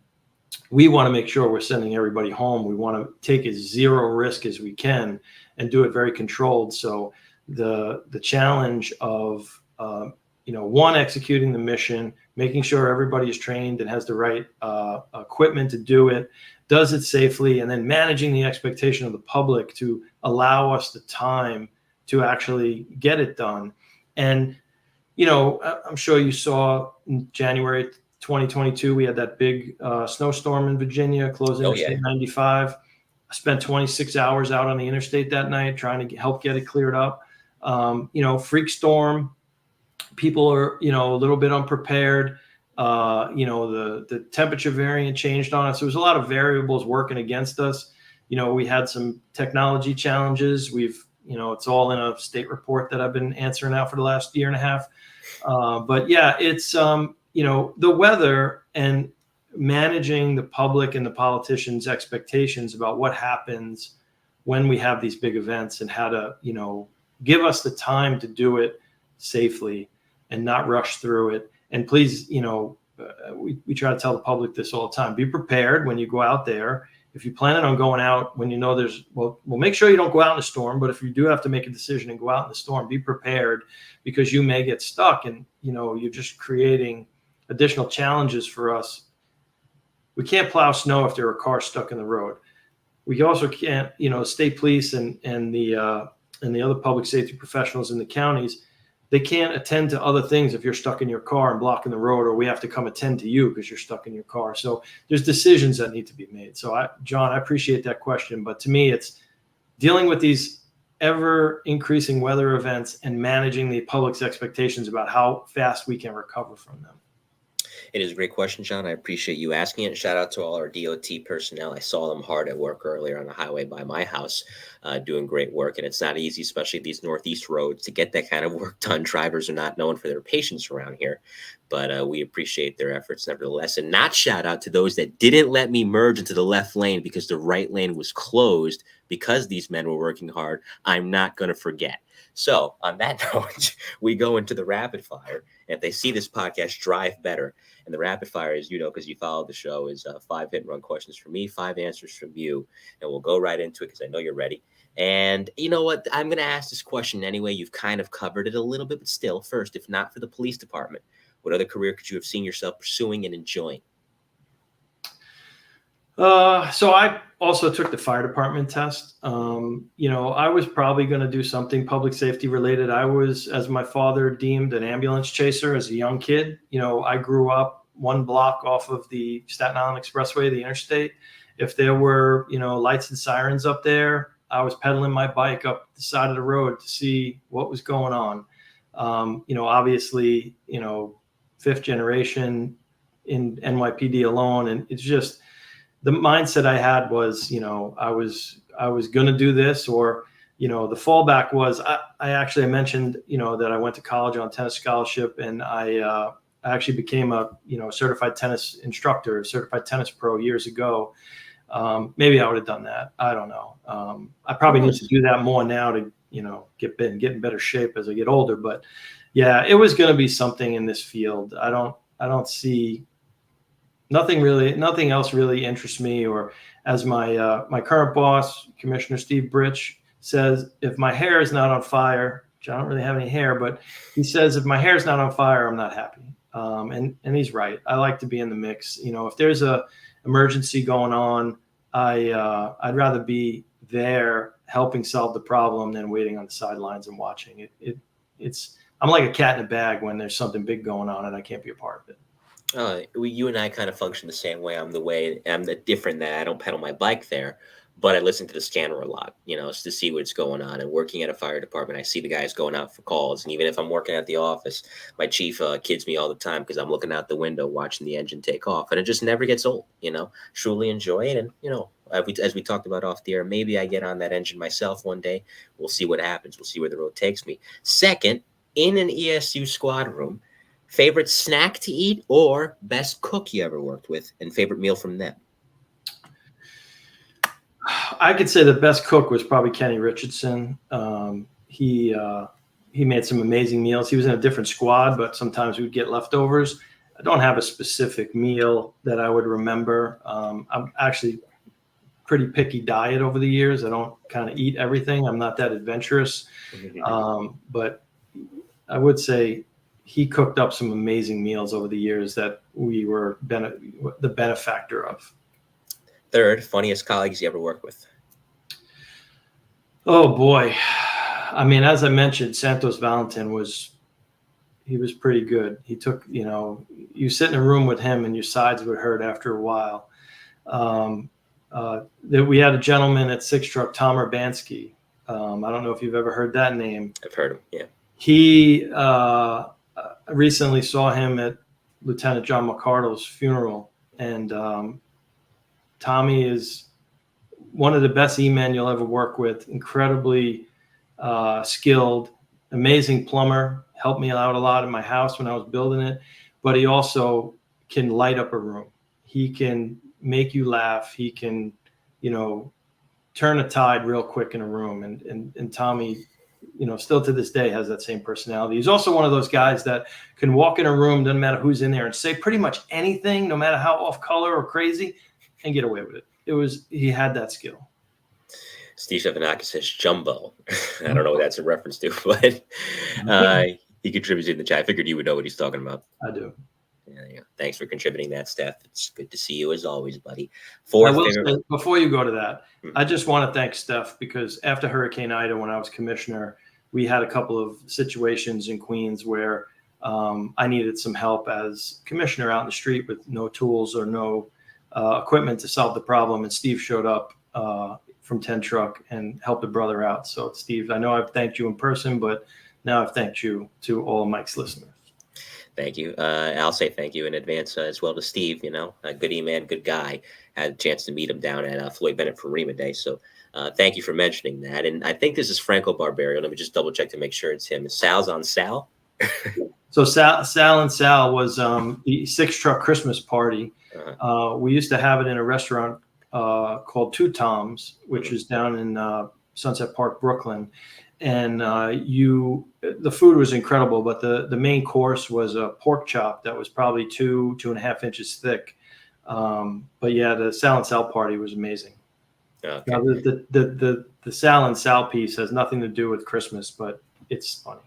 F: We want to make sure we're sending everybody home. We want to take as zero risk as we can and do it very controlled. So the challenge of, one, executing the mission, making sure everybody is trained and has the right equipment to do it, does it safely, and then managing the expectation of the public to allow us the time to actually get it done. And, I'm sure you saw in January 2022, we had that big snowstorm in Virginia, closing Interstate 95. I spent 26 hours out on the interstate that night trying to help get it cleared up. Freak storm, people are, a little bit unprepared. The temperature variant changed on us. There was a lot of variables working against us. We had some technology challenges. It's all in a state report that I've been answering out for the last year and a half. But yeah, it's, the weather and managing the public and the politicians' expectations about what happens when we have these big events and how to, give us the time to do it safely and not rush through it. And please, we try to tell the public this all the time. Be prepared when you go out there. If you're planning on going out when we'll make sure you don't go out in a storm. But if you do have to make a decision and go out in the storm, be prepared, because you may get stuck and, you're just creating additional challenges for us. We can't plow snow if there are cars stuck in the road. We also can't, state police and the other public safety professionals in the counties, they can't attend to other things if you're stuck in your car and blocking the road, or we have to come attend to you because you're stuck in your car. So there's decisions that need to be made. So John, I appreciate that question, but to me, it's dealing with these ever increasing weather events and managing the public's expectations about how fast we can recover from them.
E: It is a great question, John. I appreciate you asking it. Shout out to all our DOT personnel. I saw them hard at work earlier on the highway by my house, doing great work. And it's not easy, especially these Northeast roads, to get that kind of work done. Drivers are not known for their patience around here, but we appreciate their efforts nevertheless. And not shout out to those that didn't let me merge into the left lane because the right lane was closed because these men were working hard. I'm not going to forget. So on that note, we go into the rapid fire. And if they see this podcast, drive better. And the rapid fire is, because you follow the show, is 5 hit and run questions from me, 5 answers from you. And we'll go right into it because I know you're ready. And you know what? I'm going to ask this question anyway. You've kind of covered it a little bit, but still, first, if not for the police department, what other career could you have seen yourself pursuing and enjoying?
F: So I also took the fire department test. I was probably going to do something public safety related. I was, as my father deemed, an ambulance chaser as a young kid. I grew up 1 block off of the Staten Island Expressway, the interstate. If there were, lights and sirens up there, I was pedaling my bike up the side of the road to see what was going on. Obviously, 5th generation in NYPD alone. And it's just, the mindset I had was, I was going to do this, or, the fallback was, I mentioned, that I went to college on tennis scholarship, and I actually became a, certified tennis instructor, certified tennis pro years ago. Maybe I would have done that. I don't know. I probably need to do that more now to, get in better shape as I get older. But yeah, it was going to be something in this field. I don't see nothing else really interests me. Or as my current boss, Commissioner Steve Britch, says, if my hair is not on fire, which I don't really have any hair, but he says, if my hair is not on fire, I'm not happy. And he's right. I like to be in the mix. If there's a emergency going on, I'd rather be there helping solve the problem than waiting on the sidelines and watching it. I'm like a cat in a bag when there's something big going on and I can't be a part of it.
E: You and I kind of function the same way. I'm different that I don't pedal my bike there, but I listen to the scanner a lot, to see what's going on. And working at a fire department, I see the guys going out for calls. And even if I'm working at the office, my chief kids me all the time because I'm looking out the window watching the engine take off. And it just never gets old, truly enjoy it. And, as we talked about off the air, maybe I get on that engine myself one day. We'll see what happens. We'll see where the road takes me. Second, in an ESU squad room, favorite snack to eat or best cook you ever worked with and favorite meal from them?
F: I could say the best cook was probably Kenny Richardson. He made some amazing meals. He was in a different squad, but sometimes we'd get leftovers. I don't have a specific meal that I would remember. I'm actually pretty picky diet over the years. I don't kind of eat everything. I'm not that adventurous. But I would say he cooked up some amazing meals over the years that we were the benefactor of.
E: Third, funniest colleagues you ever worked with?
F: Oh boy. I mean, as I mentioned, Santos Valentin was pretty good. He took, you sit in a room with him and your sides would hurt after a while. We had a gentleman at Six Truck, Tom Urbanski. I don't know if you've ever heard that name.
E: I've heard him. Yeah.
F: He recently saw him at Lieutenant John McCardle's funeral, and Tommy is one of the best E-men you'll ever work with. Incredibly skilled, amazing plumber. Helped me out a lot in my house when I was building it. But he also can light up a room. He can make you laugh. He can, turn a tide real quick in a room. And Tommy, still to this day has that same personality. He's also one of those guys that can walk in a room, doesn't matter who's in there, and say pretty much anything, no matter how off color or crazy, and get away with it. He had that skill.
E: Steve Stefanakis says Jumbo. I don't know what that's a reference to, but he contributes in the chat. I figured you would know what he's talking about.
F: I do.
E: Yeah. Thanks for contributing that, Steph. It's good to see you as always, buddy.
F: Say, before you go to that, I just want to thank Steph because after Hurricane Ida, when I was commissioner, we had a couple of situations in Queens where I needed some help as commissioner out in the street with no tools or no equipment to solve the problem. And Steve showed up from 10 Truck and helped a brother out. So, Steve, I know I've thanked you in person, but now I've thanked you to all Mike's listeners.
E: Thank you. I'll say thank you in advance as well to Steve, a good E-man, good guy. Had a chance to meet him down at Floyd Bennett for Rima Day. So thank you for mentioning that. And I think this is Franco Barbario. Let me just double check to make sure it's him. Sal's on Sal?
F: So Sal and Sal was the Six Truck Christmas party. We used to have it in a restaurant called Two Toms, which is down in Sunset Park, Brooklyn. And the food was incredible, but the main course was a pork chop that was probably 2.5 inches thick. But yeah, the Sal and Sal party was amazing. Okay. Now, the Sal and Sal piece has nothing to do with Christmas, but it's funny.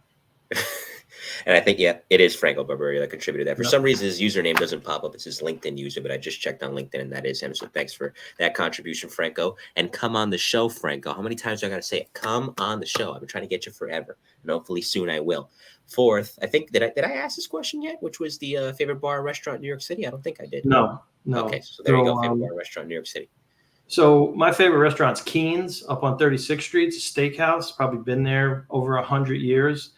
E: And I think, it is Franco Barbario that contributed that. For some reason, his username doesn't pop up. It's his LinkedIn user, but I just checked on LinkedIn, and that is him. So thanks for that contribution, Franco. And come on the show, Franco. How many times do I got to say it? Come on the show. I've been trying to get you forever, and hopefully soon I will. Fourth, I think, did I ask this question yet? Which was the favorite bar or restaurant in New York City? I don't think I did.
F: No.
E: Okay, so there you go, favorite bar or restaurant in New York City.
F: So my favorite restaurant's Keen's up on 36th Street. It's a steakhouse. Probably been there over 100 years.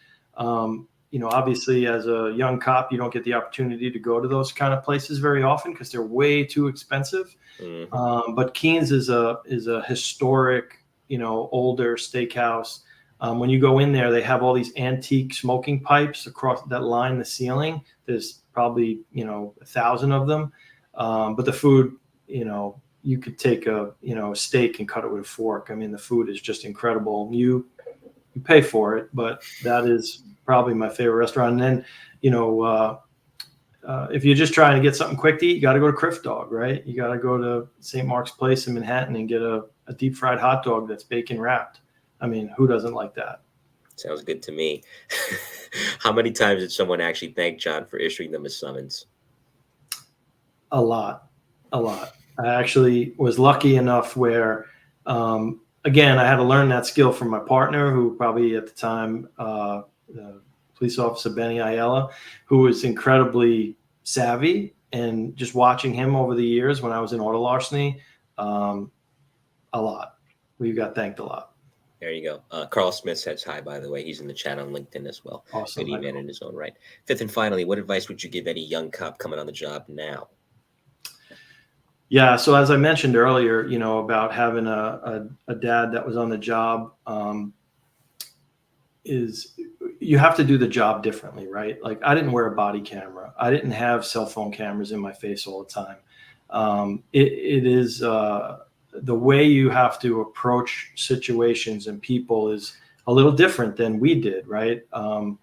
F: Obviously, as a young cop, you don't get the opportunity to go to those kind of places very often because they're way too expensive. Mm-hmm. But Keen's is a historic, older steakhouse. When you go in there, they have all these antique smoking pipes across that line the ceiling. There's probably 1,000 of them. But the food, you could take a steak and cut it with a fork. I mean, the food is just incredible. You pay for it, but that is probably my favorite restaurant. And then, if you're just trying to get something quick to eat, you got to go to Criff Dog, right? You got to go to St. Mark's Place in Manhattan and get a deep fried hot dog that's bacon wrapped. I mean, who doesn't like that?
E: Sounds good to me. How many times did someone actually thank John for issuing them a summons?
F: A lot. I actually was lucky enough where, again, I had to learn that skill from my partner, who probably at the time, the police officer Benny Ayala, who was incredibly savvy, and just watching him over the years when I was in auto larceny, a lot. We got thanked a lot.
E: There you go. Carl Smith says hi, by the way. He's in the chat on LinkedIn as well.
F: Awesome.
E: Good man in his own right. Fifth and finally, what advice would you give any young cop coming on the job now?
F: Yeah. So as I mentioned earlier, about having a dad that was on the job, is you have to do the job differently, right? Like I didn't wear a body camera. I didn't have cell phone cameras in my face all the time. It is the way you have to approach situations and people is a little different than we did, right? The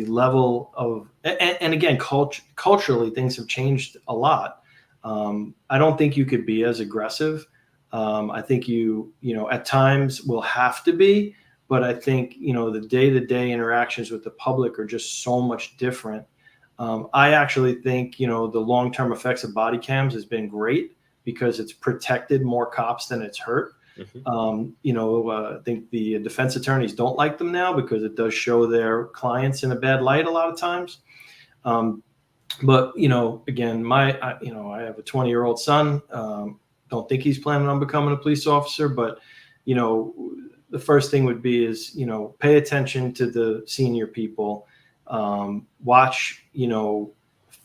F: level of, and again, culturally, things have changed a lot. I don't think you could be as aggressive. I think you at times will have to be, but I think, the day-to-day interactions with the public are just so much different. I actually think, the long-term effects of body cams has been great because it's protected more cops than it's hurt. I think the defense attorneys don't like them now because it does show their clients in a bad light a lot of times. But, again, I have a 20-year-old son. Don't think he's planning on becoming a police officer, but, the first thing would be is, pay attention to the senior people, watch,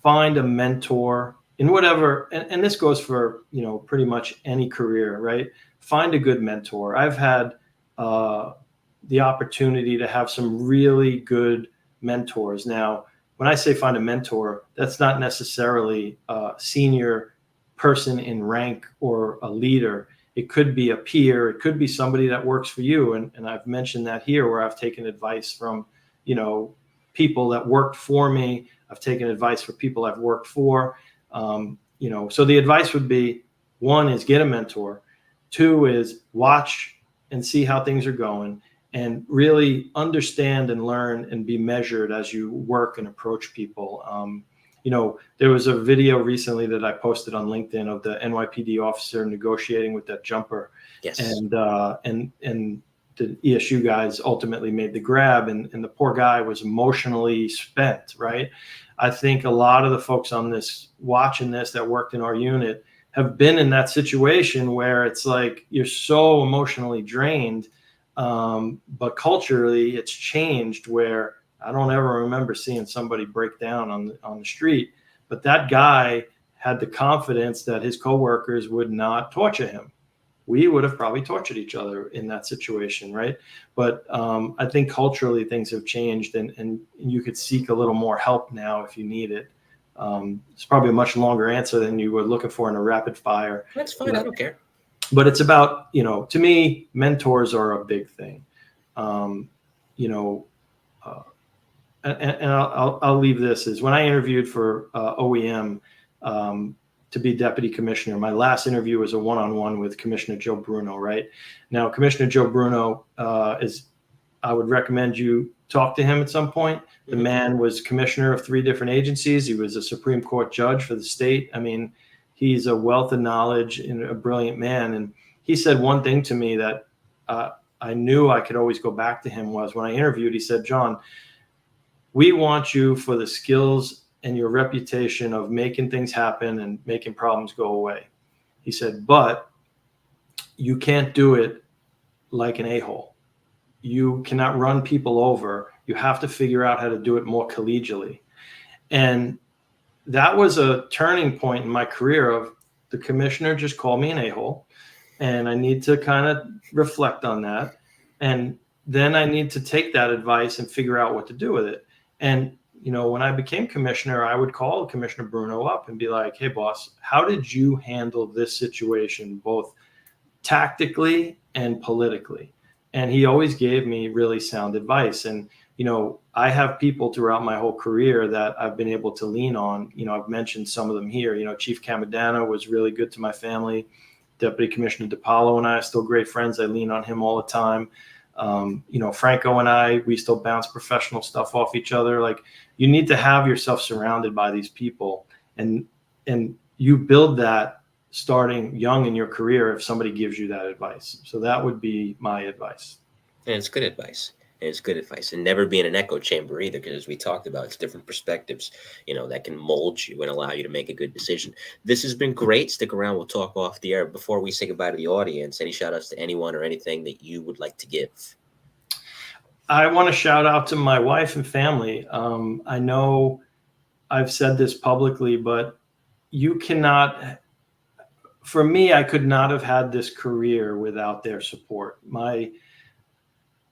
F: find a mentor in whatever, and this goes for, pretty much any career, right? Find a good mentor. I've had the opportunity to have some really good mentors. Now, when I say find a mentor, that's not necessarily a senior person in rank or a leader. It could be a peer. It could be somebody that works for you. And I've mentioned that here where I've taken advice from, people that worked for me. I've taken advice for people I've worked for. So the advice would be, one is get a mentor. Two is watch and see how things are going and really understand and learn and be measured as you work and approach people. There was a video recently that I posted on LinkedIn of the NYPD officer negotiating with that jumper.
E: Yes.
F: And the ESU guys ultimately made the grab, and the poor guy was emotionally spent, right? I think a lot of the folks on this, watching this, that worked in our unit have been in that situation where it's like you're so emotionally drained, but culturally it's changed where I don't ever remember seeing somebody break down on the street, but that guy had the confidence that his coworkers would not torture him. We would have probably tortured each other in that situation, right? But I think culturally things have changed, and you could seek a little more help now if you need it. It's probably a much longer answer than you were looking for in a rapid fire.
E: That's fine. I don't care.
F: But it's about, to me, mentors are a big thing. And I'll leave this is when I interviewed for OEM to be deputy commissioner, my last interview was a one-on-one with Commissioner Joe Bruno, right? Now, Commissioner Joe Bruno I would recommend you talk to him at some point. The man was commissioner of 3 different agencies. He was a Supreme Court judge for the state. I mean, he's a wealth of knowledge and a brilliant man. And he said one thing to me that I knew I could always go back to him was when I interviewed, he said, John, we want you for the skills and your reputation of making things happen and making problems go away. He said, but you can't do it like an a-hole. You cannot run people over. You have to figure out how to do it more collegially. And that was a turning point in my career of the commissioner just called me an a-hole. And I need to kind of reflect on that. And then I need to take that advice and figure out what to do with it. And, when I became commissioner, I would call Commissioner Bruno up and be like, hey, boss, how did you handle this situation, both tactically and politically? And he always gave me really sound advice. And, I have people throughout my whole career that I've been able to lean on. I've mentioned some of them here. Chief Camadano was really good to my family. Deputy Commissioner DiPaolo and I are still great friends. I lean on him all the time. Franco and I, we still bounce professional stuff off each other. Like, you need to have yourself surrounded by these people, and you build that starting young in your career if somebody gives you that advice. So that would be my advice.
E: And it's good advice. And it's good advice. And never be in an echo chamber either, because as we talked about, it's different perspectives, that can mold you and allow you to make a good decision. This has been great. Stick around. We'll talk off the air. Before we say goodbye to the audience, any shout outs to anyone or anything that you would like to give?
F: I want to shout out to my wife and family. I know I've said this publicly, but you cannot, for me, I could not have had this career without their support.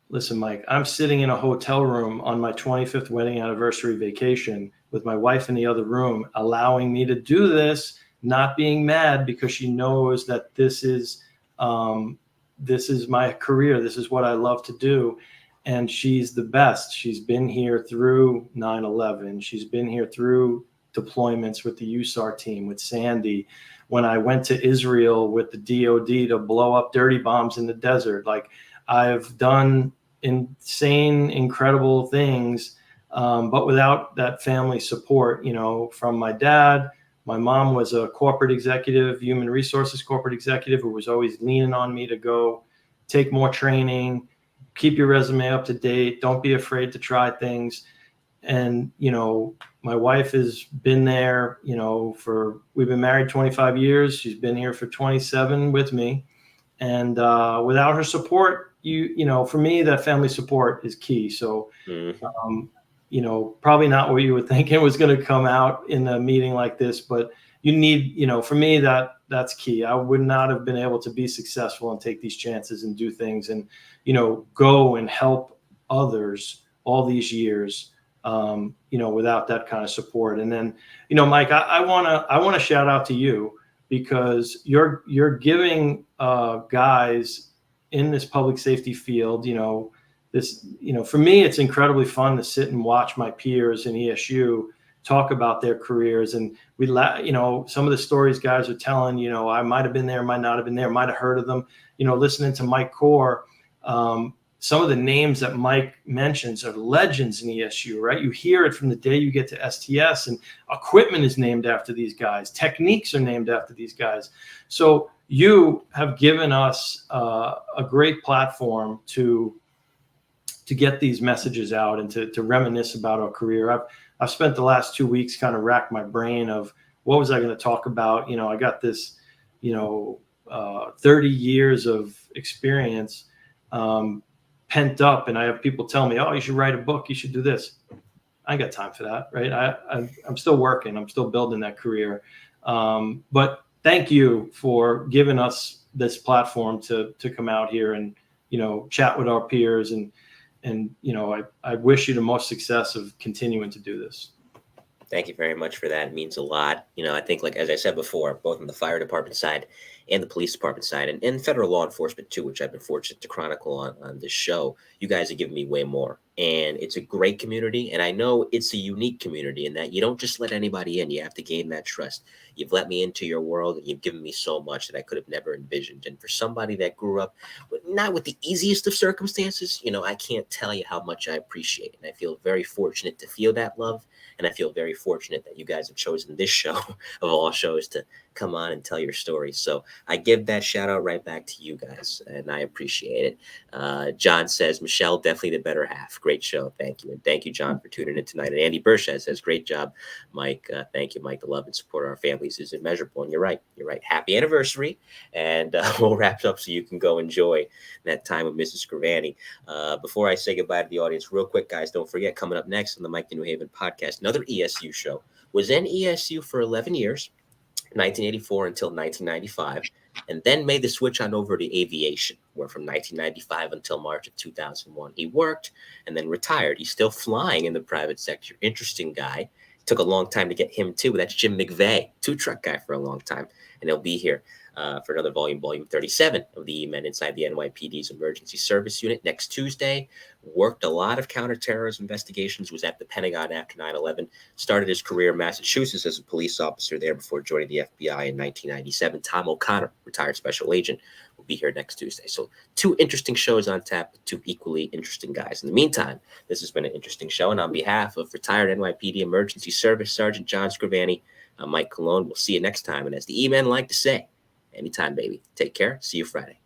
F: Listen, Mike, I'm sitting in a hotel room on my 25th wedding anniversary vacation with my wife in the other room, allowing me to do this, not being mad, because she knows that this is my career. This is what I love to do. And she's the best. She's been here through 9/11. She's been here through deployments with the USAR team, with Sandy. When I went to Israel with the DOD to blow up dirty bombs in the desert, like, I've done insane, incredible things, but without that family support, from my dad. My mom was a corporate executive, human resources corporate executive, who was always leaning on me to go take more training, keep your resume up to date, don't be afraid to try things. And, my wife has been there, we've been married 25 years. She's been here for 27 with me. And without her support, for me, that family support is key. So, probably not what you were thinking was going to come out in a meeting like this, but you need, for me, that's key. I would not have been able to be successful and take these chances and do things and, go and help others all these years, without that kind of support. And then, Mike, I want to shout out to you, because you're giving guys in this public safety field, for me, it's incredibly fun to sit and watch my peers in ESU talk about their careers. And some of the stories guys are telling, I might've been there, might not have been there, might've heard of them, listening to Mike Core. Some of the names that Mike mentions are legends in ESU, right? You hear it from the day you get to STS, and equipment is named after these guys. Techniques are named after these guys. So you have given us a great platform to get these messages out and to reminisce about our career. I've spent the last 2 weeks kind of racked my brain of what was I going to talk about. I got this, 30 years of experience pent up, and I have people tell me, oh, you should write a book, you should do this. I ain't got time for that, right? I'm still working, I'm still building that career. But thank you for giving us this platform to come out here and, chat with our peers. And I wish you the most success of continuing to do this.
E: Thank you very much for that. It means a lot. I think, like, as I said before, both on the fire department side and the police department side and federal law enforcement too, which I've been fortunate to chronicle on this show, you guys have given me way more. And it's a great community. And I know it's a unique community in that you don't just let anybody in. You have to gain that trust. You've let me into your world, and you've given me so much that I could have never envisioned. And for somebody that grew up not with the easiest of circumstances, I can't tell you how much I appreciate it. And I feel very fortunate to feel that love. And I feel very fortunate that you guys have chosen this show of all shows to come on and tell your story. So I give that shout out right back to you guys, and I appreciate it. John says, Michelle, definitely the better half. Great show. Thank you. And thank you, John, for tuning in tonight. And Andy Burchett says, great job, Mike. Thank you, Mike. The love and support of our families is immeasurable. And you're right. You're right. Happy anniversary. And we'll wrap it up so you can go enjoy that time with Mrs. Scrivani. Before I say goodbye to the audience, real quick, guys, don't forget, coming up next on the Mike the New Haven podcast, another ESU show. Was in ESU for 11 years, 1984 until 1995, and then made the switch on over to aviation, where from 1995 until March of 2001, he worked and then retired. He's still flying in the private sector. Interesting guy. Took a long time to get him too. That's Jim McVeigh, two-truck guy for a long time, and he'll be here for another volume 37 of the E-Men inside the NYPD's Emergency Service Unit next Tuesday. Worked a lot of counterterrorism investigations, was at the Pentagon after 9/11, started his career in Massachusetts as a police officer there before joining the FBI in 1997. Tom O'Connor, retired special agent, will be here next Tuesday. So 2 interesting shows on tap with 2 equally interesting guys. In the meantime, this has been an interesting show, and on behalf of retired NYPD Emergency Service Sergeant John Scrivani, I'm Mike Colón. We'll see you next time, and as the E-Men like to say, anytime, baby. Take care. See you Friday.